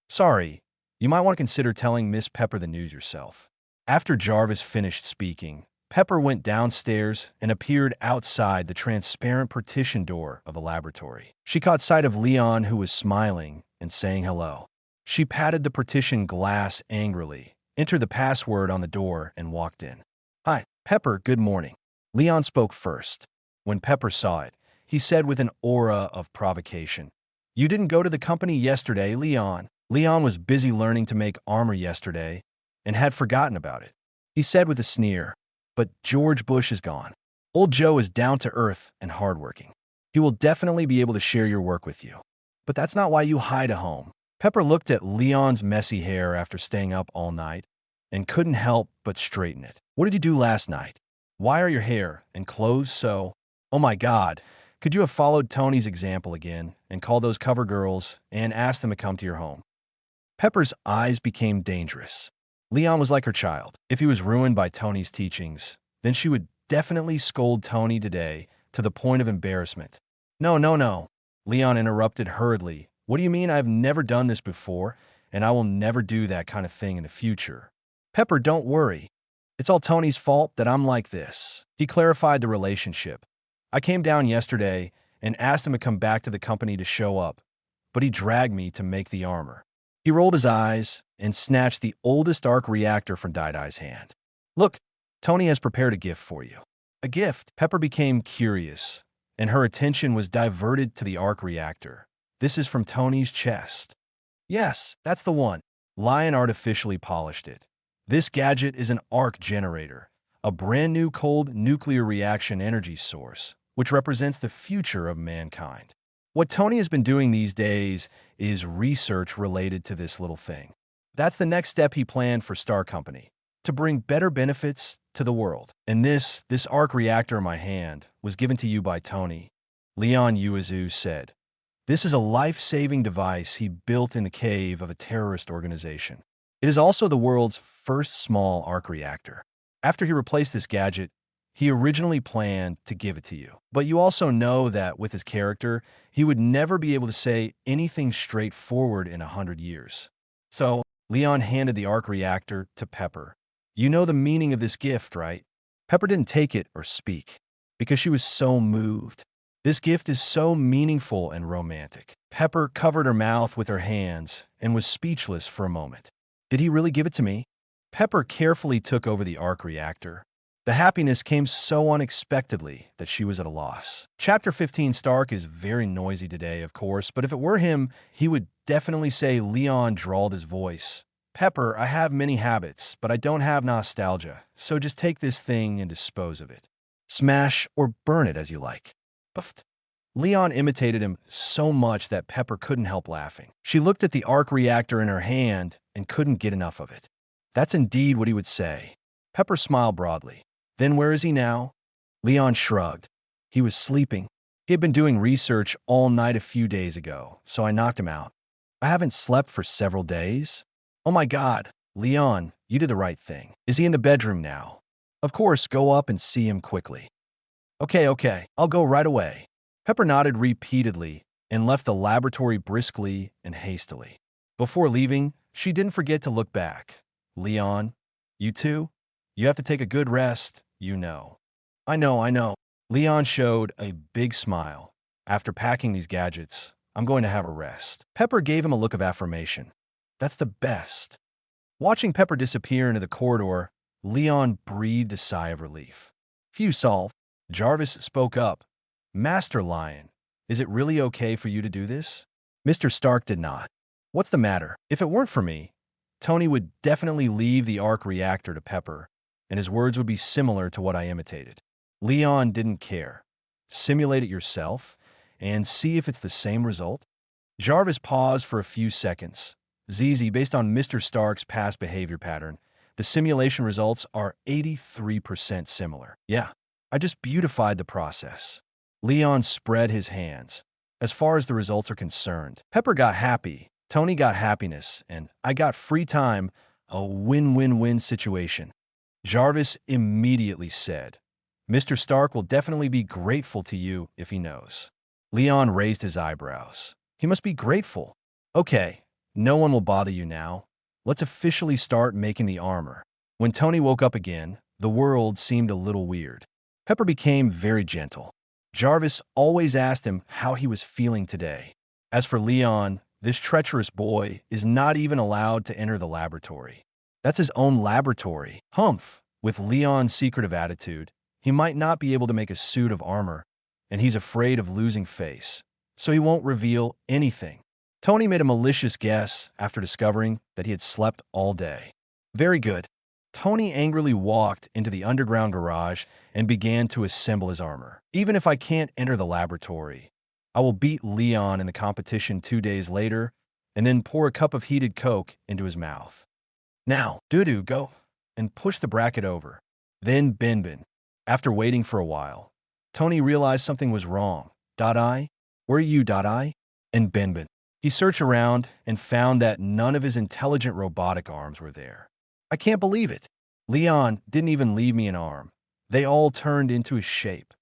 Sorry, you might want to consider telling Miss Pepper the news yourself. After Jarvis finished speaking, Pepper went downstairs and appeared outside the transparent partition door of the laboratory. She caught sight of Leon, who was smiling and saying hello. She patted the partition glass angrily, entered the password on the door, and walked in. Hi, Pepper, good morning. Leon spoke first. When Pepper saw it, he said with an aura of provocation, You didn't go to the company yesterday, Leon. Leon was busy learning to make armor yesterday and had forgotten about it. He said with a sneer, But George Bush is gone. Old Joe is down to earth and hardworking. He will definitely be able to share your work with you. But that's not why you hide a home. Pepper looked at Leon's messy hair after staying up all night and couldn't help but straighten it. What did you do last night? Why are your hair and clothes so... Oh my God, could you have followed Tony's example again and called those cover girls and asked them to come to your home? Pepper's eyes became dangerous. Leon was like her child. If he was ruined by Tony's teachings, then she would definitely scold Tony today to the point of embarrassment. No. Leon interrupted hurriedly. What do you mean? I've never done this before, and I will never do that kind of thing in the future. Pepper, don't worry. It's all Tony's fault that I'm like this. He clarified the relationship. I came down yesterday and asked him to come back to the company to show up, but he dragged me to make the armor. He rolled his eyes and snatched the oldest arc reactor from Dai's hand. Look, Tony has prepared a gift for you. A gift? Pepper became curious, and her attention was diverted to the arc reactor. This is from Tony's chest. Yes, that's the one. Lion artificially polished it. This gadget is an arc generator, a brand new cold nuclear reaction energy source, which represents the future of mankind. What Tony has been doing these days is research related to this little thing. That's the next step he planned for Star Company, to bring better benefits to the world. And this arc reactor in my hand was given to you by Tony, Leon Uizu said. This is a life-saving device he built in the cave of a terrorist organization. It is also the world's first small arc reactor. After he replaced this gadget, he originally planned to give it to you. But you also know that with his character, he would never be able to say anything straightforward in 100 years. So, Leon handed the arc reactor to Pepper. You know the meaning of this gift, right? Pepper didn't take it or speak, because she was so moved. This gift is so meaningful and romantic. Pepper covered her mouth with her hands and was speechless for a moment. Did he really give it to me? Pepper carefully took over the arc reactor. The happiness came so unexpectedly that she was at a loss. Chapter 15. Stark is very noisy today, of course, but if it were him, he would definitely say. Leon drawled his voice. Pepper, I have many habits, but I don't have nostalgia, so just take this thing and dispose of it. Smash or burn it as you like. Puffed. Leon imitated him so much that Pepper couldn't help laughing. She looked at the arc reactor in her hand and couldn't get enough of it. That's indeed what he would say. Pepper smiled broadly. Then where is he now? Leon shrugged. He was sleeping. He had been doing research all night a few days ago, so I knocked him out. I haven't slept for several days. Oh my God, Leon, you did the right thing. Is he in the bedroom now? Of course, go up and see him quickly. Okay, I'll go right away. Pepper nodded repeatedly and left the laboratory briskly and hastily. Before leaving, she didn't forget to look back. Leon, you too? You have to take a good rest, you know. I know. Leon showed a big smile. After packing these gadgets, I'm going to have a rest. Pepper gave him a look of affirmation. That's the best. Watching Pepper disappear into the corridor, Leon breathed a sigh of relief. Phew, Saul. Jarvis spoke up. Master Lion, is it really okay for you to do this? Mr. Stark did not. What's the matter? If it weren't for me, Tony would definitely leave the arc reactor to Pepper, and his words would be similar to what I imitated. Leon didn't care. Simulate it yourself and see if it's the same result. Jarvis paused for a few seconds. ZZ, based on Mr. Stark's past behavior pattern, the simulation results are 83% similar. Yeah, I just beautified the process. Leon spread his hands. As far as the results are concerned, Pepper got happy, Tony got happiness, and I got free time, a win-win-win situation. Jarvis immediately said, Mr. Stark will definitely be grateful to you if he knows. Leon raised his eyebrows. He must be grateful. Okay, no one will bother you now. Let's officially start making the armor. When Tony woke up again, the world seemed a little weird. Pepper became very gentle. Jarvis always asked him how he was feeling today. As for Leon, this treacherous boy is not even allowed to enter the laboratory. That's his own laboratory. Humph! With Leon's secretive attitude, he might not be able to make a suit of armor, and he's afraid of losing face, so he won't reveal anything. Tony made a malicious guess after discovering that he had slept all day. Very good. Tony angrily walked into the underground garage and began to assemble his armor. Even if I can't enter the laboratory, I will beat Leon in the competition 2 days later and then pour a cup of heated Coke into his mouth. Now, Doo-Doo, go and push the bracket over. Then Bin. After waiting for a while, Tony realized something was wrong. I? Where are you, I? And Bin. He searched around and found that none of his intelligent robotic arms were there. I can't believe it. Leon didn't even leave me an arm. They all turned into his shape.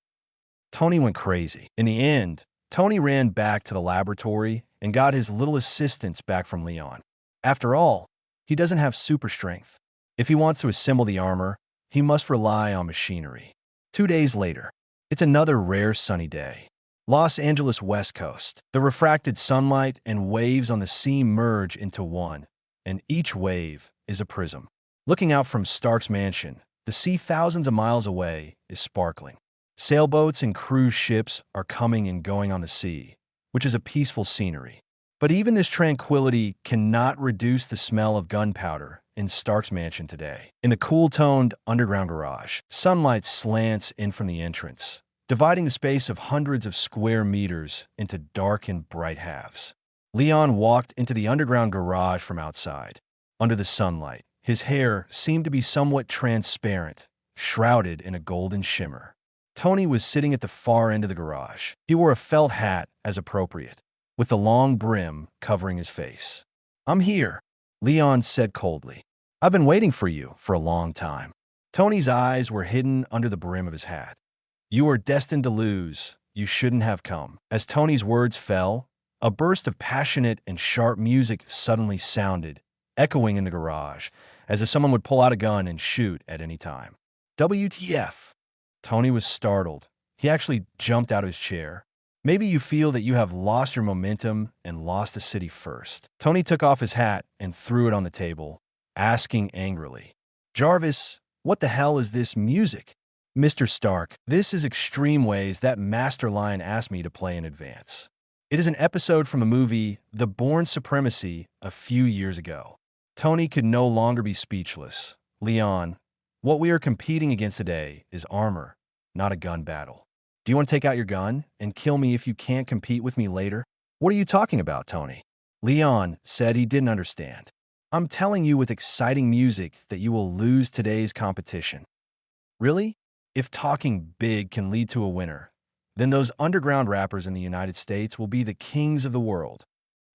Tony went crazy. In the end, Tony ran back to the laboratory and got his little assistance back from Leon. After all, he doesn't have super strength. If he wants to assemble the armor, he must rely on machinery. 2 days later, it's another rare sunny day. Los Angeles West Coast. The refracted sunlight and waves on the sea merge into one, and each wave is a prism. Looking out from Stark's mansion, the sea thousands of miles away is sparkling. Sailboats and cruise ships are coming and going on the sea, which is a peaceful scenery. But even this tranquility cannot reduce the smell of gunpowder in Stark's mansion today. In the cool-toned underground garage, sunlight slants in from the entrance, dividing the space of hundreds of square meters into dark and bright halves. Leon walked into the underground garage from outside. Under the sunlight, his hair seemed to be somewhat transparent, shrouded in a golden shimmer. Tony was sitting at the far end of the garage. He wore a felt hat as appropriate, with the long brim covering his face. I'm here, Leon said coldly. I've been waiting for you for a long time. Tony's eyes were hidden under the brim of his hat. You are destined to lose. You shouldn't have come. As Tony's words fell, a burst of passionate and sharp music suddenly sounded, echoing in the garage, as if someone would pull out a gun and shoot at any time. WTF? Tony was startled. He actually jumped out of his chair. Maybe you feel that you have lost your momentum and lost the city first. Tony took off his hat and threw it on the table, asking angrily, Jarvis, What the hell is this music? Mr. Stark, this is Extreme Ways that Master Lion asked me to play in advance. It is an episode from the movie The Bourne Supremacy a few years ago. Tony could no longer be speechless. Leon, what we are competing against today is armor, not a gun battle. Do you want to take out your gun and kill me if you can't compete with me later? What are you talking about, Tony? Leon said he didn't understand. I'm telling you with exciting music that you will lose today's competition. Really? If talking big can lead to a winner, then those underground rappers in the United States will be the kings of the world.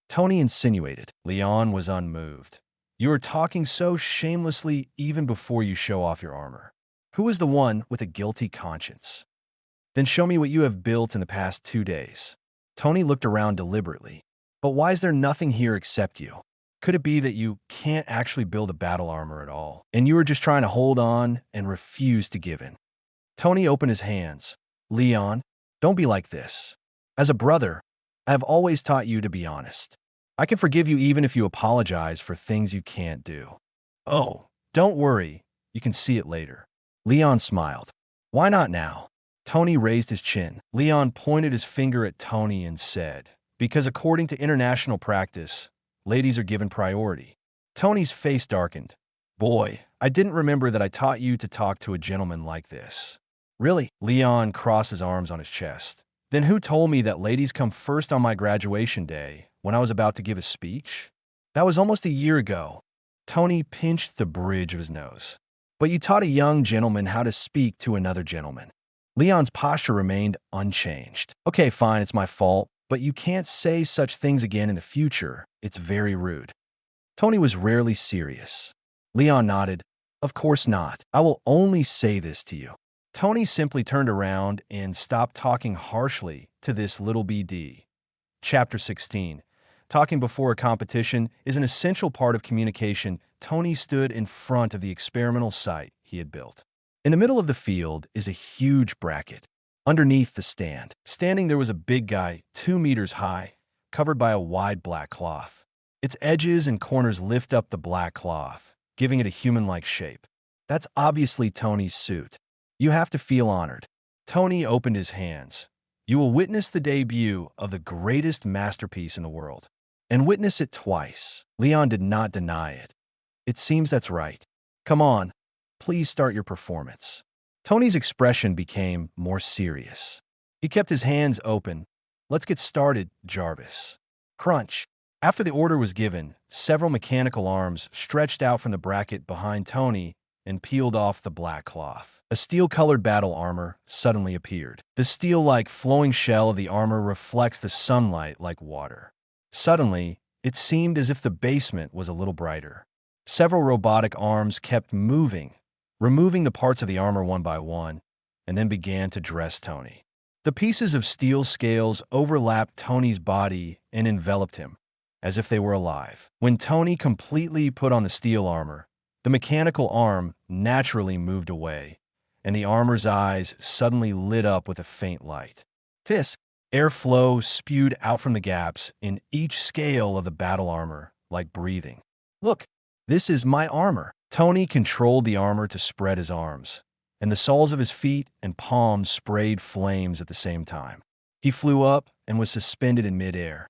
Tony insinuated. Leon was unmoved. You are talking so shamelessly even before you show off your armor. Who is the one with a guilty conscience? Then show me what you have built in the past 2 days. Tony looked around deliberately. But why is there nothing here except you? Could it be that you can't actually build a battle armor at all, and you are just trying to hold on and refuse to give in? Tony opened his hands. Leon, don't be like this. As a brother, I have always taught you to be honest. I can forgive you even if you apologize for things you can't do. Oh, don't worry. You can see it later. Leon smiled. Why not now? Tony raised his chin. Leon pointed his finger at Tony and said, because according to international practice, ladies are given priority. Tony's face darkened. Boy, I didn't remember that I taught you to talk to a gentleman like this. Really? Leon crossed his arms on his chest. Then who told me that ladies come first on my graduation day when I was about to give a speech? That was almost a year ago. Tony pinched the bridge of his nose. But you taught a young gentleman how to speak to another gentleman. Leon's posture remained unchanged. Okay, fine, it's my fault, but you can't say such things again in the future. It's very rude. Tony was rarely serious. Leon nodded. Of course not. I will only say this to you. Tony simply turned around and stopped talking harshly to this little BD. Chapter 16. Talking before a competition is an essential part of communication. Tony stood in front of the experimental site he had built. In the middle of the field is a huge bracket. Underneath the stand, standing there was a big guy, 2 meters high, covered by a wide black cloth. Its edges and corners lift up the black cloth, giving it a human-like shape. That's obviously Tony's suit. You have to feel honored. Tony opened his hands. You will witness the debut of the greatest masterpiece in the world. And witness it twice. Leon did not deny it. It seems that's right. Come on, please start your performance. Tony's expression became more serious. He kept his hands open. Let's get started, Jarvis. Crunch. After the order was given, several mechanical arms stretched out from the bracket behind Tony and peeled off the black cloth. A steel-colored battle armor suddenly appeared. The steel-like flowing shell of the armor reflects the sunlight like water. Suddenly, it seemed as if the basement was a little brighter. Several robotic arms kept moving, removing the parts of the armor one by one, and then began to dress Tony. The pieces of steel scales overlapped Tony's body and enveloped him, as if they were alive. When Tony completely put on the steel armor, the mechanical arm naturally moved away, and the armor's eyes suddenly lit up with a faint light. Tisk! Airflow spewed out from the gaps in each scale of the battle armor, like breathing. Look, this is my armor. Tony controlled the armor to spread his arms, and the soles of his feet and palms sprayed flames at the same time. He flew up and was suspended in midair.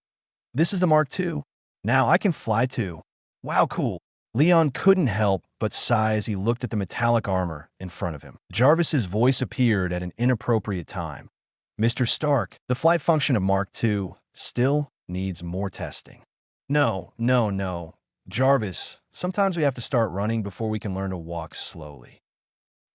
This is the Mark II. Now I can fly too. Wow, cool. Leon couldn't help but sigh as he looked at the metallic armor in front of him. Jarvis's voice appeared at an inappropriate time. Mr. Stark, the flight function of Mark II still needs more testing. No. Jarvis, sometimes we have to start running before we can learn to walk slowly.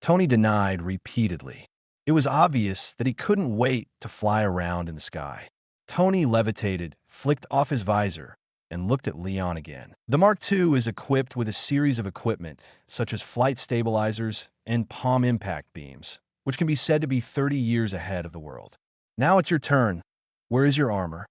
Tony denied repeatedly. It was obvious that he couldn't wait to fly around in the sky. Tony levitated, flicked off his visor, and looked at Leon again. The Mark II is equipped with a series of equipment, such as flight stabilizers and palm impact beams, which can be said to be 30 years ahead of the world. Now it's your turn. Where is your armor?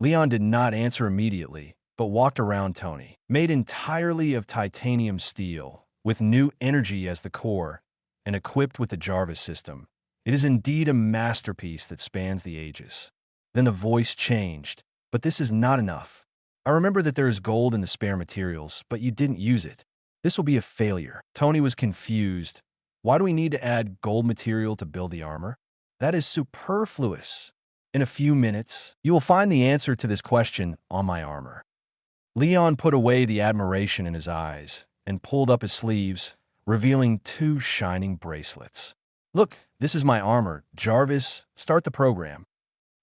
Leon did not answer immediately, but walked around Tony. Made entirely of titanium steel, with new energy as the core, and equipped with the Jarvis system, it is indeed a masterpiece that spans the ages. Then the voice changed. But this is not enough. I remember that there is gold in the spare materials, but you didn't use it. This will be a failure. Tony was confused, Why do we need to add gold material to build the armor? That is superfluous. In a few minutes, you will find the answer to this question on my armor. Leon put away the admiration in his eyes and pulled up his sleeves, revealing two shining bracelets. Look, this is my armor. Jarvis, start the program.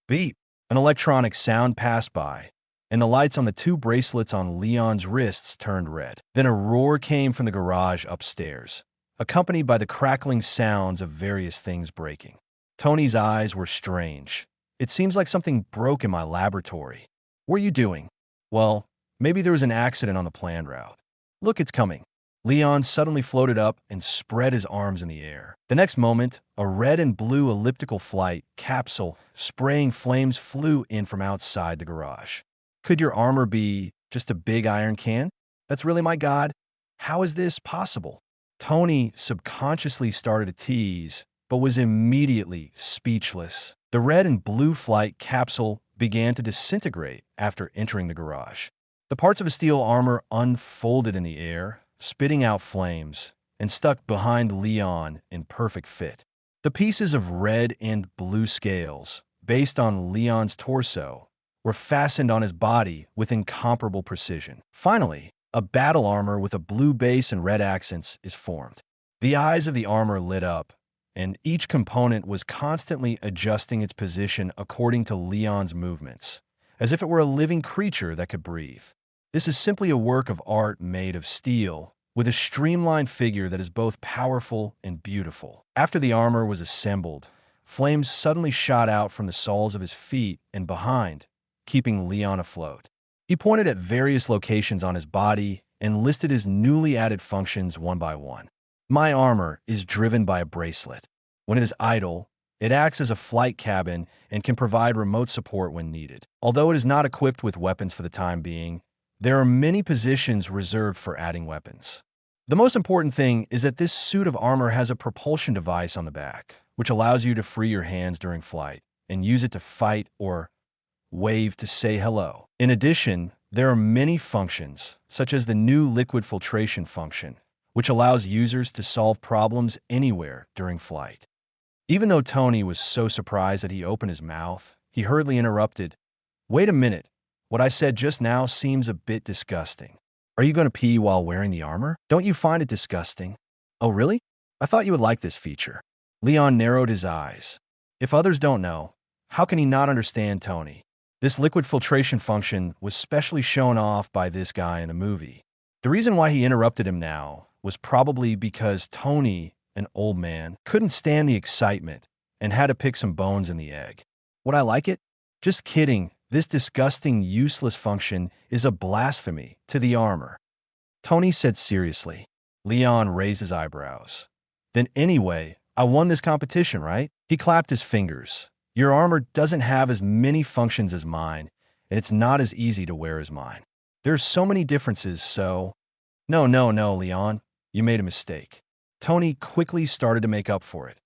Beep. An electronic sound passed by, and the lights on the two bracelets on Leon's wrists turned red. Then a roar came from the garage upstairs, accompanied by the crackling sounds of various things breaking. Tony's eyes were strange. It seems like something broke in my laboratory. What are you doing? Well, maybe there was an accident on the planned route. Look, it's coming. Leon suddenly floated up and spread his arms in the air. The next moment, a red and blue elliptical flight capsule spraying flames flew in from outside the garage. Could your armor be just a big iron can? That's really my god. How is this possible? Tony subconsciously started to tease, but was immediately speechless. The red and blue flight capsule began to disintegrate after entering the garage. The parts of a steel armor unfolded in the air, spitting out flames, and stuck behind Leon in perfect fit. The pieces of red and blue scales, based on Leon's torso, were fastened on his body with incomparable precision. Finally, a battle armor with a blue base and red accents is formed. The eyes of the armor lit up, and each component was constantly adjusting its position according to Leon's movements, as if it were a living creature that could breathe. This is simply a work of art made of steel, with a streamlined figure that is both powerful and beautiful. After the armor was assembled, flames suddenly shot out from the soles of his feet and behind, keeping Leon afloat. He pointed at various locations on his body and listed his newly added functions one by one. My armor is driven by a bracelet. When it is idle, it acts as a flight cabin and can provide remote support when needed. Although it is not equipped with weapons for the time being, there are many positions reserved for adding weapons. The most important thing is that this suit of armor has a propulsion device on the back, which allows you to free your hands during flight and use it to fight or wave to say hello. In addition, there are many functions, such as the new liquid filtration function, which allows users to solve problems anywhere during flight. Even though Tony was so surprised that he opened his mouth, he hurriedly interrupted. Wait a minute. What I said just now seems a bit disgusting. Are you going to pee while wearing the armor? Don't you find it disgusting? Oh, really? I thought you would like this feature. Leon narrowed his eyes. If others don't know, how can he not understand Tony? This liquid filtration function was specially shown off by this guy in a movie. The reason why he interrupted him now was probably because Tony, an old man, couldn't stand the excitement and had to pick some bones in the egg. Would I like it? Just kidding. This disgusting, useless function is a blasphemy to the armor. Tony said seriously. Leon raised his eyebrows. Then anyway, I won this competition, right? He clapped his fingers. Your armor doesn't have as many functions as mine, and it's not as easy to wear as mine. There's so many differences, so... No, Leon. You made a mistake. Tony quickly started to make up for it.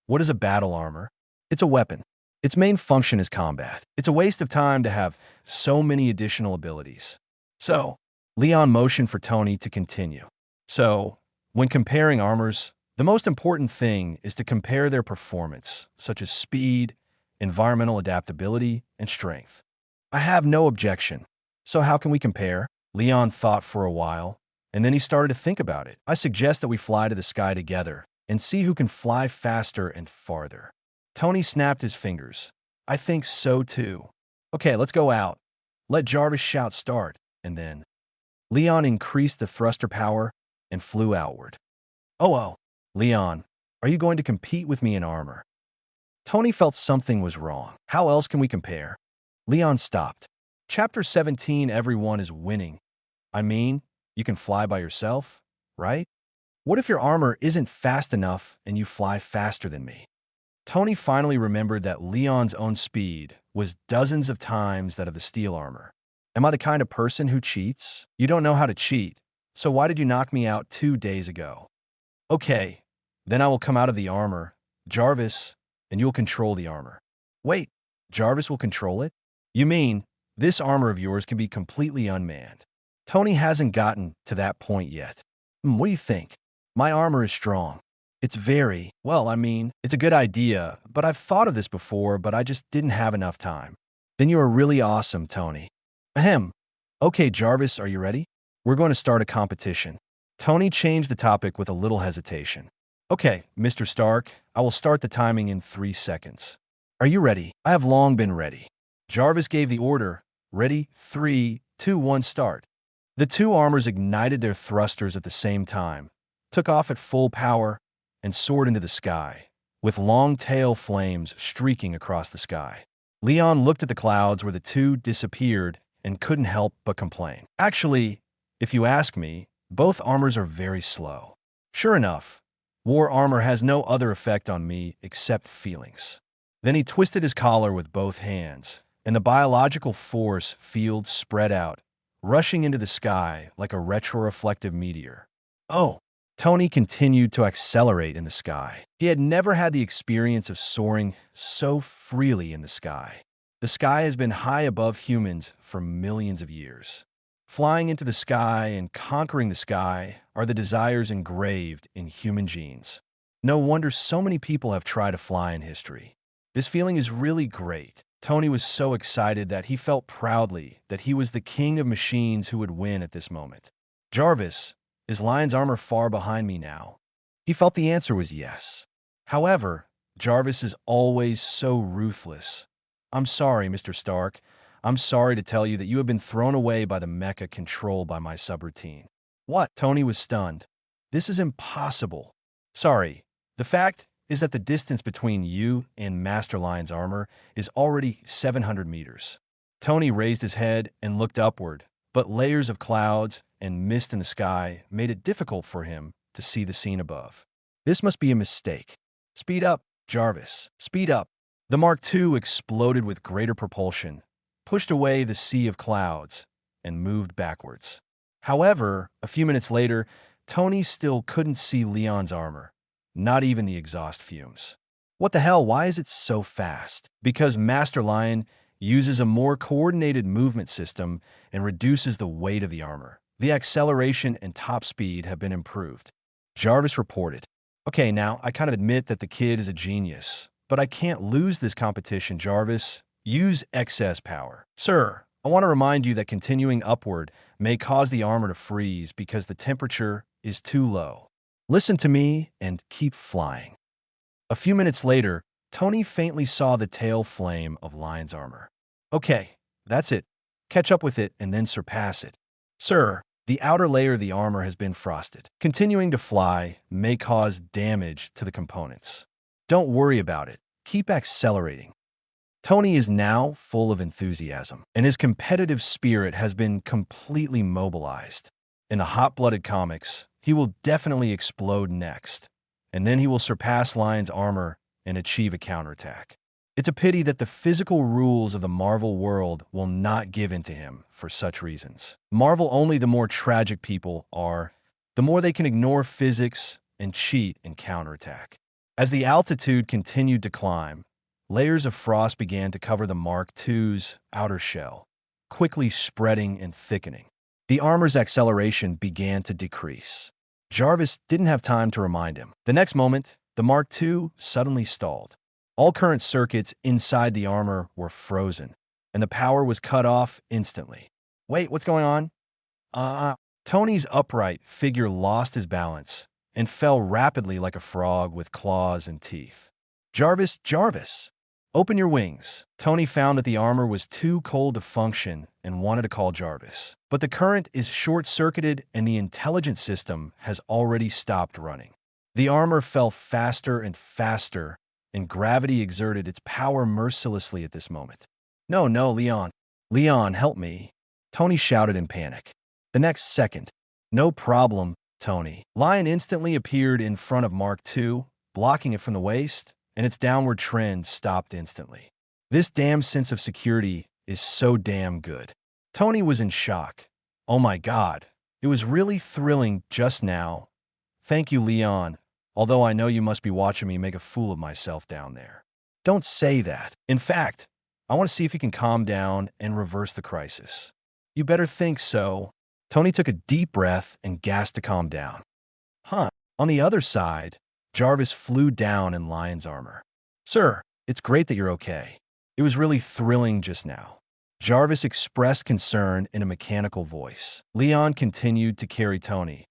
What is a battle armor? It's a weapon. Its main function is combat. It's a waste of time to have so many additional abilities. So, Leon motioned for Tony to continue. So, when comparing armors, the most important thing is to compare their performance, such as speed, environmental adaptability, and strength. I have no objection. So how can we compare? Leon thought for a while, and then he started to think about it. I suggest that we fly to the sky together and see who can fly faster and farther. Tony snapped his fingers. I think so too. Okay, let's go out. Let Jarvis shout start, and then Leon increased the thruster power and flew outward. Oh, Leon, are you going to compete with me in armor? Tony felt something was wrong. How else can we compare? Leon stopped. Chapter 17, everyone is winning. I mean, you can fly by yourself, right? What if your armor isn't fast enough and you fly faster than me? Tony finally remembered that Leon's own speed was dozens of times that of the steel armor. Am I the kind of person who cheats? You don't know how to cheat, so why did you knock me out 2 days ago? Okay, then I will come out of the armor, Jarvis, and you'll control the armor. Wait, Jarvis will control it? You mean, this armor of yours can be completely unmanned? Tony hasn't gotten to that point yet. What do you think? My armor is strong. It's a good idea, but I've thought of this before, but I just didn't have enough time. Then you are really awesome, Tony. Ahem. Okay, Jarvis, are you ready? We're going to start a competition. Tony changed the topic with a little hesitation. Okay, Mr. Stark, I will start the timing in 3 seconds. Are you ready? I have long been ready. Jarvis gave the order. Ready? 3, 2, 1, start. The two armors ignited their thrusters at the same time, took off at full power, and soared into the sky, with long tail flames streaking across the sky. Leon looked at the clouds where the two disappeared and couldn't help but complain. Actually, if you ask me, both armors are very slow. Sure enough, war armor has no other effect on me except feelings. Then he twisted his collar with both hands, and the biological force field spread out, rushing into the sky like a retroreflective meteor. Oh! Tony continued to accelerate in the sky. He had never had the experience of soaring so freely in the sky. The sky has been high above humans for millions of years. Flying into the sky and conquering the sky are the desires engraved in human genes. No wonder so many people have tried to fly in history. This feeling is really great. Tony was so excited that he felt proudly that he was the king of machines who would win at this moment. Jarvis, is Lion's armor far behind me now? He felt the answer was yes. However, Jarvis is always so ruthless. I'm sorry, Mr. Stark. I'm sorry to tell you that you have been thrown away by the mecha controlled by my subroutine. What? Tony was stunned. This is impossible. Sorry. The fact is that the distance between you and Master Lion's armor is already 700 meters. Tony raised his head and looked upward, but layers of clouds and mist in the sky made it difficult for him to see the scene above. This must be a mistake. Speed up, Jarvis. Speed up. The Mark II exploded with greater propulsion, pushed away the sea of clouds, and moved backwards. However, a few minutes later, Tony still couldn't see Leon's armor, not even the exhaust fumes. What the hell? Why is it so fast? Because Master Lion uses a more coordinated movement system and reduces the weight of the armor. The acceleration and top speed have been improved. Jarvis reported. Okay, now, I kind of admit that the kid is a genius, but I can't lose this competition, Jarvis. Use excess power. Sir, I want to remind you that continuing upward may cause the armor to freeze because the temperature is too low. Listen to me and keep flying. A few minutes later, Tony faintly saw the tail flame of Lion's armor. Okay, that's it. Catch up with it and then surpass it. Sir, the outer layer of the armor has been frosted. Continuing to fly may cause damage to the components. Don't worry about it. Keep accelerating. Tony is now full of enthusiasm, and his competitive spirit has been completely mobilized. In the hot-blooded comics, he will definitely explode next, and then he will surpass Lion's armor and achieve a counterattack. It's a pity that the physical rules of the Marvel world will not give in to him for such reasons. Marvel only the more tragic people are, the more they can ignore physics and cheat and counterattack. As the altitude continued to climb, layers of frost began to cover the Mark II's outer shell, quickly spreading and thickening. The armor's acceleration began to decrease. Jarvis didn't have time to remind him. The next moment, the Mark II suddenly stalled. All current circuits inside the armor were frozen, and the power was cut off instantly. Wait, what's going on? Tony's upright figure lost his balance and fell rapidly like a frog with claws and teeth. Jarvis, open your wings. Tony found that the armor was too cold to function and wanted to call Jarvis. But the current is short-circuited and the intelligence system has already stopped running. The armor fell faster and faster, and gravity exerted its power mercilessly at this moment. No, Leon. Leon, help me. Tony shouted in panic. The next second, no problem, Tony. Lion instantly appeared in front of Mark II, blocking it from the waist, and its downward trend stopped instantly. This damn sense of security is so damn good. Tony was in shock. Oh my God, it was really thrilling just now. Thank you, Leon, although I know you must be watching me make a fool of myself down there. Don't say that. In fact, I want to see if you can calm down and reverse the crisis. You better think so. Tony took a deep breath and gasped to calm down. On the other side, Jarvis flew down in lion's armor. Sir, it's great that you're okay. It was really thrilling just now. Jarvis expressed concern in a mechanical voice. Leon continued to carry Tony.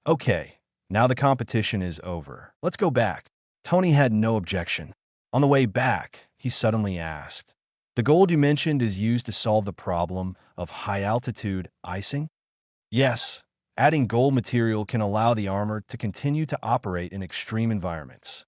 Okay, now the competition is over. Let's go back. Tony had no objection. On the way back, he suddenly asked, "The gold you mentioned is used to solve the problem of high-altitude icing?" Yes, adding gold material can allow the armor to continue to operate in extreme environments.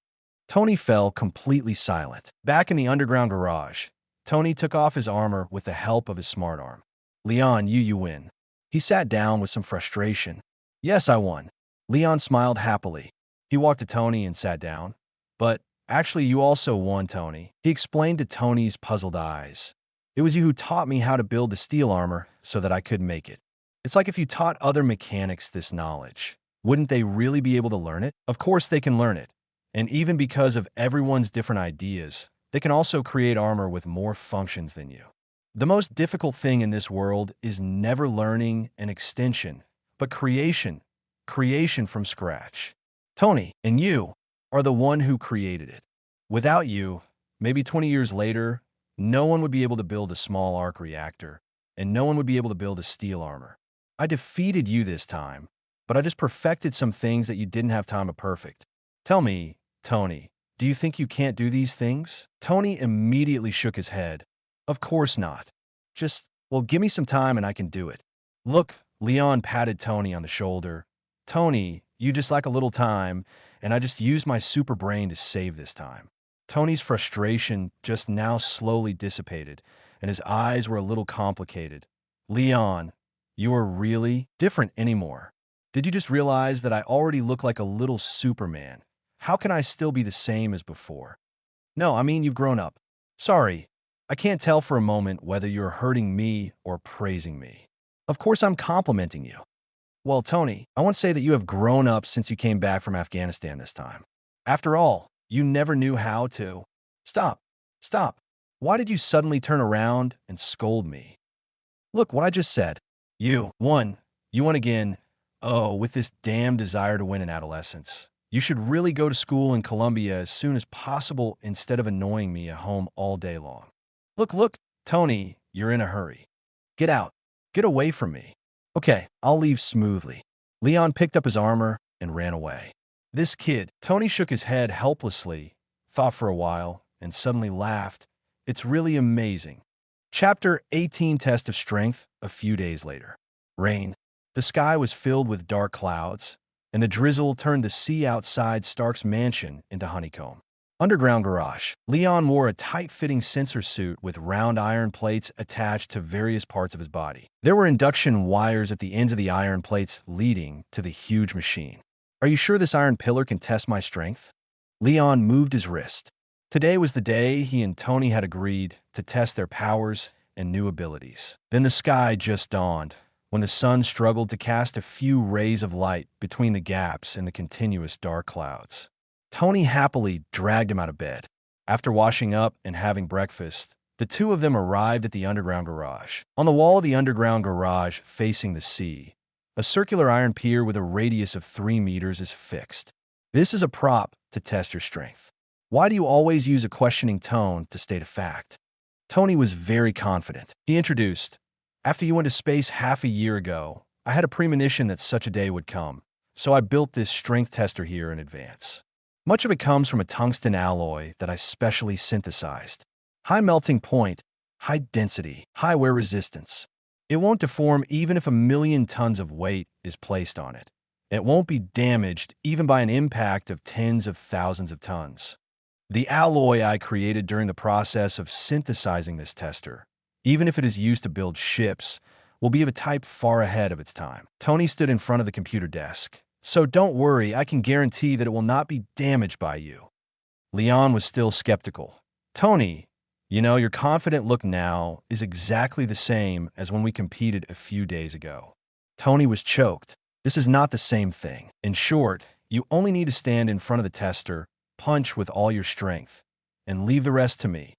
Tony fell completely silent. Back in the underground garage, Tony took off his armor with the help of his smart arm. Leon, you win. He sat down with some frustration. Yes, I won. Leon smiled happily. He walked to Tony and sat down. But actually, you also won, Tony. He explained to Tony's puzzled eyes. It was you who taught me how to build the steel armor so that I could make it. It's like if you taught other mechanics this knowledge. Wouldn't they really be able to learn it? Of course they can learn it. And even because of everyone's different ideas, they can also create armor with more functions than you. The most difficult thing in this world is never learning an extension, but creation from scratch. Tony, and you are the one who created it. Without you, maybe 20 years later, no one would be able to build a small arc reactor, and no one would be able to build a steel armor. I defeated you this time, but I just perfected some things that you didn't have time to perfect. Tell me, Tony, do you think you can't do these things? Tony immediately shook his head. Of course not. Well, give me some time and I can do it. Look, Leon patted Tony on the shoulder. Tony, you just like a little time, and I just used my super brain to save this time. Tony's frustration just now slowly dissipated, and his eyes were a little complicated. Leon, you are really different anymore. Did you just realize that I already look like a little Superman? How can I still be the same as before? No, I mean you've grown up. Sorry, I can't tell for a moment whether you're hurting me or praising me. Of course I'm complimenting you. Well, Tony, I won't say that you have grown up since you came back from Afghanistan this time. After all, you never knew how to. Stop. Why did you suddenly turn around and scold me? Look what I just said. You won again. Oh, with this damn desire to win in adolescence. You should really go to school in Columbia as soon as possible instead of annoying me at home all day long. Look, Tony, you're in a hurry. Get out. Get away from me. Okay, I'll leave smoothly. Leon picked up his armor and ran away. This kid, Tony shook his head helplessly, thought for a while, and suddenly laughed. It's really amazing. Chapter 18, Test of Strength, a few days later. Rain. The sky was filled with dark clouds, and the drizzle turned the sea outside Stark's mansion into honeycomb. Underground garage. Leon wore a tight-fitting sensor suit with round iron plates attached to various parts of his body. There were induction wires at the ends of the iron plates leading to the huge machine. Are you sure this iron pillar can test my strength? Leon moved his wrist. Today was the day he and Tony had agreed to test their powers and new abilities. Then the sky just dawned, when the sun struggled to cast a few rays of light between the gaps in the continuous dark clouds. Tony happily dragged him out of bed. After washing up and having breakfast, the two of them arrived at the underground garage. On the wall of the underground garage facing the sea, a circular iron pier with a radius of 3 meters is fixed. This is a prop to test your strength. Why do you always use a questioning tone to state a fact? Tony was very confident. He introduced, "After you went to space half a year ago, I had a premonition that such a day would come, so I built this strength tester here in advance. Much of it comes from a tungsten alloy that I specially synthesized. High melting point, high density, high wear resistance. It won't deform even if 1,000,000 tons of weight is placed on it. It won't be damaged even by an impact of tens of thousands of tons. The alloy I created during the process of synthesizing this tester, even if it is used to build ships, will be of a type far ahead of its time." Tony stood in front of the computer desk. "So don't worry, I can guarantee that it will not be damaged by you." Leon was still skeptical. "Tony, your confident look now is exactly the same as when we competed a few days ago." Tony was choked. "This is not the same thing. In short, you only need to stand in front of the tester, punch with all your strength, and leave the rest to me."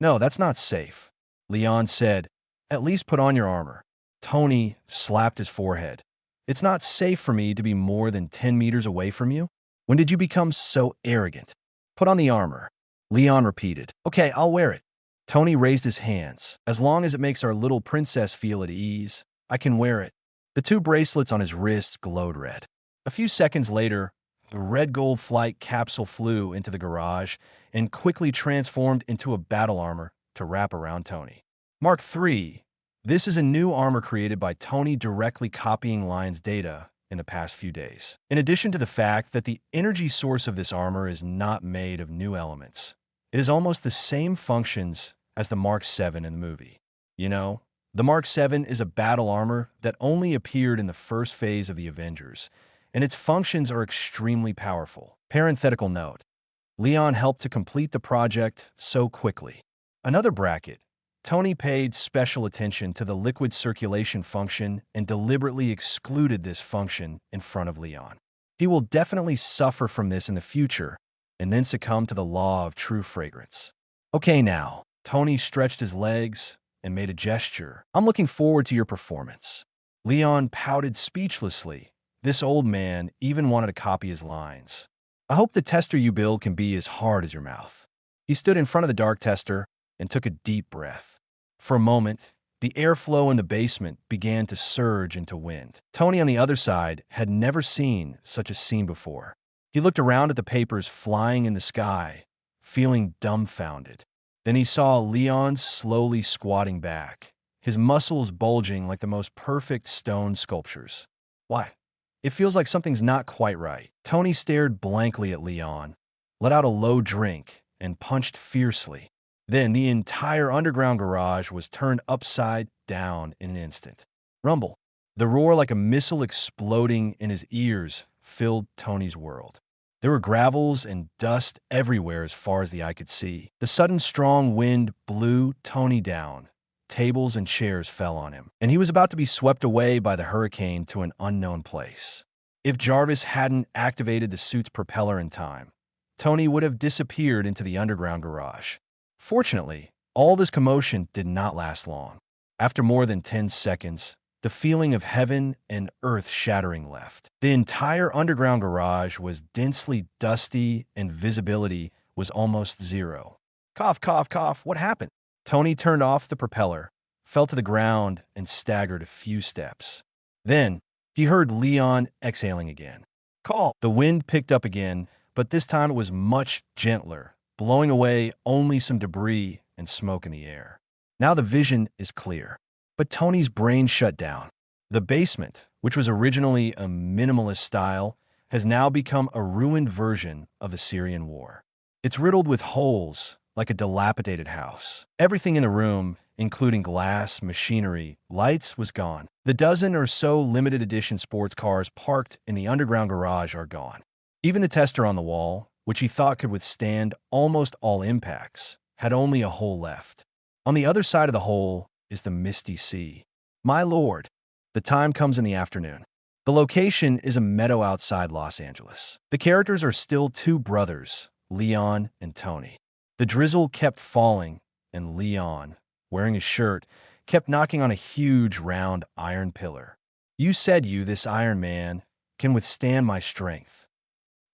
"No, that's not safe," Leon said. "At least put on your armor." Tony slapped his forehead. "It's not safe for me to be more than 10 meters away from you?" When did you become so arrogant? Put on the armor. Leon repeated. Okay, I'll wear it. Tony raised his hands. As long as it makes our little princess feel at ease, I can wear it. The two bracelets on his wrists glowed red. A few seconds later, the red gold flight capsule flew into the garage and quickly transformed into a battle armor to wrap around Tony. Mark III. This is a new armor created by Tony directly copying Lion's data in the past few days. In addition to the fact that the energy source of this armor is not made of new elements, it has almost the same functions as the Mark VII in the movie. You know, the Mark VII is a battle armor that only appeared in the first phase of the Avengers, and its functions are extremely powerful. Parenthetical note: Leon helped to complete the project so quickly. Another bracket: Tony paid special attention to the liquid circulation function and deliberately excluded this function in front of Leon. He will definitely suffer from this in the future and then succumb to the law of true fragrance. Okay now, Tony stretched his legs and made a gesture. I'm looking forward to your performance. Leon pouted speechlessly. This old man even wanted to copy his lines. I hope the tester you build can be as hard as your mouth. He stood in front of the dark tester and took a deep breath. For a moment, the airflow in the basement began to surge into wind. Tony on the other side had never seen such a scene before. He looked around at the papers flying in the sky, feeling dumbfounded. Then he saw Leon slowly squatting back, his muscles bulging like the most perfect stone sculptures. Why? It feels like something's not quite right. Tony stared blankly at Leon, let out a low drink, and punched fiercely. Then the entire underground garage was turned upside down in an instant. Rumble. The roar like a missile exploding in his ears filled Tony's world. There were gravels and dust everywhere as far as the eye could see. The sudden strong wind blew Tony down. Tables and chairs fell on him, and he was about to be swept away by the hurricane to an unknown place. If Jarvis hadn't activated the suit's propeller in time, Tony would have disappeared into the underground garage. Fortunately, all this commotion did not last long. After more than 10 seconds, the feeling of heaven and earth shattering left. The entire underground garage was densely dusty and visibility was almost zero. Cough, cough, cough, what happened? Tony turned off the propeller, fell to the ground, and staggered a few steps. Then, he heard Leon exhaling again. Call! The wind picked up again, but this time it was much gentler, blowing away only some debris and smoke in the air. Now the vision is clear. But Tony's brain shut down. The basement, which was originally a minimalist style, has now become a ruined version of the Syrian war. It's riddled with holes, like a dilapidated house. Everything in the room, including glass, machinery, lights, was gone. The dozen or so limited edition sports cars parked in the underground garage are gone. Even the tester on the wall, which he thought could withstand almost all impacts, had only a hole left. On the other side of the hole is the misty sea. My lord, the time comes in the afternoon. The location is a meadow outside Los Angeles. The characters are still two brothers, Leon and Tony. The drizzle kept falling, and Leon, wearing his shirt, kept knocking on a huge round iron pillar. You said this Iron Man, can withstand my strength.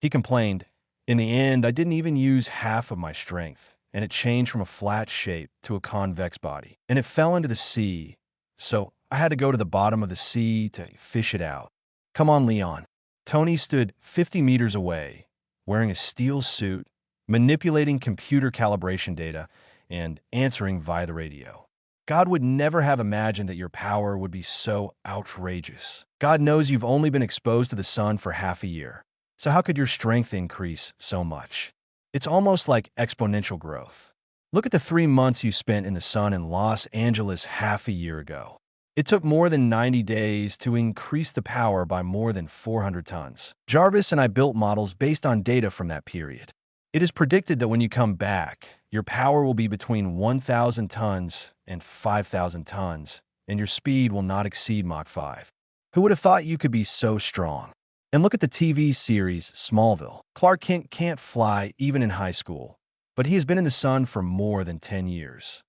He complained, in the end, I didn't even use half of my strength, and it changed from a flat shape to a convex body, and it fell into the sea, so I had to go to the bottom of the sea to fish it out. Come on, Leon. Tony stood 50 meters away, wearing a steel suit, manipulating computer calibration data, and answering via the radio. God would never have imagined that your power would be so outrageous. God knows you've only been exposed to the sun for half a year, so how could your strength increase so much? It's almost like exponential growth. Look at the 3 months you spent in the sun in Los Angeles half a year ago. It took more than 90 days to increase the power by more than 400 tons. Jarvis and I built models based on data from that period. It is predicted that when you come back, your power will be between 1,000 tons and 5,000 tons, and your speed will not exceed Mach 5. Who would have thought you could be so strong? And look at the TV series Smallville. Clark Kent can't fly even in high school, but he has been in the sun for more than 10 years.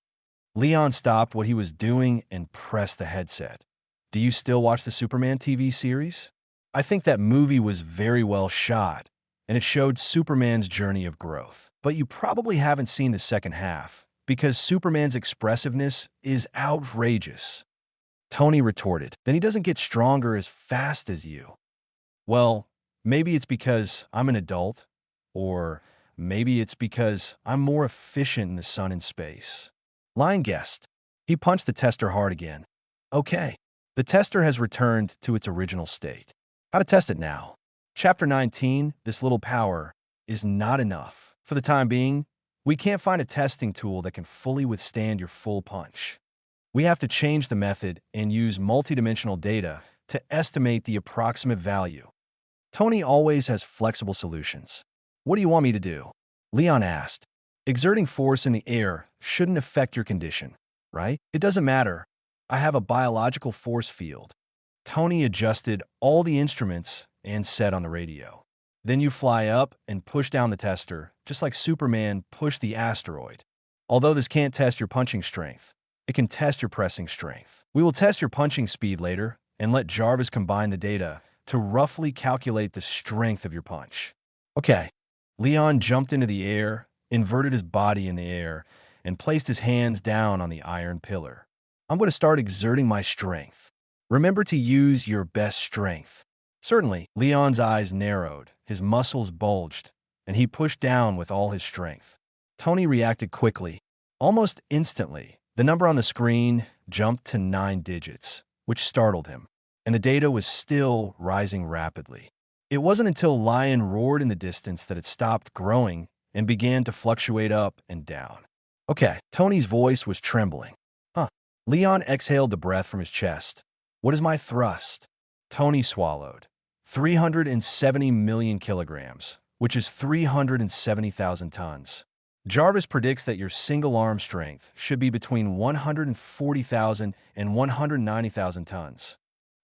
Leon stopped what he was doing and pressed the headset. Do you still watch the Superman TV series? I think that movie was very well shot, and it showed Superman's journey of growth. But you probably haven't seen the second half, because Superman's expressiveness is outrageous. Tony retorted, then he doesn't get stronger as fast as you. Well, maybe it's because I'm an adult, or maybe it's because I'm more efficient in the sun and space. Lion guessed. He punched the tester hard again. Okay. The tester has returned to its original state. How to test it now. Chapter 19, this little power, is not enough. For the time being, we can't find a testing tool that can fully withstand your full punch. We have to change the method and use multidimensional data to estimate the approximate value. Tony always has flexible solutions. What do you want me to do? Leon asked. Exerting force in the air shouldn't affect your condition, right? It doesn't matter. I have a biological force field. Tony adjusted all the instruments and said on the radio. Then you fly up and push down the tester, just like Superman pushed the asteroid. Although this can't test your punching strength, it can test your pressing strength. We will test your punching speed later and let Jarvis combine the data to roughly calculate the strength of your punch. Okay. Leon jumped into the air, inverted his body in the air, and placed his hands down on the iron pillar. I'm going to start exerting my strength. Remember to use your best strength. Certainly, Leon's eyes narrowed, his muscles bulged, and he pushed down with all his strength. Tony reacted quickly. Almost instantly, the number on the screen jumped to 9 digits, which startled him, and the data was still rising rapidly. It wasn't until Lion roared in the distance that it stopped growing and began to fluctuate up and down. Okay, Tony's voice was trembling. Leon exhaled the breath from his chest. What is my thrust? Tony swallowed. 370 million kilograms, which is 370,000 tons. Jarvis predicts that your single arm strength should be between 140,000 and 190,000 tons.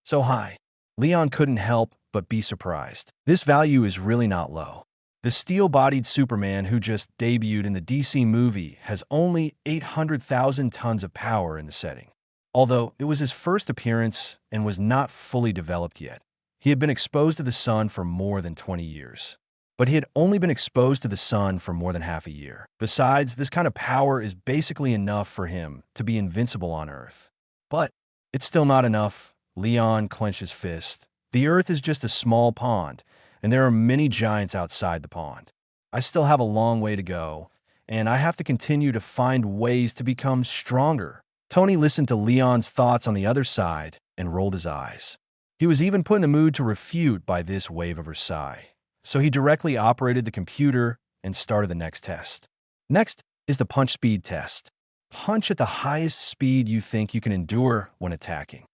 So high. Leon couldn't help but be surprised. This value is really not low. The steel-bodied Superman who just debuted in the DC movie has only 800,000 tons of power in the setting. Although it was his first appearance and was not fully developed yet. He had been exposed to the sun for more than 20 years. But he had only been exposed to the sun for more than half a year. Besides, this kind of power is basically enough for him to be invincible on Earth. But it's still not enough. Leon clenched his fist. The Earth is just a small pond, and there are many giants outside the pond. I still have a long way to go, and I have to continue to find ways to become stronger. Tony listened to Leon's thoughts on the other side and rolled his eyes. He was even put in the mood to refute by this wave of her sigh. So he directly operated the computer and started the next test. Next is the punch speed test. Punch at the highest speed you think you can endure when attacking.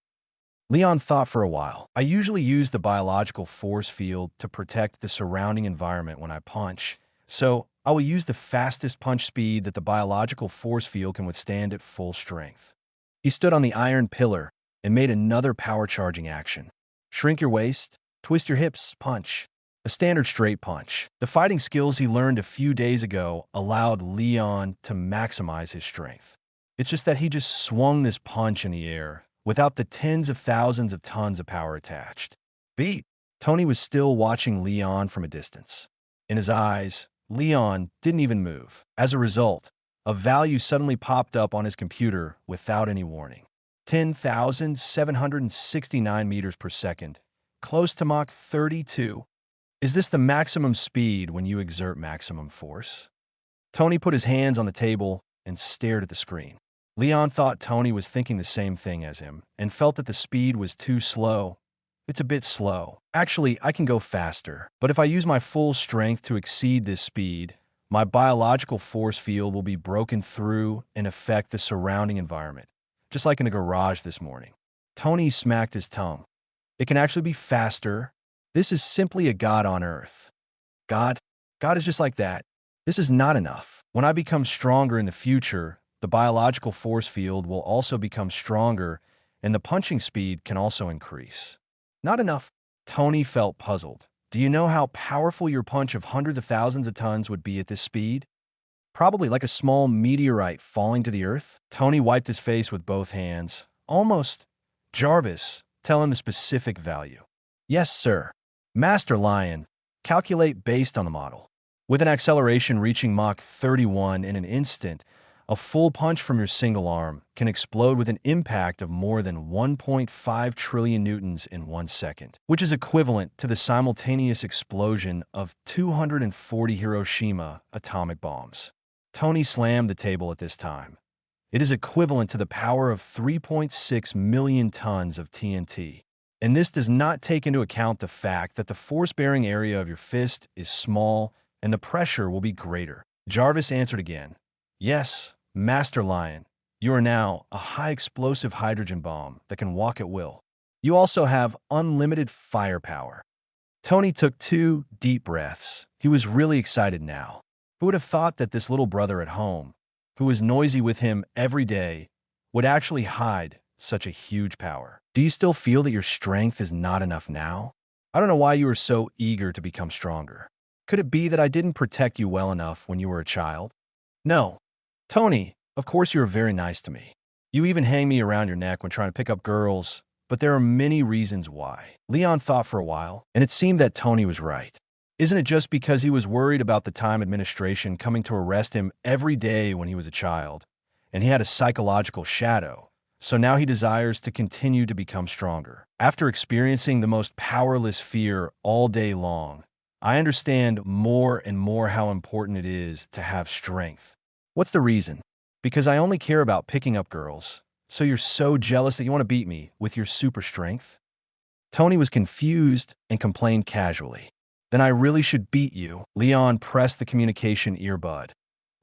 Leon thought for a while. I usually use the biological force field to protect the surrounding environment when I punch, so I will use the fastest punch speed that the biological force field can withstand at full strength. He stood on the iron pillar and made another power charging action. Shrink your waist, twist your hips, punch. A standard straight punch. The fighting skills he learned a few days ago allowed Leon to maximize his strength. It's just that he just swung this punch in the air without the tens of thousands of tons of power attached. Beat. Tony was still watching Leon from a distance. In his eyes, Leon didn't even move. As a result, a value suddenly popped up on his computer without any warning. 10,769 meters per second, close to Mach 32. Is this the maximum speed when you exert maximum force? Tony put his hands on the table and stared at the screen. Leon thought Tony was thinking the same thing as him and felt that the speed was too slow. It's a bit slow. Actually, I can go faster, but if I use my full strength to exceed this speed, my biological force field will be broken through and affect the surrounding environment, just like in the garage this morning. Tony smacked his tongue. It can actually be faster. This is simply a god on Earth. God is just like that. This is not enough. When I become stronger in the future, the biological force field will also become stronger, and the punching speed can also increase. Not enough. Tony felt puzzled. Do you know how powerful your punch of hundreds of thousands of tons would be at this speed? Probably like a small meteorite falling to the Earth. Tony wiped his face with both hands. Almost. Jarvis, tell him the specific value. Yes, sir. Master Lion, Calculate based on the model. With an acceleration reaching Mach 31 in an instant, a full punch from your single arm can explode with an impact of more than 1.5 trillion newtons in 1 second, which is equivalent to the simultaneous explosion of 240 Hiroshima atomic bombs. Tony slammed the table at this time. It is equivalent to the power of 3.6 million tons of TNT. And this does not take into account the fact that the force-bearing area of your fist is small and the pressure will be greater. Jarvis answered again. Yes, Master Lion, you are now a high-explosive hydrogen bomb that can walk at will. You also have unlimited firepower. Tony took 2 deep breaths. He was really excited now. Who would have thought that this little brother at home, who was noisy with him every day, would actually hide such a huge power? Do you still feel that your strength is not enough now? I don't know why you are so eager to become stronger. Could it be that I didn't protect you well enough when you were a child? No. Tony, of course you are very nice to me. You even hang me around your neck when trying to pick up girls, but there are many reasons why. Leon thought for a while, and it seemed that Tony was right. Isn't it just because he was worried about the time administration coming to arrest him every day when he was a child, and he had a psychological shadow, so now he desires to continue to become stronger? After experiencing the most powerless fear all day long, I understand more and more how important it is to have strength. What's the reason? Because I only care about picking up girls, so you're so jealous that you want to beat me with your super strength? Tony was confused and complained casually. Then I really should beat you. Leon pressed the communication earbud.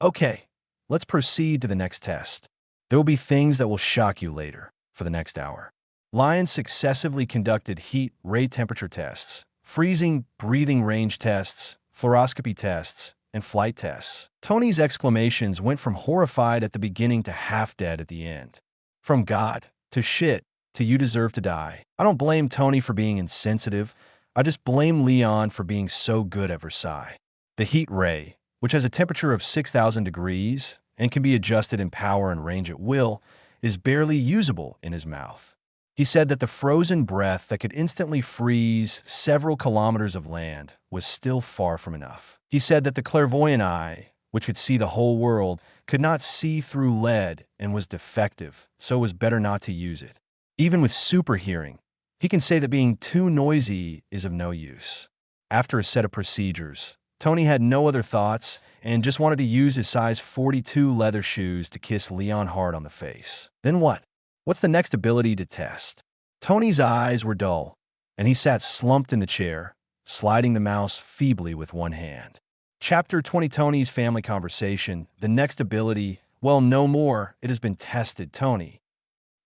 Okay, let's proceed to the next test. There will be things that will shock you later for the next hour. Lion successively conducted heat ray temperature tests, freezing breathing range tests, fluoroscopy tests, and flight tests. Tony's exclamations went from horrified at the beginning to half dead at the end. From God to shit to you deserve to die. I don't blame Tony for being insensitive. I just blame Leon for being so good at Versailles. The heat ray, which has a temperature of 6,000 degrees and can be adjusted in power and range at will, is barely usable in his mouth. He said that the frozen breath that could instantly freeze several kilometers of land was still far from enough. He said that the clairvoyant eye, which could see the whole world, could not see through lead and was defective, so it was better not to use it. Even with super hearing, he can say that being too noisy is of no use. After a set of procedures, Tony had no other thoughts and just wanted to use his size 42 leather shoes to kiss Leon hard on the face. Then what? What's the next ability to test? Tony's eyes were dull, and he sat slumped in the chair, sliding the mouse feebly with one hand. Chapter 20 Tony's family conversation. The next ability, well, no more. It has been tested, Tony.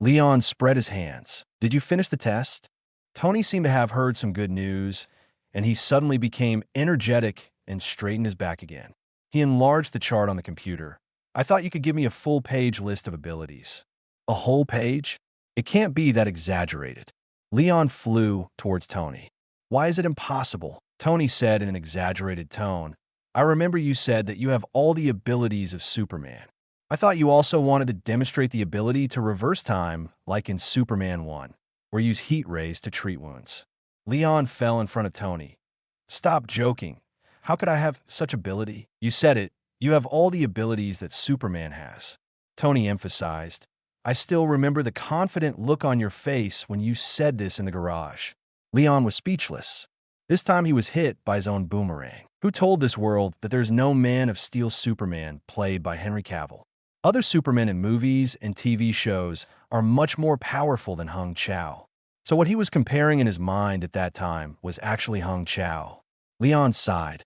Leon spread his hands. Did you finish the test? Tony seemed to have heard some good news, and he suddenly became energetic and straightened his back again. He enlarged the chart on the computer. I thought you could give me a full-page list of abilities. A whole page? It can't be that exaggerated. Leon flew towards Tony. Why is it impossible? Tony said in an exaggerated tone. I remember you said that you have all the abilities of Superman. I thought you also wanted to demonstrate the ability to reverse time, like in Superman 1, or use heat rays to treat wounds. Leon fell in front of Tony. Stop joking. How could I have such ability? You said it. You have all the abilities that Superman has. Tony emphasized. I still remember the confident look on your face when you said this in the garage. Leon was speechless. This time he was hit by his own boomerang. Who told this world that there's no Man of Steel Superman played by Henry Cavill? Other Supermen in movies and TV shows are much more powerful than Hung Chow. So what he was comparing in his mind at that time was actually Hung Chow. Leon sighed.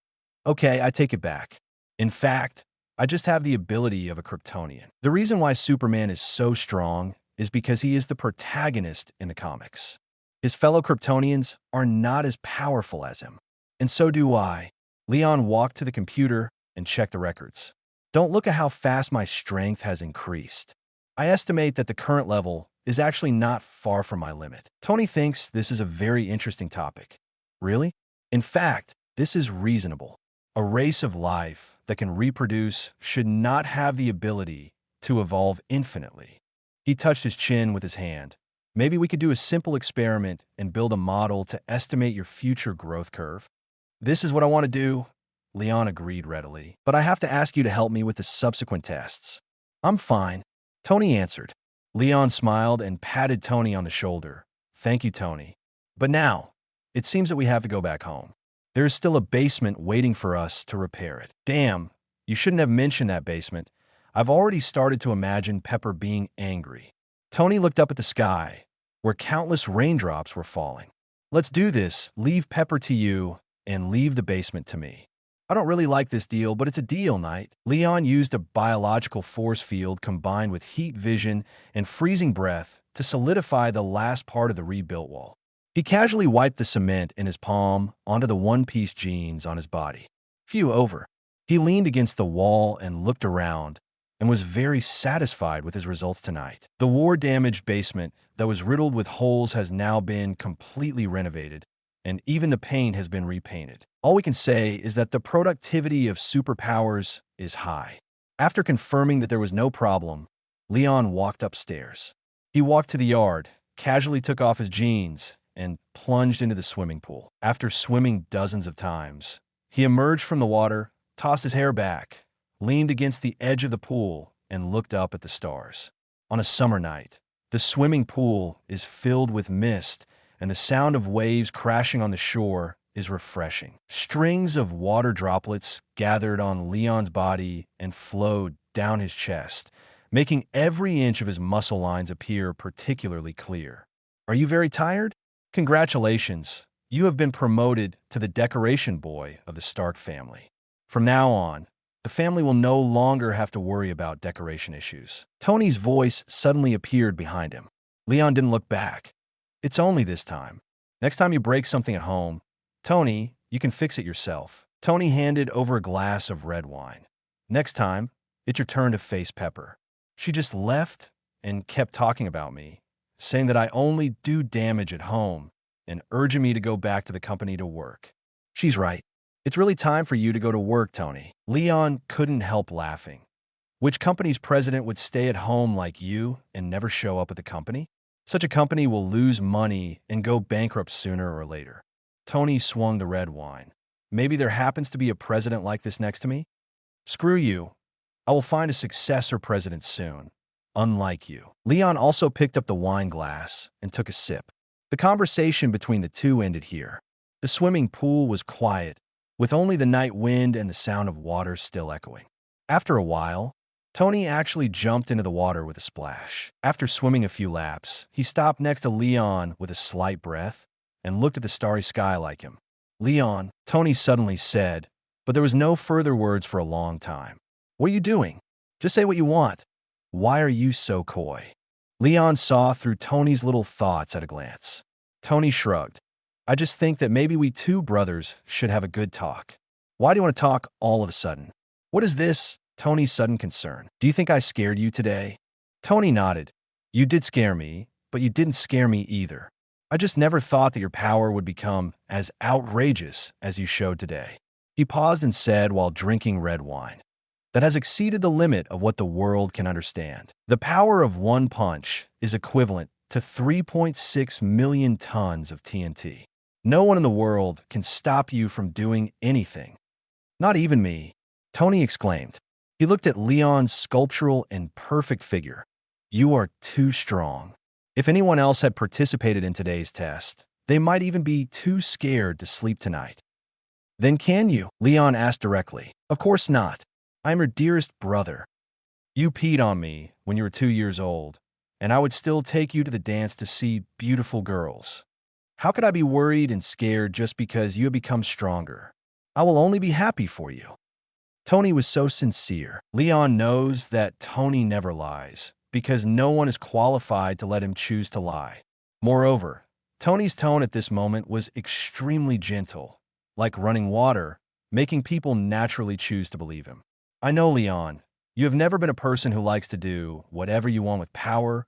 Okay, I take it back. In fact, I just have the ability of a Kryptonian. The reason why Superman is so strong is because he is the protagonist in the comics. His fellow Kryptonians are not as powerful as him. And so do I. Leon walked to the computer and checked the records. Don't look at how fast my strength has increased. I estimate that the current level is actually not far from my limit. Tony thinks this is a very interesting topic. Really? In fact, this is reasonable. A race of life that can reproduce should not have the ability to evolve infinitely. He touched his chin with his hand. Maybe we could do a simple experiment and build a model to estimate your future growth curve. This is what I want to do. Leon agreed readily. But I have to ask you to help me with the subsequent tests. I'm fine, Tony answered. Leon smiled and patted Tony on the shoulder. Thank you, Tony. But now, it seems that we have to go back home. There is still a basement waiting for us to repair it. Damn, you shouldn't have mentioned that basement. I've already started to imagine Pepper being angry. Tony looked up at the sky, where countless raindrops were falling. Let's do this. Leave Pepper to you, and leave the basement to me. I don't really like this deal, but it's a deal, Knight. Leon used a biological force field combined with heat vision and freezing breath to solidify the last part of the rebuilt wall. He casually wiped the cement in his palm onto the one-piece jeans on his body. Phew, over. He leaned against the wall and looked around and was very satisfied with his results tonight. The war-damaged basement that was riddled with holes has now been completely renovated, and even the paint has been repainted. All we can say is that the productivity of superpowers is high. After confirming that there was no problem, Leon walked upstairs. He walked to the yard, casually took off his jeans, and plunged into the swimming pool. After swimming dozens of times, he emerged from the water, tossed his hair back, leaned against the edge of the pool, and looked up at the stars. On a summer night, the swimming pool is filled with mist, and the sound of waves crashing on the shore is refreshing. Strings of water droplets gathered on Leon's body and flowed down his chest, making every inch of his muscle lines appear particularly clear. Are you very tired? Congratulations, you have been promoted to the decoration boy of the Stark family. From now on, the family will no longer have to worry about decoration issues. Tony's voice suddenly appeared behind him. Leon didn't look back. It's only this time. Next time you break something at home, Tony, you can fix it yourself. Tony handed over a glass of red wine. Next time, it's your turn to face Pepper. She just left and kept talking about me, saying that I only do damage at home and urging me to go back to the company to work. She's right. It's really time for you to go to work, Tony. Leon couldn't help laughing. Which company's president would stay at home like you and never show up at the company? Such a company will lose money and go bankrupt sooner or later. Tony swung the red wine. Maybe there happens to be a president like this next to me? Screw you. I will find a successor president soon, unlike you. Leon also picked up the wine glass and took a sip. The conversation between the two ended here. The swimming pool was quiet, with only the night wind and the sound of water still echoing. After a while, Tony actually jumped into the water with a splash. After swimming a few laps, he stopped next to Leon with a slight breath and looked at the starry sky like him. Leon, Tony suddenly said, but there was no further words for a long time. What are you doing? Just say what you want. Why are you so coy? Leon saw through Tony's little thoughts at a glance. Tony shrugged. I just think that maybe we two brothers should have a good talk. Why do you want to talk all of a sudden? What is this? Tony's sudden concern. Do you think I scared you today? Tony nodded. You did scare me, but you didn't scare me either. I just never thought that your power would become as outrageous as you showed today. He paused and said while drinking red wine. That has exceeded the limit of what the world can understand. The power of one punch is equivalent to 3.6 million tons of TNT. No one in the world can stop you from doing anything. Not even me, Tony exclaimed. He looked at Leon's sculptural and perfect figure. You are too strong. If anyone else had participated in today's test, they might even be too scared to sleep tonight. Then can you? Leon asked directly. Of course not. I'm your dearest brother. You peed on me when you were 2 years old, and I would still take you to the dance to see beautiful girls. How could I be worried and scared just because you have become stronger? I will only be happy for you. Tony was so sincere. Leon knows that Tony never lies, because no one is qualified to let him choose to lie. Moreover, Tony's tone at this moment was extremely gentle, like running water, making people naturally choose to believe him. I know, Leon, you have never been a person who likes to do whatever you want with power,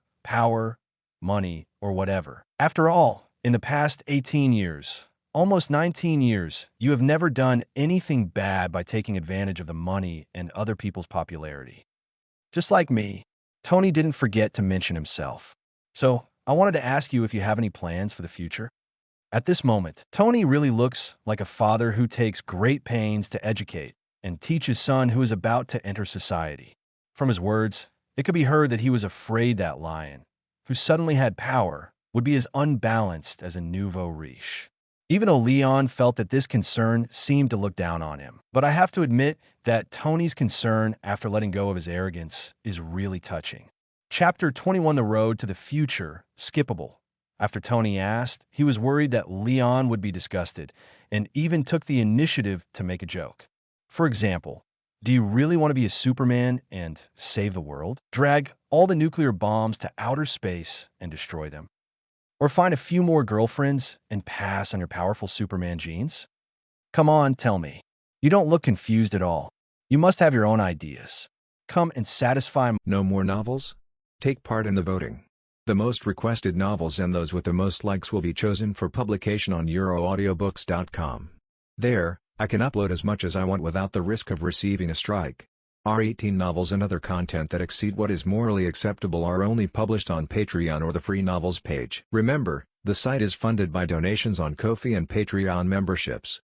money, or whatever. After all, in the past 18 years, almost 19 years, you have never done anything bad by taking advantage of the money and other people's popularity. Just like me, Tony didn't forget to mention himself. So, I wanted to ask you if you have any plans for the future. At this moment, Tony really looks like a father who takes great pains to educate and teach his son who is about to enter society. From his words, it could be heard that he was afraid that lion, who suddenly had power, would be as unbalanced as a nouveau riche. Even though Leon felt that this concern seemed to look down on him. But I have to admit that Tony's concern after letting go of his arrogance is really touching. Chapter 21, The Road to the Future, skippable. After Tony asked, he was worried that Leon would be disgusted and even took the initiative to make a joke. For example, do you really want to be a Superman and save the world? Drag all the nuclear bombs to outer space and destroy them? Or find a few more girlfriends and pass on your powerful Superman genes? Come on, tell me. You don't look confused at all. You must have your own ideas. Come and satisfy. No more novels? Take part in the voting. The most requested novels and those with the most likes will be chosen for publication on euroaudiobooks.com. There, I can upload as much as I want without the risk of receiving a strike. Our 18 novels and other content that exceed what is morally acceptable are only published on Patreon or the free novels page. Remember, the site is funded by donations on Ko-fi and Patreon memberships.